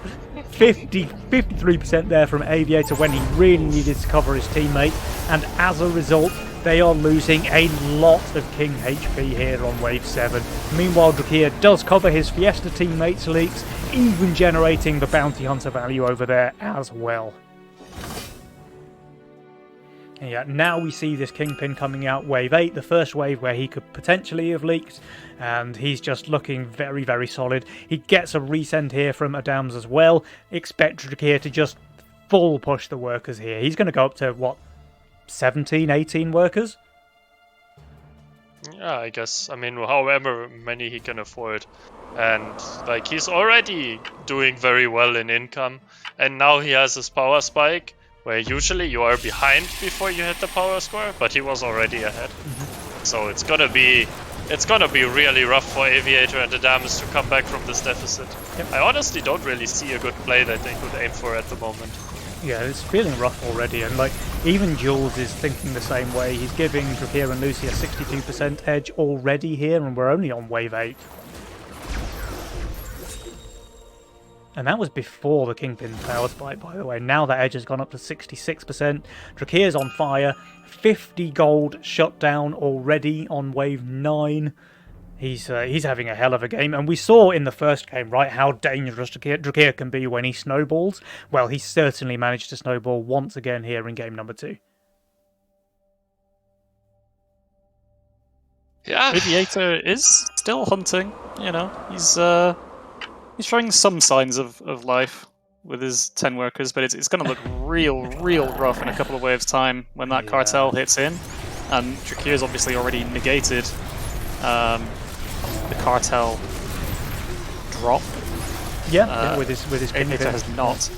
53% there from Aviator when he really needed to cover his teammate, and as a result they are losing a lot of King HP here on wave 7. Meanwhile, Drakir does cover his Fiesta teammates' leaks, even generating the Bounty Hunter value over there as well. And yeah, now we see this Kingpin coming out wave 8, the first wave where he could potentially have leaked, and he's just looking very, very solid. He gets a resend here from Adams as well. Expect Drakir to just full push the workers here. He's going to go up to, what, 17, 18 workers? Yeah, I guess. I mean, however many he can afford. And, like, he's already doing very well in income. And now he has his power spike, where usually you are behind before you hit the power score, but he was already ahead. So it's gonna be really rough for Aviator and Adams to come back from this deficit. Yep. I honestly don't really see a good play that they could aim for at the moment. Yeah, it's feeling rough already, and like even Jules is thinking the same way. He's giving Drakir and Lucy a 62% edge already here, and we're only on wave 8. And that was before the Kingpin power spike, by the way. Now that edge has gone up to 66%. Drakir's on fire. 50 gold shut down already on wave 9. He's having a hell of a game. And we saw in the first game, right, how dangerous Drakir can be when he snowballs. Well, he certainly managed to snowball once again here in game number 2. Yeah. Aviator is still hunting, you know. He's showing some signs of life with his 10 workers, but it's going to look real rough in a couple of waves' time when that cartel hits in. And Drakir's obviously already negated the cartel drop. Yeah, with his Aviator has not.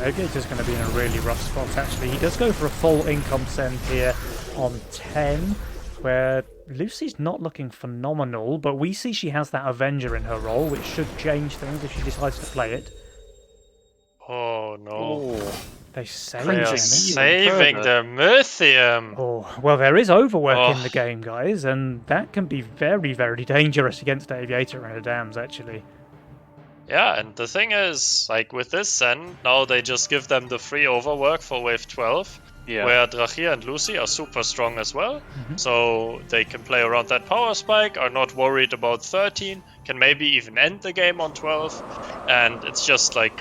Aviator's going to be in a really rough spot, actually. He does go for a full income send here on 10, where Lucy's not looking phenomenal, but we see she has that Avenger in her role, which should change things if she decides to play it. Oh no. Oh. They save They are him. saving the Mythium. Oh, well, there is overwork in the game, guys, and that can be very, very dangerous against Aviator and Adams, actually. Yeah, and the thing is, like with this Zen, now they just give them the free overwork for wave 12. Yeah. Where Drakir and Lucy are super strong as well, so they can play around that power spike, are not worried about 13, can maybe even end the game on 12, and it's just like,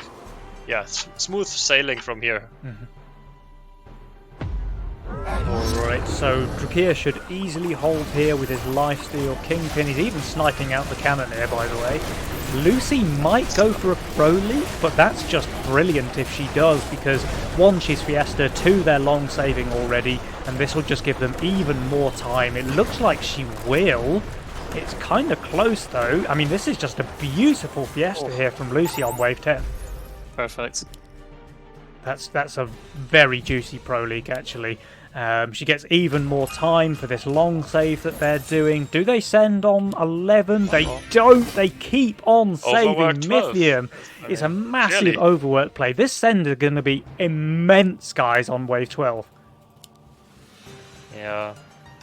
yeah, smooth sailing from here. Alright, so Drakir should easily hold here with his lifesteal Kingpin. He's even sniping out the cannon here, by the way. Lucy might go for a pro leap, but that's just brilliant if she does, because 1, she's Fiesta, 2, they're long saving already, and this will just give them even more time. It looks like she will. It's kind of close though. I mean, this is just a beautiful Fiesta here from Lucy on wave 10. Perfect. That's a very juicy pro leak, actually. She gets even more time for this long save that they're doing. Do they send on 11? They don't. They keep on saving Mythium. It's a massive overwork play. This send is going to be immense, guys, on wave 12. Yeah,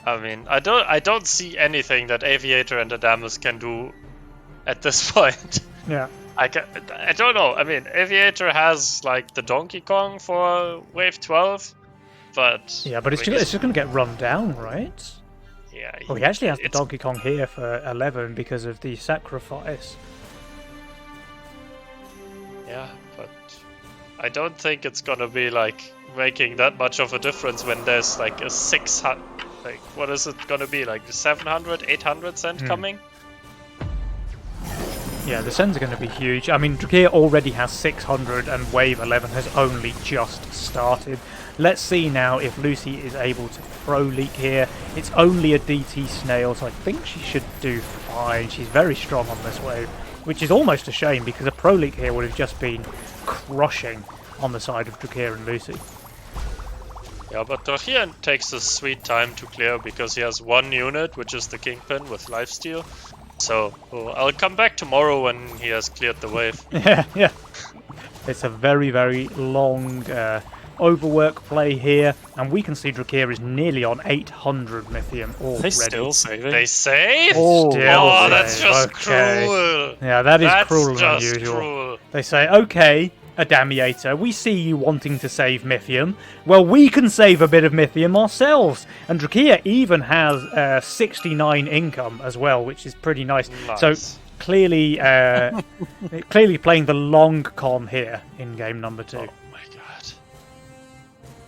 I mean, I don't see anything that Aviator and Adamus can do at this point. Yeah. I don't know. I mean, Aviator has like the Donkey Kong for Wave 12, but Yeah, but it's I mean, just going to get run down, right? yeah. Well, he actually has the it's- Donkey Kong here for 11 because of the sacrifice. Yeah, but I don't think it's gonna be like making that much of a difference when there's like a 600. Like, what is it gonna be? Like 700, 800 cent coming? Yeah, the sends are going to be huge. I mean, Drakir already has 600 and Wave 11 has only just started. Let's see now if Lucy is able to Pro Leak here. It's only a DT Snail, so I think she should do fine. She's very strong on this wave, which is almost a shame because a Pro Leak here would have just been crushing on the side of Drakir and Lucy. Yeah, but Drakir takes a sweet time to clear because he has one unit, which is the Kingpin with lifesteal. So I'll come back tomorrow when he has cleared the wave. Yeah. It's a very, very long overwork play here, and we can see Drakir is nearly on 800 Mythium already. They still saving. They save? Oh, Oh, still that's save, just okay. cruel. Yeah, that is That's cruel and just unusual. cruel. They say, okay, Adamiator, we see you wanting to save Mythium. Well, we can save a bit of Mythium ourselves. And Drakir even has 69 income as well, which is pretty nice. Nice. So clearly, clearly playing the long con here in game number 2. Oh my god.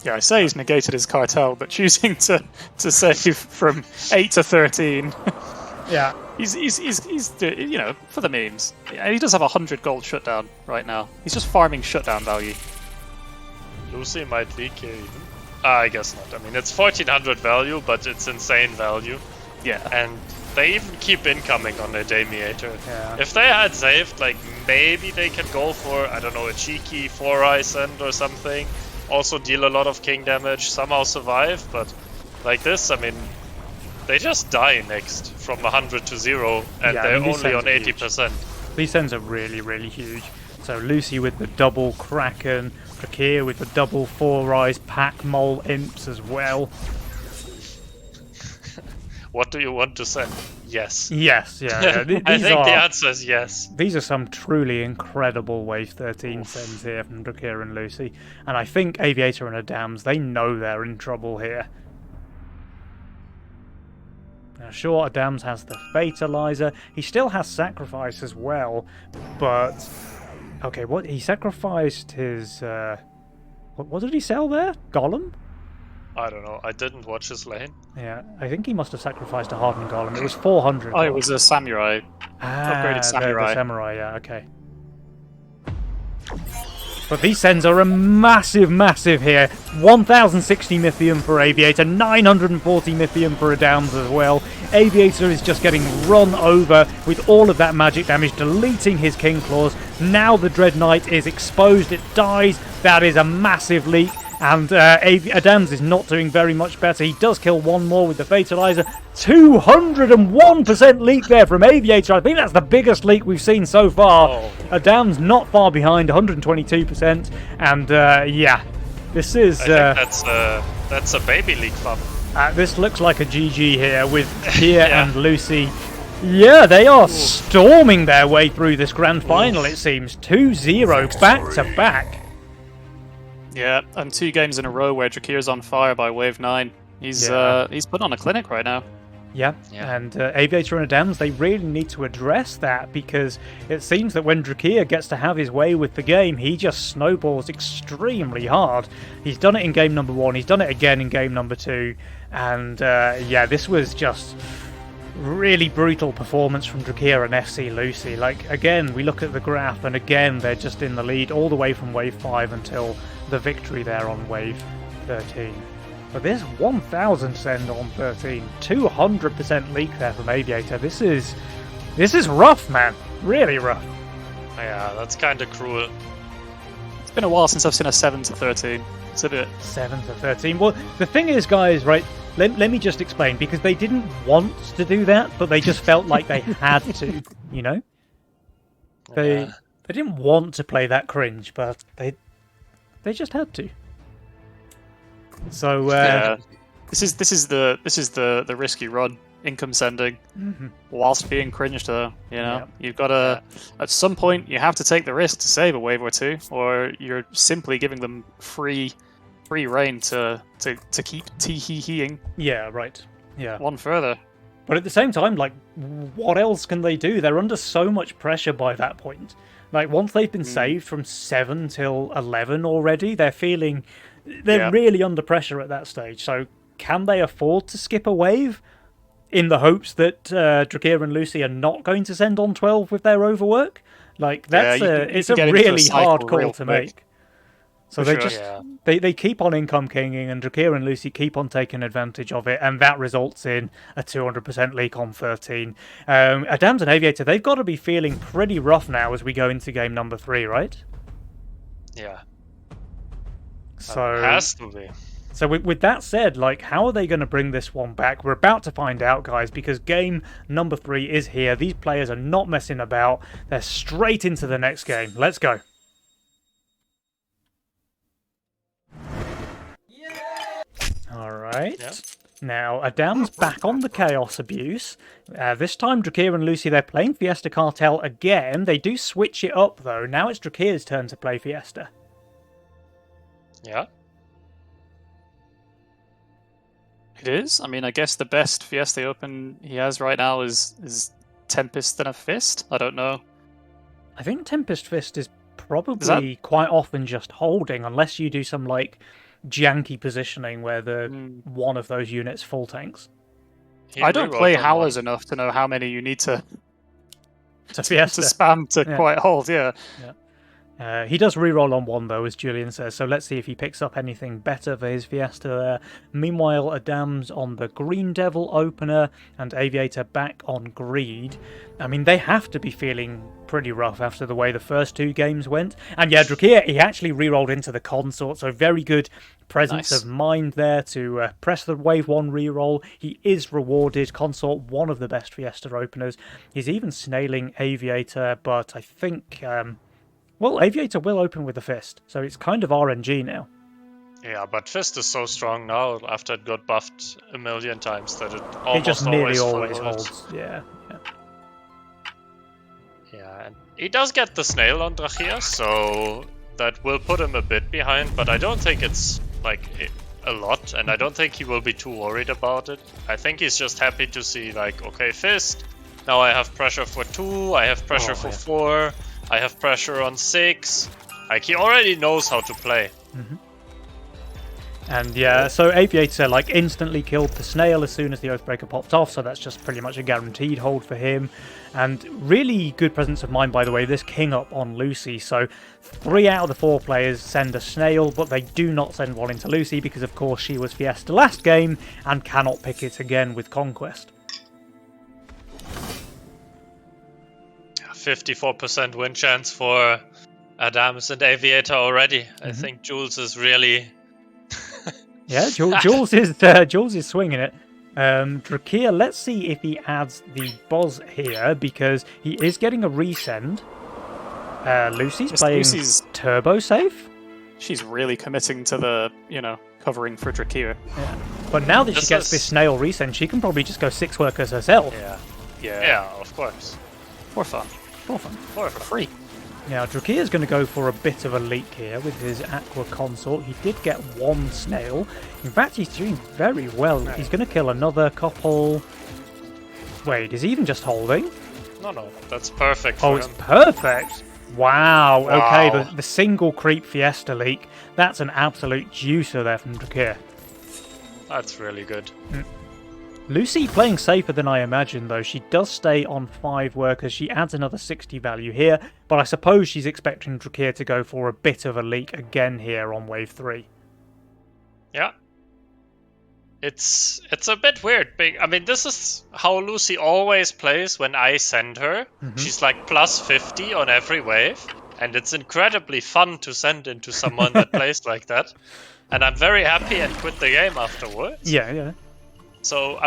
Yeah, I say he's negated his cartel, but choosing to save from 8 to 13. Yeah. He's you know, for the memes. He does have 100 gold shutdown right now. He's just farming shutdown value. Lucy might leak here even. I guess not. I mean, it's 1400 value, but it's insane value. Yeah. And they even keep incoming on the Damiator. Yeah. If they had saved, like, maybe they can go for, I don't know, a cheeky 4-eye send or something. Also deal a lot of king damage, somehow survive, but like this, I mean, they just die next from 100 to 0, and Yeah, I they're mean, these only on sends are huge. 80%. These sends are really, really huge. So Lucy with the double Kraken, Drakir with the double 4-rise pack mole imps as well. What do you want to send? Yes. Yes, yeah. These I think are, the answer is yes. These are some truly incredible Wave 13 sends here from Drakir and Lucy. And I think Aviator and Adams, they know they're in trouble here. Now, sure, Adams has the Fatalizer. He still has Sacrifice as well, but... Okay, what? He sacrificed his... What did he sell there? Golem? I don't know. I didn't watch his lane. Yeah, I think he must have sacrificed a hardened golem. It was 400. Oh, it was a samurai. upgraded samurai. The samurai, yeah, okay. But these sends are a massive, massive here. 1060 Mythium for Aviator, 940 Mythium for Adams as well. Aviator is just getting run over with all of that magic damage, deleting his King Claws. Now the Dread Knight is exposed, it dies. That is a massive leak. And Adams is not doing very much better. He does kill one more with the Fatalizer. 201% leak there from Aviator. I think that's the biggest leak we've seen so far. Oh. Adams not far behind, 122%. And yeah, this is... I think that's a baby leak farm. this looks like a GG here with Kia Yeah. and Lucy. Yeah, they are storming their way through this grand final, it seems. 2-0 back to back. Yeah, and 2 games in a row where Drakir's on fire by Wave 9. He's put on a clinic right now. Yeah, Yeah. and Aviator and Adams, they really need to address that because it seems that when Drakir gets to have his way with the game, he just snowballs extremely hard. He's done it in game number 1, he's done it again in game number 2, and yeah, this was just really brutal performance from Drakir and FC Lucy. Like, again, we look at the graph, and again, they're just in the lead all the way from Wave 5 until the victory there on Wave 13. But this 1000 send on 13, 200% leak there from Aviator. This is rough, man. Really rough. Yeah, that's kind of cruel. It's been a while since I've seen a 7 to 13. It's a bit... 7 to 13. Well, the thing is, guys, right, let me just explain, because they didn't want to do that, but they just felt like they had to, you know? They didn't want to play that cringe, but they just had to. So Yeah. This is the risky run. income sending Mm-hmm. whilst being cringed to. You know, Yeah. you've got to at some point you have to take the risk to save a wave or two, or you're simply giving them free reign to keep tee-hee-heeing Yeah, right. Yeah. one further. But at the same time, like, what else can they do? They're under so much pressure by that point. Like, once they've been saved from 7 till 11 already, they're Yeah. really under pressure at that stage. So, can they afford to skip a wave in the hopes that Drakir and Lucy are not going to send on 12 with their overwork? Like, that's you can it's a get into a really cycle hard call real to quick. make. So For they sure. just Yeah. they keep on income kinging, and Drakir and Lucy keep on taking advantage of it, and that results in a 200% leak on 13. Adams and Aviator, they've got to be feeling pretty rough now as we go into game number 3, right? Yeah. So It has to be. So with that said, like, how are they going to bring this one back? We're about to find out, guys, because game number 3 is here. These players are not messing about. They're straight into the next game. Let's go. All right. Yeah. Now, Adam's back on the Chaos Abuse. This time, Drakir and Lucy, they're playing Fiesta Cartel again. They do switch it up, though. Now it's Drakir's turn to play Fiesta. Yeah. It is. I mean, I guess the best Fiesta Open he has right now is Tempest and a Fist. I don't know. I think Tempest Fist is probably quite often just holding, unless you do some, like, janky positioning where the one of those units full tanks. He I don't rewrote play on Howlers one. enough to know how many you need to Fiesta. spam to Yeah. quite hold. Yeah. He does reroll on 1 though, as Julian says, so let's see if he picks up anything better for his Fiesta there. Meanwhile, Adam's on the Green Devil opener and Aviator back on Greed. I mean, they have to be feeling pretty rough after the way the first 2 games went. And yeah, Drakir, he actually rerolled into the Consort, so very good presence Nice. of mind there to press the Wave 1 reroll. He is rewarded. Consort, one of the best Fiesta openers. He's even snailing Aviator, but I think... well, Aviator will open with a Fist, so it's kind of RNG now. Yeah, but Fist is so strong now after it got buffed a million times that it It almost just nearly always follows. holds. Yeah. Yeah, and he does get the snail on Drachir, so that will put him a bit behind, but I don't think it's like a lot, and I don't think he will be too worried about it. I think he's just happy to see, like, okay, Fist, now I have pressure for 2, I have pressure for 4, I have pressure on 6. Like, he already knows how to play. And yeah, so Aviator like instantly killed the snail as soon as the Oathbreaker popped off, so that's just pretty much a guaranteed hold for him. And really good presence of mind, by the way, this king up on Lucy. So 3 out of the 4 players send a snail, but they do not send one into Lucy because of course she was Fiesta last game and cannot pick it again with Conquest. 54% win chance for Adams and Aviator already. I think Jules is really... Yeah, Jules is swinging it. Drakir, let's see if he adds the Buzz here, because he is getting a resend. Lucy's Yes, playing Lucy's- Turbo Safe, She's really committing to the, covering for Drakir. but now that she This gets is- this snail resend, she can probably just go 6 workers herself. Yeah. Yeah. Yeah, of course. For fun. For fun. For free. Now, Drakir's going to go for a bit of a leak here with his Aqua Consort. He did get 1 snail. In fact, he's doing very well. He's going to kill another couple. Wait, is he even just holding? No, that's perfect Oh, for it's him. perfect. Wow. Okay, Wow. the single creep Fiesta leak. That's an absolute juicer there from Drakir. That's really good. Lucy playing safer than I imagined, though. She does stay on 5 workers. She adds another 60 value here, but I suppose she's expecting Drakir to go for a bit of a leak again here on wave 3. Yeah. It's a bit weird. I mean, this is how Lucy always plays when I send her. She's like plus 50 on every wave, and it's incredibly fun to send into someone that plays like that. And I'm very happy and quit the game afterwards. Yeah. So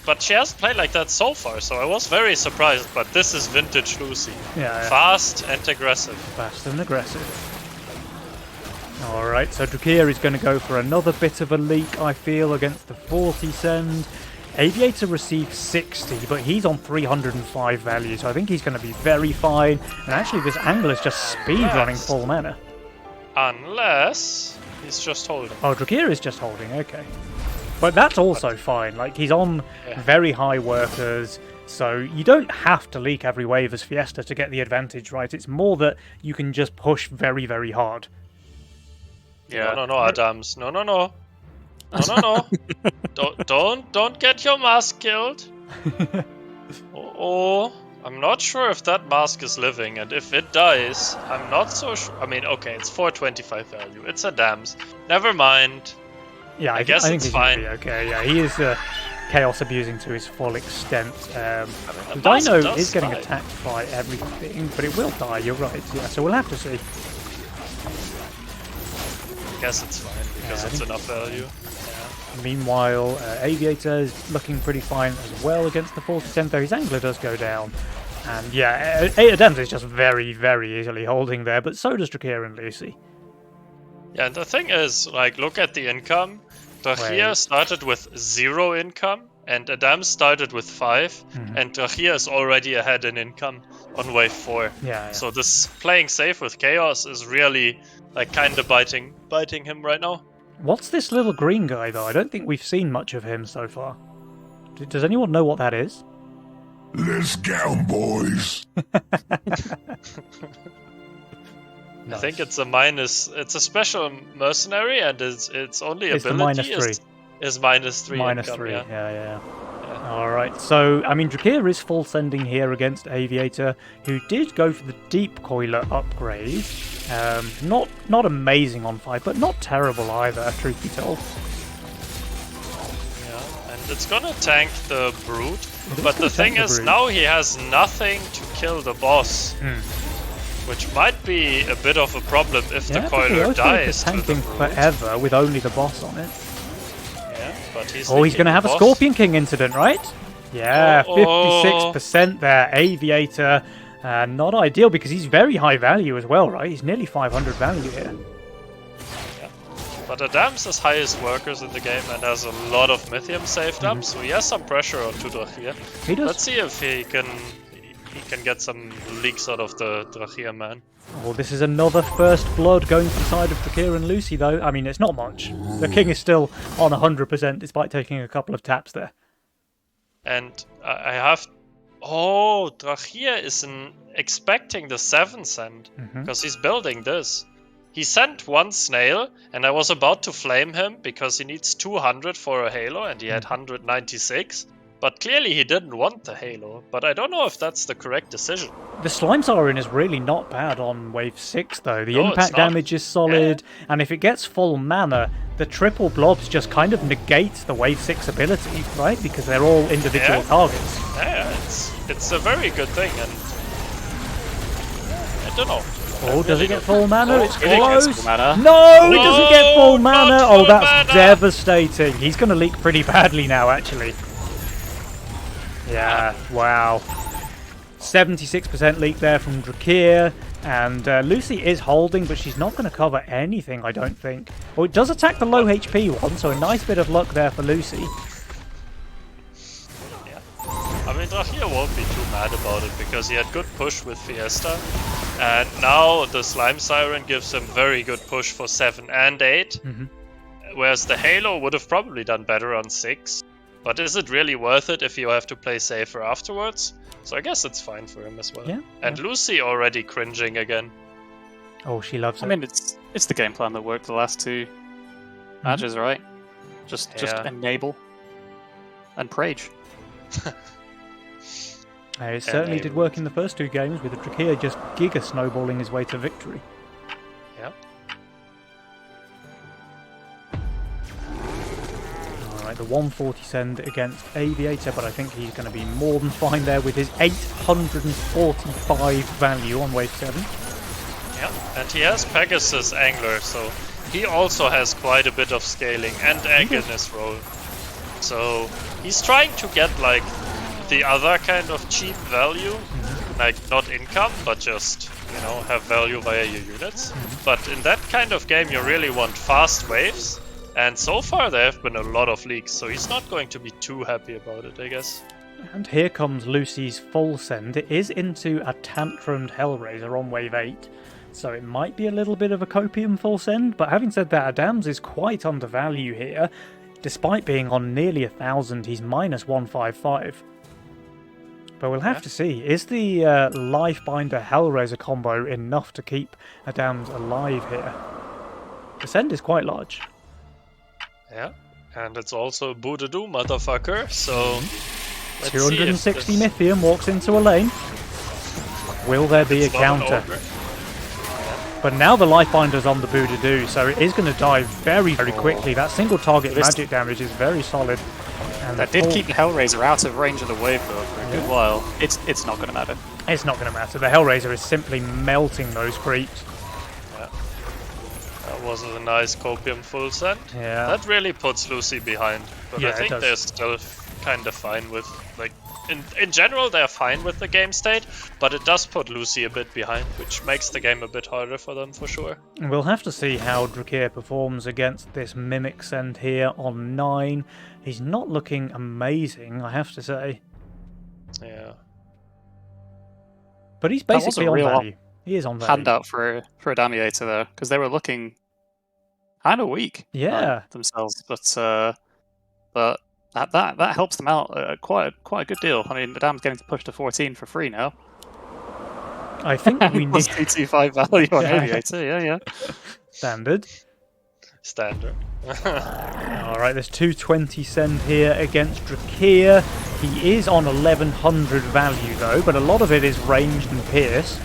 but she hasn't played like that so far, so I was very surprised. But this is vintage Lucy. Yeah. Fast and aggressive. Fast and aggressive. Alright, so Drakir is going to go for another bit of a leak, I feel, against the 40 send. Aviator receives 60, but he's on 305 value, so I think he's going to be very fine. And actually, this Angler's just speed running full mana. Unless he's just holding. Oh, Drakir is just holding, okay. But that's also fine. Like, he's on very high workers, so you don't have to leak every wave as Fiesta to get the advantage, right? It's more that you can just push very, very hard. Yeah. No, Adams. No. No. Don't get your mask killed. Oh, I'm not sure if that mask is living, and if it dies, I'm not so sure. I mean, okay, it's 425 value. It's a Dams. Never mind. Yeah, I guess I think it's he's gonna fine. be okay, yeah, he is chaos abusing to his full extent. The Dino mask is getting does die. attacked by everything, but it will die, you're right. Yeah, so we'll have to see. I guess it's fine because Yeah, I it's think- enough value. Meanwhile, Aviator is looking pretty fine as well against the 40%, though his Angler does go down. And yeah, Adems is just very, very easily holding there, but so does Drakir and Lucy. Yeah, and the thing is, like, look at the income. Drachia Wait. started with 0 income, and Adams started with 5, and Drachia is already ahead in income on wave 4. Yeah, So this playing safe with Chaos is really, like, kind of biting him right now. What's this little green guy, though? I don't think we've seen much of him so far. Does anyone know what that is? Let's get 'em, boys. I think it's a special mercenary, and its only It's the ability -3. is -3 Minus income, 3, yeah. yeah. Alright, so, I mean, Drakir is full sending here against Aviator, who did go for the Deep Coiler upgrade. Not amazing on 5, but not terrible either, truth be told. Yeah, and it's gonna tank the Brute, It is but the gonna thing tank the is, Brute. now he has nothing to kill the boss, which might be a bit of a problem if the Yeah, Coiler is dies to the tanking Brute. forever with only the boss on it. Yeah, but he's Oh, he's leaking going to the have a boss. Scorpion King incident, right? Yeah, Uh-oh. 56% there. Aviator, not ideal because he's very high value as well, right? He's nearly 500 value here. But Adams is highest workers in the game and has a lot of Mythium saved up, so he has some pressure on Drachia. He does. Let's see if he can get some leaks out of the Drachia man. Oh, this is another first blood going to the side of Drakir and Lucy, though. I mean, it's not much. The king is still on 100% despite taking a couple of taps there. And I have... Oh, Drachia isn't expecting the 7 send, because he's building this. He sent 1 snail, and I was about to flame him, because he needs 200 for a halo, and he had 196. But clearly he didn't want the halo, but I don't know if that's the correct decision. The Slime Siren is really not bad on wave 6, though. The No, it's impact not. damage is solid, and if it gets full mana, the triple blobs just kind of negates the wave 6 ability, right? Because they're all individual Yeah. targets. Yeah, it's a very good thing, and I don't know. Oh, does it get full mana? It's It gets close. full mana. No, it doesn't get No, full not mana. full Oh, that's mana. devastating. He's going to leak pretty badly now, actually. Yeah, wow. 76% leak there from Drakir, and Lucy is holding, but she's not going to cover anything, I don't think. Well, it does attack the low HP one, so a nice bit of luck there for Lucy. I mean, Drachia won't be too mad about it because he had good push with Fiesta, and now the Slime Siren gives him very good push for 7 and 8, whereas the Halo would have probably done better on 6. But is it really worth it if you have to play safer afterwards? So I guess it's fine for him as well. Yeah, And Lucy already cringing again. Oh, she loves it. I mean, it's the game plan that worked the last 2 matches, right? Just Yeah. enable and Prage. It certainly did work in the first 2 games, with the Drakir just giga snowballing his way to victory. Yeah. Alright, the 140 send against Aviator, but I think he's going to be more than fine there with his 845 value on wave 7. Yeah, and he has Pegasus Angler, so he also has quite a bit of scaling and egg in his role. So he's trying to get like the other kind of cheap value, like not income, but just, you know, have value via your units. But in that kind of game you really want fast waves, And so far there have been a lot of leaks, so he's not going to be too happy about it, I guess. And here comes Lucy's full send. It is into a tantrumed Hellraiser on wave 8, so it might be a little bit of a copium full send, but having said that, Adams is quite undervalued here. Despite being on nearly 1,000, he's minus 155. But we'll have to see. Is the Lifebinder Hellraiser combo enough to keep Adams alive here? The send is quite large. Yeah, and it's also Boodadoo, motherfucker, so... let's 260 see if Mythium walks into a lane. Will there be a it's not an counter? ogre. But now the Lifebinder's on the Boodadoo, so it is going to die very, very quickly. That single target magic damage is very solid. And That did keep the Hellraiser out of range of the wave though for a good while. It's not going to matter. It's not going to matter. The Hellraiser is simply melting those creeps. That was a nice copium full send. Yeah. That really puts Lucy behind, but Yeah, I it think does. they're still kind of fine with, like, in general they're fine with the game state, but it does put Lucy a bit behind, which makes the game a bit harder for them for sure. And we'll have to see how Drakir performs against this Mimic send here on 9. He's not looking amazing, I have to say. Yeah. But he's That was basically a on real value. He is on value. Handout for a Damiator there because they were looking kind of weak. Yeah. Themselves, but that helps them out quite a good deal. I mean, the Dam's getting to push to 14 for free now. I think we Plus need 225 value on Yeah. Aviator, yeah. standard. Standard. Alright, there's 220 send here against Drakir. He is on 1100 value though, but a lot of it is ranged and pierce.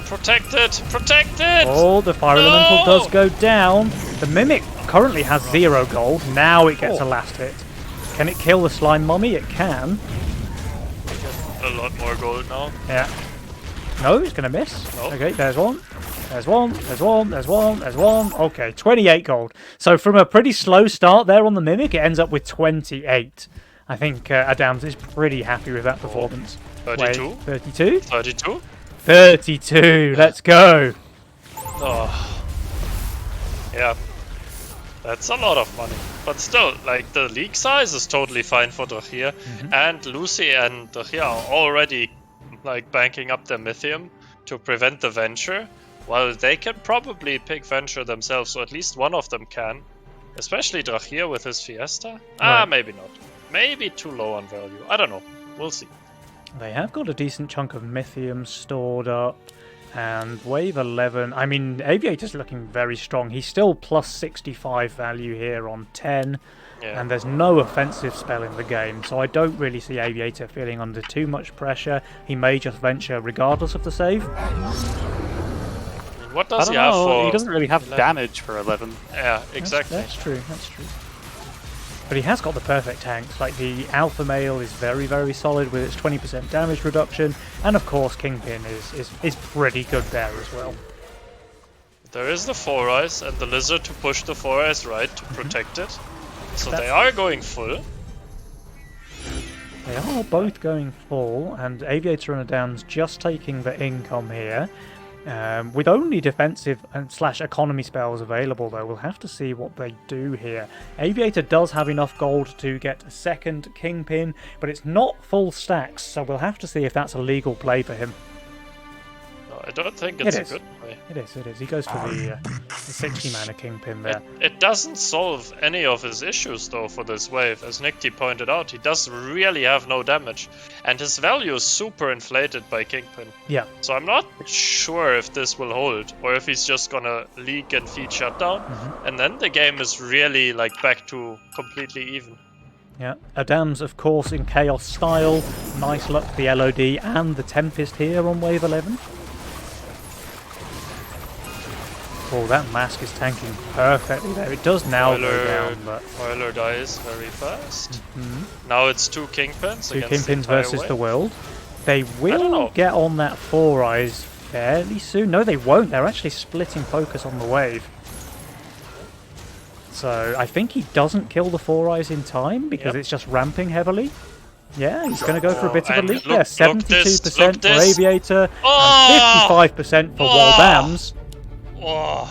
Protected! Protected! Oh, the Fire No! Elemental does go down. The Mimic currently has 0 gold. Now it gets a last hit. Can it kill the Slime Mummy? It can. A lot more gold now. Yeah. No, it's going to miss. Nope. Okay, there's one. There's one. There's one. There's one. There's one. Okay, 28 gold. So from a pretty slow start there on the Mimic, it ends up with 28. I think Adams is pretty happy with that performance. 32? Wait, 32? 32? 32. Let's go. Oh. Yeah. That's a lot of money. But still, like, the league size is totally fine for Drakir. And Lucy and Drakir are already, like, banking up their Mythium to prevent the Venture. While they can probably pick Venture themselves, so at least one of them can. Especially Drakir with his Fiesta. Ah, Right. maybe not. Maybe too low on value. I don't know. We'll see. They have got a decent chunk of Mythium stored up. And wave 11, I mean, Aviator's looking very strong. He's still plus 65 value here on 10. Yeah. And there's no offensive spell in the game, so I don't really see Aviator feeling under too much pressure. He may just venture regardless of the save. What I does don't he have know. for... He doesn't really have 11? damage for 11. Yeah, exactly. That's true, that's true. But he has got the perfect tanks. Like, the Alpha Male is very, very solid with its 20% damage reduction. And of course, Kingpin is pretty good there as well. There is the Four Eyes and the Lizard to push the Four Eyes right to protect it. So That's- they are going full. They are both going full, and Aviator and Adams just taking the income here. With only defensive and / economy spells available, though, we'll have to see what they do here. Aviator does have enough gold to get a second Kingpin, but it's not full stacks, so we'll have to see if that's a legal play for him. No, I don't think it's It a is. good play. It is. He goes for the 60 mana Kingpin there. It doesn't solve any of his issues, though, for this wave. As Nikti pointed out, he does really have no damage. And his value is super inflated by Kingpin. Yeah. So I'm not sure if this will hold, or if he's just gonna leak and feed shutdown. And then the game is really, like, back to completely even. Yeah, Adams, of course, in Chaos style. Nice luck for the LOD and the Tempest here on wave 11. Oh, that mask is tanking perfectly there. It does now go down, but Euler dies very fast. Now it's two Kingpins two against the Kingpins entire versus wave. the world. They don't will know. get on that Four Eyes fairly soon. No, they won't. They're actually splitting focus on the wave. So I think he doesn't kill the Four Eyes in time because Yep. it's just ramping heavily. Yeah, he's going to go for a bit of a And leak look- there. look 72% for this. Aviator Oh! and 55% for Oh! Waldams. Oh,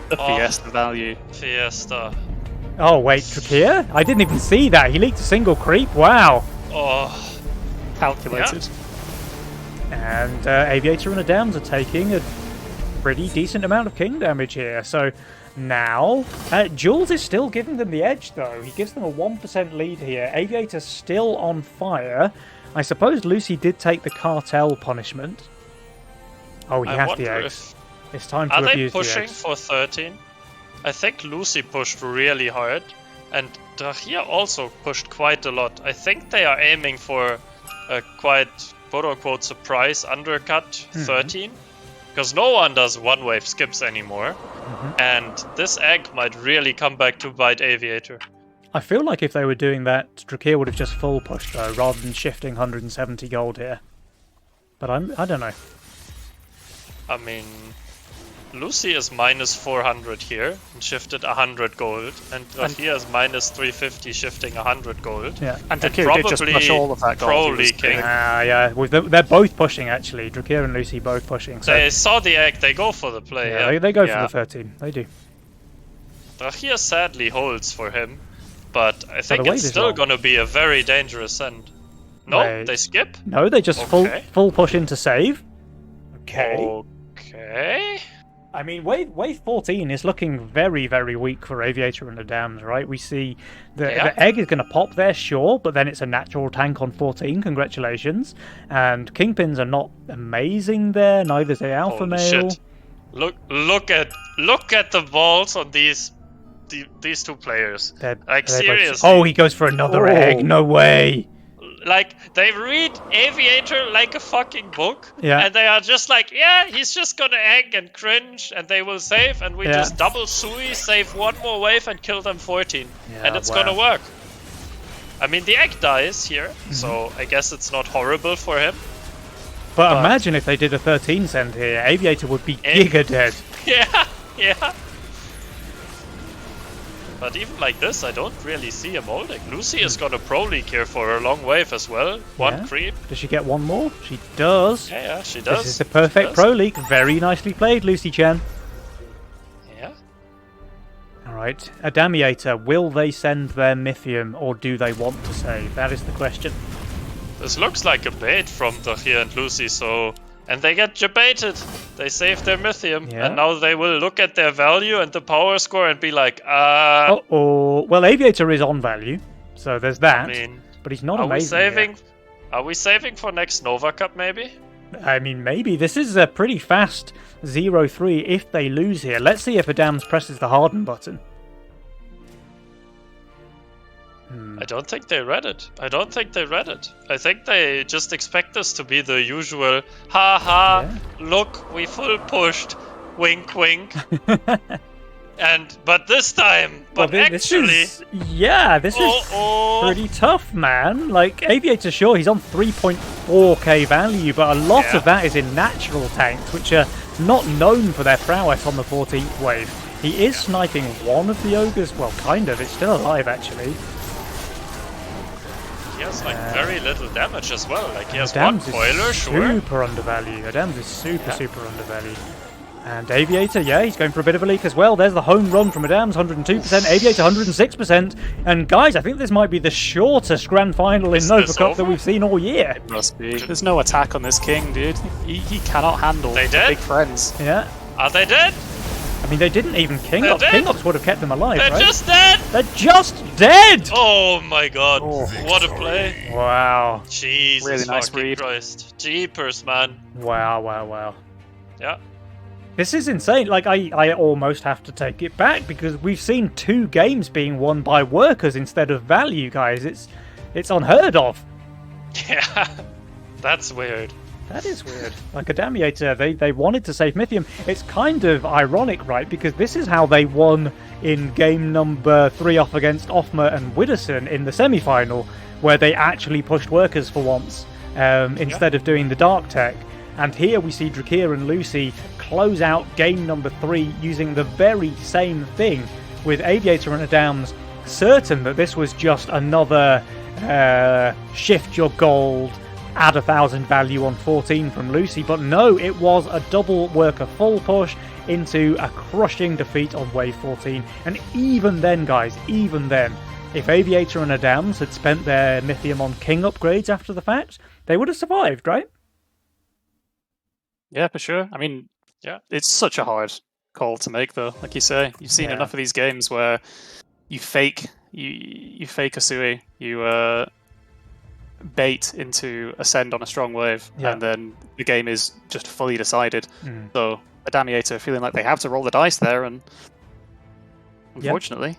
The Fiesta value. Fiesta. Oh, wait, Drakir? I didn't even see that. He leaked a single creep. Wow. Oh, Calculated. And Aviator and Adams are taking a pretty decent amount of king damage here. So now, Jules is still giving them the edge, though. He gives them a 1% lead here. Aviator's still on fire. I suppose Lucy did take the cartel punishment. Oh, he I has wonder the eggs. It's time to are they abuse the pushing eggs. for 13? I think Lucy pushed really hard, and Drakir also pushed quite a lot. I think they are aiming for a quite quote-unquote surprise undercut 13, because no one does one-wave skips anymore, and this egg might really come back to bite Aviator. I feel like if they were doing that, Drakir would have just full pushed, though, rather than shifting 170 gold here. But I don't know. I mean, Lucy is minus 400 here and shifted 100 gold, and Drakir is minus 350 shifting 100 gold. Yeah. And Drakir did just push all of that gold. pro He was leaking. big. Yeah, well, they're both pushing, actually. Drakir and Lucy both pushing. So They saw the egg, they go for the play. yeah, they go for Yeah. the 13. They do. Drakir sadly holds for him, but I think wave it's is still long. gonna be a very dangerous end. No, Wait. they skip? No, they just Okay. full push into save. Okay. Okay. I mean, wave 14 is looking very, very weak for Aviator and the Dams, right? We see Yeah. the egg is going to pop there, sure, but then it's a natural tank on 14, congratulations. And Kingpins are not amazing there, neither's the Alpha Holy Male. shit. Look at the balls on these two players. They're Like, both- seriously. Oh, he goes for another egg, no way. Like, they read Aviator like a fucking book, Yeah. and they are just like, yeah, he's just gonna egg and cringe, and they will save, and we Yeah. just double Sui, save one more wave, and kill them 14. Yeah, And it's wow. gonna work. I mean, the egg dies here, Mm-hmm. so I guess it's not horrible for him. But But- imagine if they did a 13 send here, Aviator would be Egg. giga dead. Yeah. But even like this, I don't really see him holding. Lucy is gonna pro leak here for a long wave as well. One Yeah. creep. Does she get one more? She does. Yeah, she does. This is the perfect She does. pro leak. Very nicely played, Lucy Chen. Yeah. Alright, Adamiator, will they send their Mythium or do they want to save? That is the question. This looks like a bait from Drakir and Lucy, so... And they get jebaited. They save their Mythium, Yeah. and now they will look at their value and the power score and be like, Uh-oh. Well, Aviator is on value, so there's that. I mean, but he's not are we amazing yet. saving? Are we saving for next Nova Cup, maybe? I mean, maybe. This is a pretty fast 0-3 if they lose here. Let's see if Adams presses the harden button. I don't think they read it. I think they just expect this to be the usual, ha, look, we full pushed, wink, wink. But this time, Well, actually, this is pretty tough, man. Like, Aviator, sure, he's on 3.4k value, but a lot of that is in natural tanks, which are not known for their prowess on the 14th wave. He is sniping one of the ogres, well, kind of, it's still alive, actually. he has like very little damage as well. Like he has Adams one coiler, is sure. super undervalued. Adams is super undervalued. And Aviator, yeah, he's going for a bit of a leak as well. There's the home run from Adams, 102%, Aviator 106%. And guys, I think this might be the shortest grand final in Is Nova this Cup that over? we've seen all year. It must be. There's no attack on this king, dude. He cannot handle They the dead? big friends. Yeah. Are they dead? I mean, they didn't even King They're Ops. dead? King Ops would have kept them alive, They're right? just dead! They're just dead! Oh my god. Oh. What a play. Wow. Jesus Really nice fucking read. Christ. Jeepers, man. Wow. Yeah. This is insane. Like, I almost have to take it back because we've seen 2 games being won by workers instead of value, guys. It's unheard of. Yeah. That's weird. That is weird. Like, Adamiator, they wanted to save Mythium. It's kind of ironic, right? Because this is how they won in game number 3 off against Offmer and Widdowson in the semi-final, where they actually pushed workers for once, instead of doing the Dark Tech. And here we see Drakir and Lucy close out game number 3 using the very same thing, with Aviator and Adams certain that this was just another shift your gold, add 1,000 value on 14 from Lucy, but no, it was a double worker full push into a crushing defeat on wave 14. And even then, guys, even then, if Aviator and Adams had spent their Mythium on King upgrades after the fact, they would have survived, right? Yeah, for sure. I mean, Yeah. it's such a hard call to make, though. Like you say, you've seen Yeah. enough of these games where you fake a Sui, you bait into Ascend on a strong wave, Yeah. and then the game is just fully decided. Mm. So a Damiator feeling like they have to roll the dice there, and unfortunately,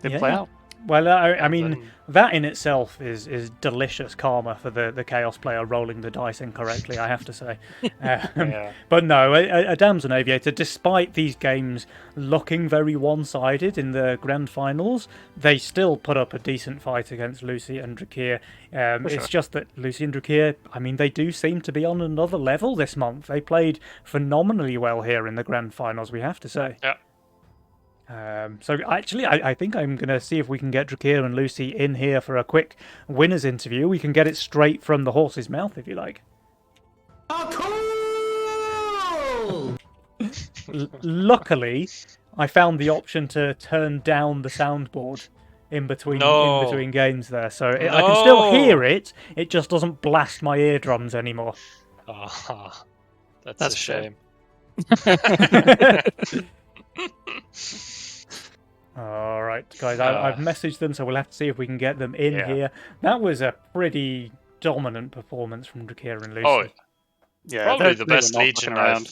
didn't play Yeah. out. Well, I mean, Then- that in itself is delicious karma for the Chaos player rolling the dice incorrectly, I have to say. yeah. But no, Adams and Aviator, despite these games looking very one-sided in the grand finals, they still put up a decent fight against Lucy and Drakir. It's just that Lucy and Drakir, I mean, they do seem to be on another level this month. They played phenomenally well here in the grand finals, we have to say. Yeah. So actually, I think I'm going to see if we can get Drakir and Lucy in here for a quick winners interview. We can get it straight from the horse's mouth, if you like. Luckily, I found the option to turn down the soundboard in between games there, so I can still hear it. It just doesn't blast my eardrums anymore. Ah, that's That's a a shame. shame. All right, guys, I've messaged them, so we'll have to see if we can get them in Yeah. here. That was a pretty dominant performance from Drakir and Lucy. Oh, Yeah, probably they the were best not Legion looking around.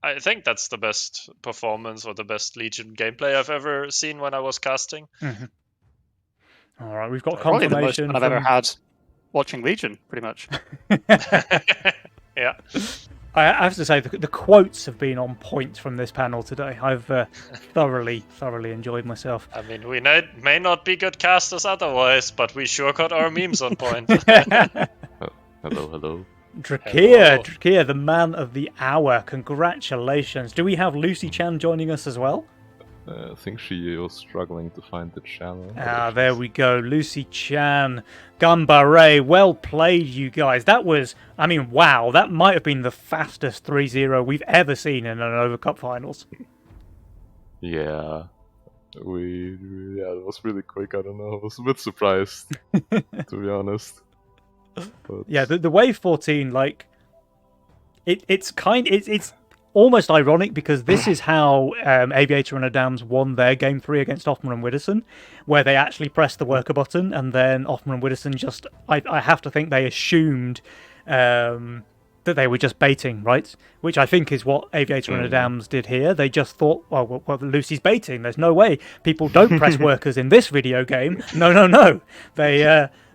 I think that's the best performance or the best Legion gameplay I've ever seen when I was casting. All right, we've got Probably the most confirmation. fun I've ever had watching Legion, pretty much. Yeah. I have to say, the quotes have been on point from this panel today. I've thoroughly enjoyed myself. I mean, we may not be good casters otherwise, but we sure got our memes on point. Hello. Drakir, the man of the hour. Congratulations. Do we have Lucy Chan joining us as well? I think she was struggling to find the channel. There we go. Lucy Chan, Gambare, well played, you guys. That was, I mean, wow, that might have been the fastest 3-0 we've ever seen in an Overcup finals. Yeah. It was really quick. I don't know. I was a bit surprised, to be honest. But Yeah, the Wave 14, like, it's almost ironic because this is how Aviator and Adams won their Game 3 against Offman and Widdowson, where they actually pressed the worker button, and then Offman and Widdowson just, I have to think they assumed that they were just baiting, right? Which I think is what Aviator and Adams did here. They just thought, well, Lucy's baiting. There's no way people don't press workers in this video game. No.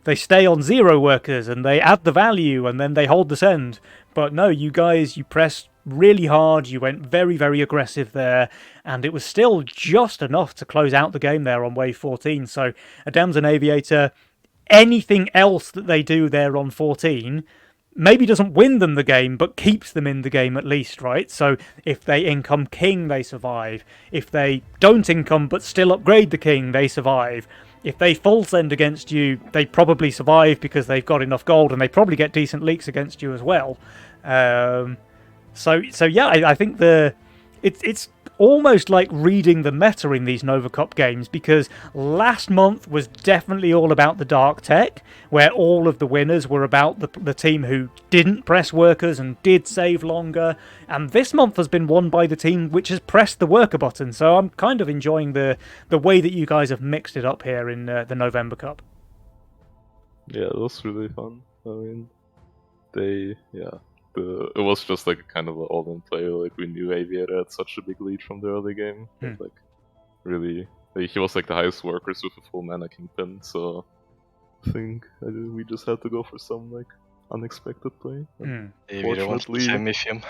They stay on 0 workers and they add the value and then they hold the send. But no, you guys, you pressed really hard. You went very, very aggressive there. And it was still just enough to close out the game there on wave 14. So Adams and Aviator, anything else that they do there on 14 maybe doesn't win them the game, but keeps them in the game at least, right? So if they income king, they survive. If they don't income but still upgrade the king, they survive. If they full send against you, they probably survive because they've got enough gold, and they probably get decent leaks against you as well. So yeah, I think it's almost like reading the meta in these Nova Cup games, because last month was definitely all about the dark tech, where all of the winners were about the team who didn't press workers and did save longer, and this month has been won by the team which has pressed the worker button. So I'm kind of enjoying the way that you guys have mixed it up here in the November Cup. yeah, it was really fun. I mean, it was just like a kind of an all-in play. Like, we knew Aviator had such a big lead from the early game. But, like, really, he was like the highest workers with a full mana kingpin. So I think we just had to go for some like unexpected play. Aviator wants to say Mythium.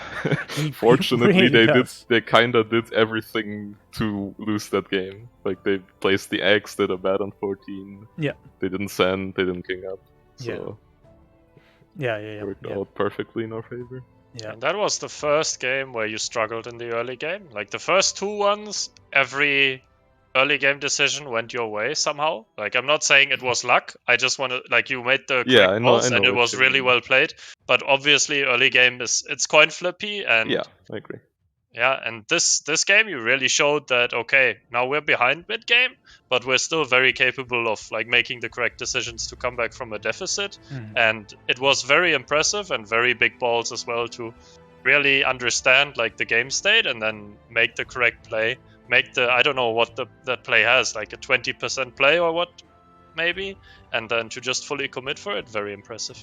Fortunately, really does. they kind of did everything to lose that game. Like, they placed the eggs, did a bat on 14. Yeah. They didn't send, they didn't king up. So Yeah. it worked out perfectly in our favor. Yeah. And that was the first game where you struggled in the early game. Like the first 2 ones, every early game decision went your way somehow? Like, I'm not saying it was luck. I just want to, like, you made the Yeah, correct I know calls and it what was you really mean. well played. But obviously, early game it's coin flippy, and Yeah, I agree. yeah, and this game you really showed that okay, now we're behind mid game, but we're still very capable of like making the correct decisions to come back from a deficit. And it was very impressive and very big balls as well to really understand like the game state and then make the correct play. Make the, I don't know what that play has, like a 20% play or what, maybe, and then to just fully commit for it, very impressive.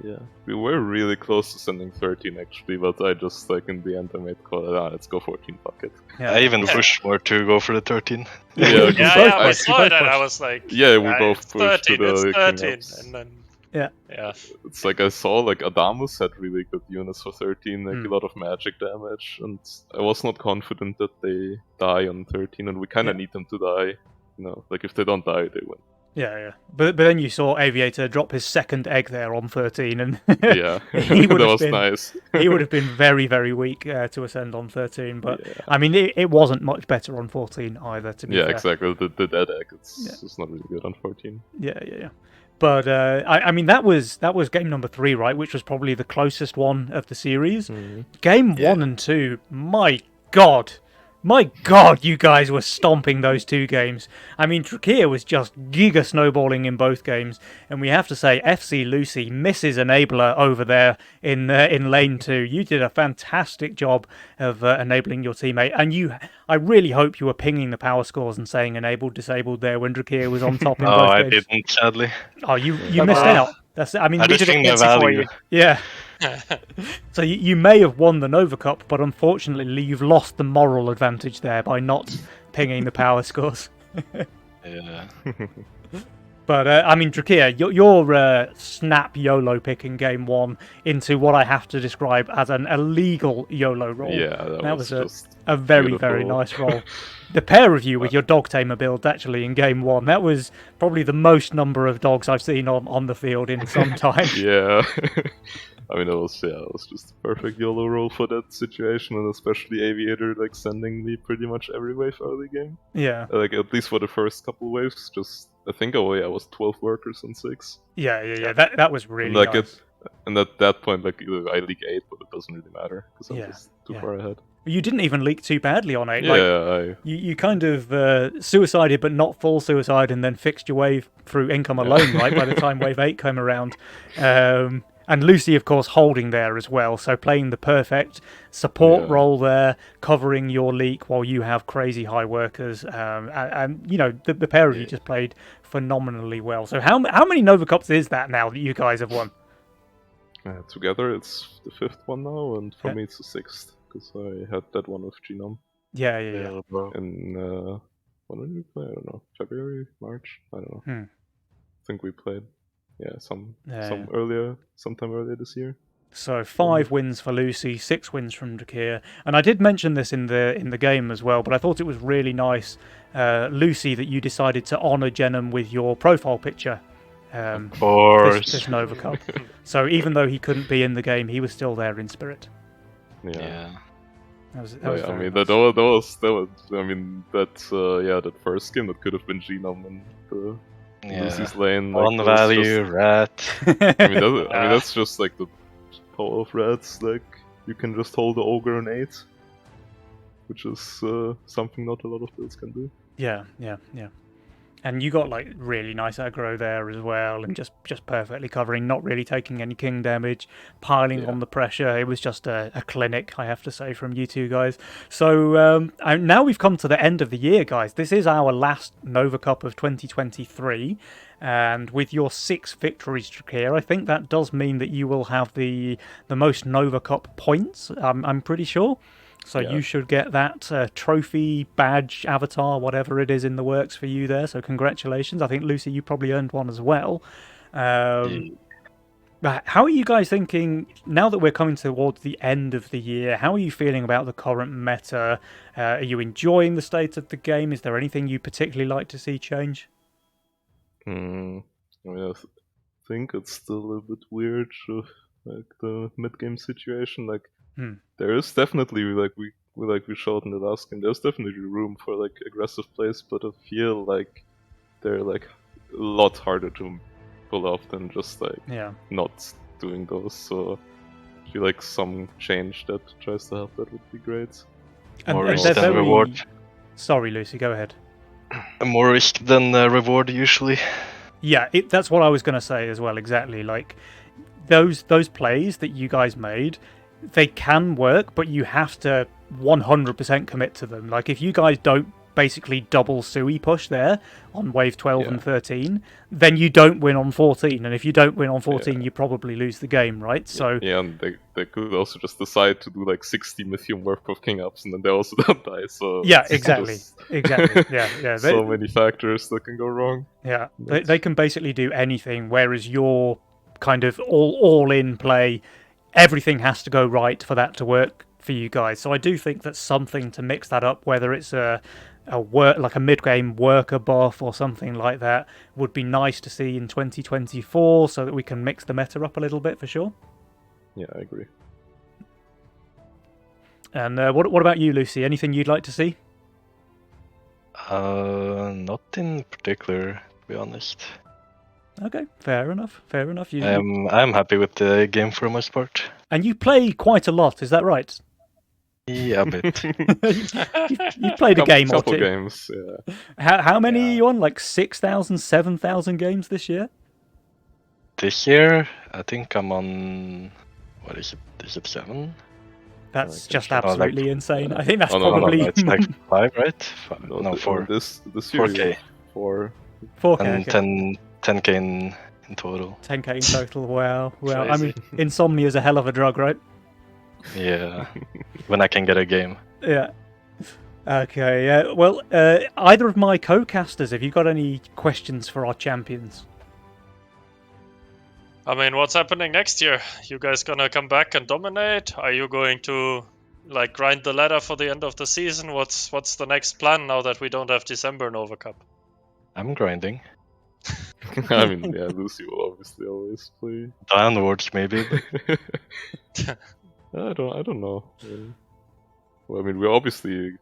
Yeah, we were really close to sending 13 actually, but I just like in the end I made call. Let's go 14. Fuck it. Yeah. I even pushed more to go for the 13. Yeah, we Yeah, both I pushed, we saw both it and I pushed. was like, Yeah, we both it's pushed 13, to the it's king 13, ups. and then Yeah. It's like I saw like Adamus had really good units for 13, like a lot of magic damage, and I was not confident that they die on 13, and we kind of need them to die. You know, like if they don't die, they win. Yeah. But then you saw Aviator drop his second egg there on 13, and Yeah, he would that have was been nice. he would have been very, very weak to ascend on 13. But Yeah. I mean, it wasn't much better on 14 either. To be fair. Exactly. The dead egg, it's not really good on 14. Yeah. But I mean, that was game number 3, right? Which was probably the closest one of the series. Game 1 and 2, my God, you guys were stomping those 2 games. I mean, Drakir was just giga snowballing in both games, and we have to say, FC Lucy, Mrs. Enabler over there in lane 2. You did a fantastic job of enabling your teammate, and I really hope you were pinging the power scores and saying enabled, disabled there when Drakir was on top in both I games. didn't, sadly. Oh, you missed out. I mean, I just think the value. Yeah. So you may have won the Nova Cup, but unfortunately you've lost the moral advantage there by not pinging the power scores. Yeah. But I mean, Drakir, your snap YOLO pick in game 1 into what I have to describe as an illegal YOLO roll. Yeah, that was just a very, beautiful. very nice roll. The pair of you with your dog tamer build actually in game 1, that was probably the most number of dogs I've seen on the field in some time. Yeah. I mean, it was just a perfect YOLO roll for that situation, and especially Aviator like sending me pretty much every wave early game. Yeah. Like at least for the first couple waves, just I think I was 12 workers on 6. Yeah. That was really like nice. And at that point, like I leak 8, but it doesn't really matter because I'm Yeah, just too far ahead. You didn't even leak too badly on 8. Yeah, You kind of suicided, but not full suicide, and then fixed your wave through income alone, right, by the time wave 8 came around. And Lucy, of course, holding there as well, so playing the perfect support role there, covering your leak while you have crazy high workers. And you know, the pair of you just played phenomenally well. So how many Nova Cups is that now that you guys have won? Together it's the 5th one now, and for me it's the 6th. Because I had that one with Genome. Yeah. And when did we play? I don't know. February, March? I don't know. I think we played. Yeah, sometime earlier this year. So 5 wins for Lucy, 6 wins from Drakir, and I did mention this in the game as well. But I thought it was really nice, Lucy, that you decided to honour Jenham with your profile picture. Of course. This Nova Cup. So even though he couldn't be in the game, he was still there in spirit. Yeah. That was I mean, nice. that first game that could have been Genome and Lucy's lane. On value, rat. I mean, that's just like the power of rats. Like you can just hold the ogre on 8, which is something not a lot of builds can do. Yeah. And you got like really nice aggro there as well, and just perfectly covering, not really taking any king damage, piling on the pressure. It was just a clinic, I have to say, from you two guys. So now we've come to the end of the year, guys. This is our last Nova Cup of 2023. And with your 6 victories, Drakir, I think that does mean that you will have the most Nova Cup points, I'm pretty sure. So you should get that trophy, badge, avatar, whatever it is in the works for you there. So congratulations. I think, Lucy, you probably earned one as well. How are you guys thinking, now that we're coming towards the end of the year, how are you feeling about the current meta? Are you enjoying the state of the game? Is there anything you particularly like to see change? I mean, I think it's still a bit weird, like the mid-game situation. Like, there is definitely, like, we we showed in the last game, there's definitely room for like aggressive plays, but I feel like they're like a lot harder to pull off than just like Yeah. not doing those. So I feel like some change that tries to help that would be great. And More they're risk than very- reward. Sorry, Lucy, go ahead. More risk than reward usually. Yeah, that's what I was going to say as well. Exactly, like those plays that you guys made, they can work, but you have to 100% commit to them. Like if you guys don't basically double Sui push there on wave 12 and 13, then you don't win on 14, and if you don't win on 14, you probably lose the game, right? So yeah, and they could also just decide to do like 60 Mythium worth of king ups, and then they also don't die. So yeah, it's exactly, just exactly, yeah. so many factors that can go wrong. Yeah, they can basically do anything, whereas your kind of all-in play, everything has to go right for that to work for you guys. So I do think that something to mix that up, whether it's a mid-game worker buff or something like that, would be nice to see in 2024, so that we can mix the meta up a little bit for sure. Yeah, I agree. And what about you, Lucy? Anything you'd like to see? Not in particular, to be honest. Okay, fair enough. Fair enough. I'm happy with the game for the most part. And you play quite a lot, is that right? Yeah, a bit. you played a game or couple two. games, yeah. How many are you on? Like 6,000, 7,000 games this year? This year, I think I'm on. What is it? Is it 7? That's Okay, just sure. absolutely insane. I think that's Oh, no, probably It's like 5, right? No, th- 4. This year 4K. 4. 4K. And okay. 10k in total. 10K in total. Wow. Well, I Crazy. mean, insomnia is a hell of a drug, right? Yeah, when I can get a game. Yeah. Okay. Yeah. Well, either of my co-casters, have you got any questions for our champions? I mean, what's happening next year? You guys gonna come back and dominate? Are you going to like grind the ladder for the end of the season? What's the next plan now that we don't have December Nova Cup? I'm grinding. I mean, yeah, Lucy will obviously always play. Downwards, maybe. But I don't know. Well, I mean, we obviously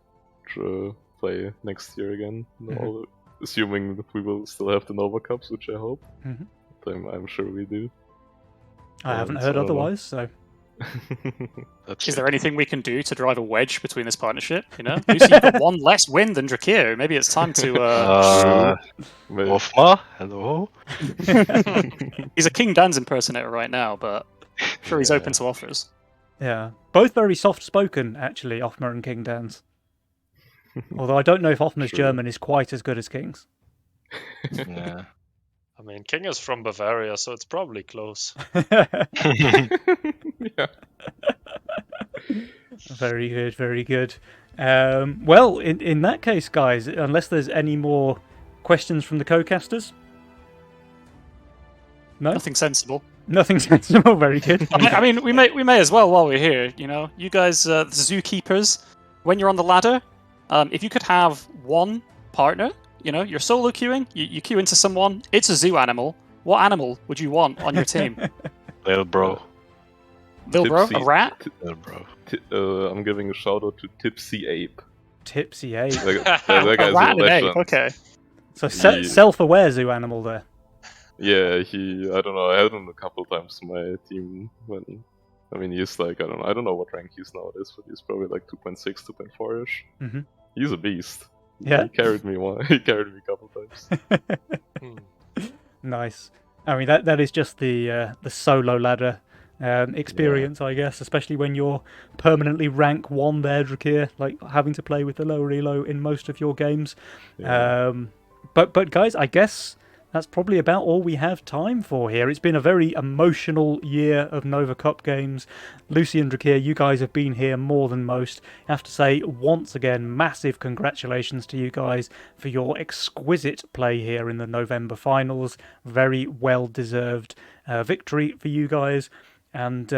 play next year again, assuming that we will still have the Nova Cups, which I hope. Mhm. I'm sure we do. I haven't so heard I don't know. otherwise. So that's Is it. there anything we can do to drive a wedge between this partnership? You know, Lucy, you've got one less win than Drakir. Maybe it's time to. Maybe- Ofma, hello. He's a King Dan's impersonator right now, but I'm sure he's open to offers. yeah, both very soft-spoken actually, Offmer and King Dan's. Although I don't know if Offmer's True. German is quite as good as King's. Yeah. I mean, King is from Bavaria, so it's probably close. yeah. Very good, very good. Well, in that case, guys, unless there's any more questions from the co-casters, no, Nothing sensible. nothing sensible. Very good. I mean, we may as well while we're here. You know, you guys, the zookeepers, when you're on the ladder, if you could have one partner, you know, you're solo queuing, you queue into someone, it's a zoo animal. What animal would you want on your team? Little bro. Little bro, a Tipsy. rat? Little bro. I'm giving a shout out to Tipsy Ape. Tipsy ape. That A guy's rat a and an ape. legend. Okay. So Yeah. self-aware zoo animal there. Yeah, I don't know, I had him a couple times on my team when, I mean, he's like, I don't know what rank he's nowadays, but he's probably like 2.6, 2.4-ish. Mhm. He's a beast. Yeah. He carried me he carried me a couple times. Hmm. Nice. I mean, that is just the solo ladder experience, I guess, especially when you're permanently rank 1 there, Drakir, like having to play with the low relo in most of your games. Yeah. But guys, I guess that's probably about all we have time for here. It's been a very emotional year of Nova Cup games. Lucy and Drakir, you guys have been here more than most. I have to say, once again, massive congratulations to you guys for your exquisite play here in the November finals. Very well-deserved victory for you guys. And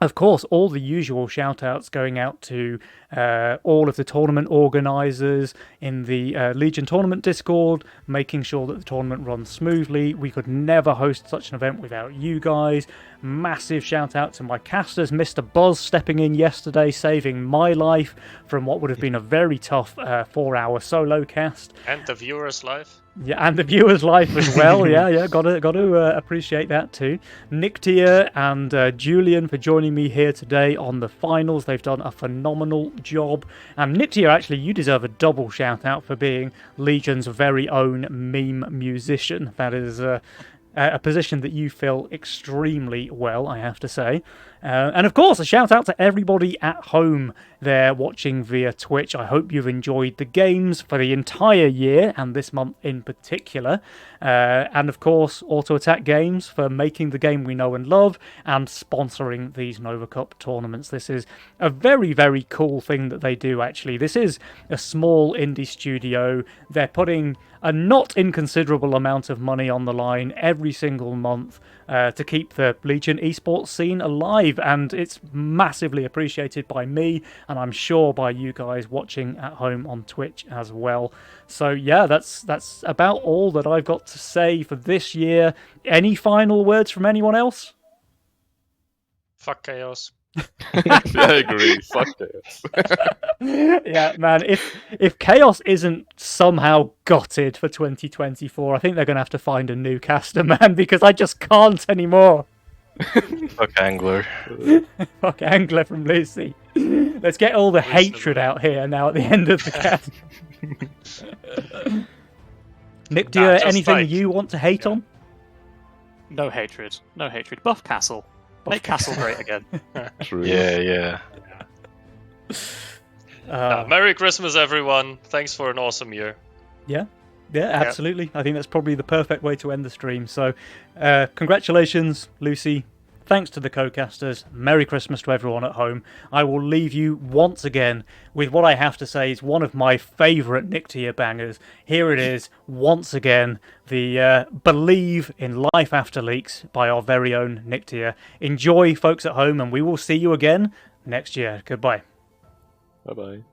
of course, all the usual shout-outs going out to all of the tournament organisers in the Legion Tournament Discord, making sure that the tournament runs smoothly. We could never host such an event without you guys. Massive shout out to my casters, Mr. Buzz stepping in yesterday, saving my life from what would have been a very tough 4-hour solo cast. And the viewers live. Yeah, and the viewers' life as well. Yeah, got to appreciate that too. Nick Tier and Julian for joining me here today on the finals. They've done a phenomenal job. And Nick Tier, actually, you deserve a double shout out for being Legion's very own meme musician. That is a position that you fill extremely well, I have to say. And of course, a shout out to everybody at home there watching via Twitch. I hope you've enjoyed the games for the entire year and this month in particular. And of course, Auto Attack Games for making the game we know and love and sponsoring these Nova Cup tournaments. This is a very, very cool thing that they do, actually. This is a small indie studio. They're putting a not inconsiderable amount of money on the line every single month to keep the Legion esports scene alive, and it's massively appreciated by me, and I'm sure by you guys watching at home on Twitch as well. So yeah, that's about all that I've got to say for this year. Any final words from anyone else? Fuck Chaos. Yeah, I agree. Fuck Chaos. Yeah, man, if Chaos isn't somehow gutted for 2024, I think they're going to have to find a new caster, man, because I just can't anymore. Fuck Angler. Fuck Angler from Lucy. Let's get all the hatred out here now at the end of the cast. Nick, do you Just anything like- you want to hate on? No hatred. No hatred. Buff Castle. Make Castle great again. True. Yeah. Merry Christmas, everyone. Thanks for an awesome year. Yeah, absolutely. I think that's probably the perfect way to end the stream. So, congratulations, Lucy. Thanks to the co-casters. Merry Christmas to everyone at home. I will leave you once again with what I have to say is one of my favourite Nick Tier bangers. Here it is, once again, the Believe in Life After Leaks by our very own Nick Tier. Enjoy, folks at home, and we will see you again next year. Goodbye. Bye bye.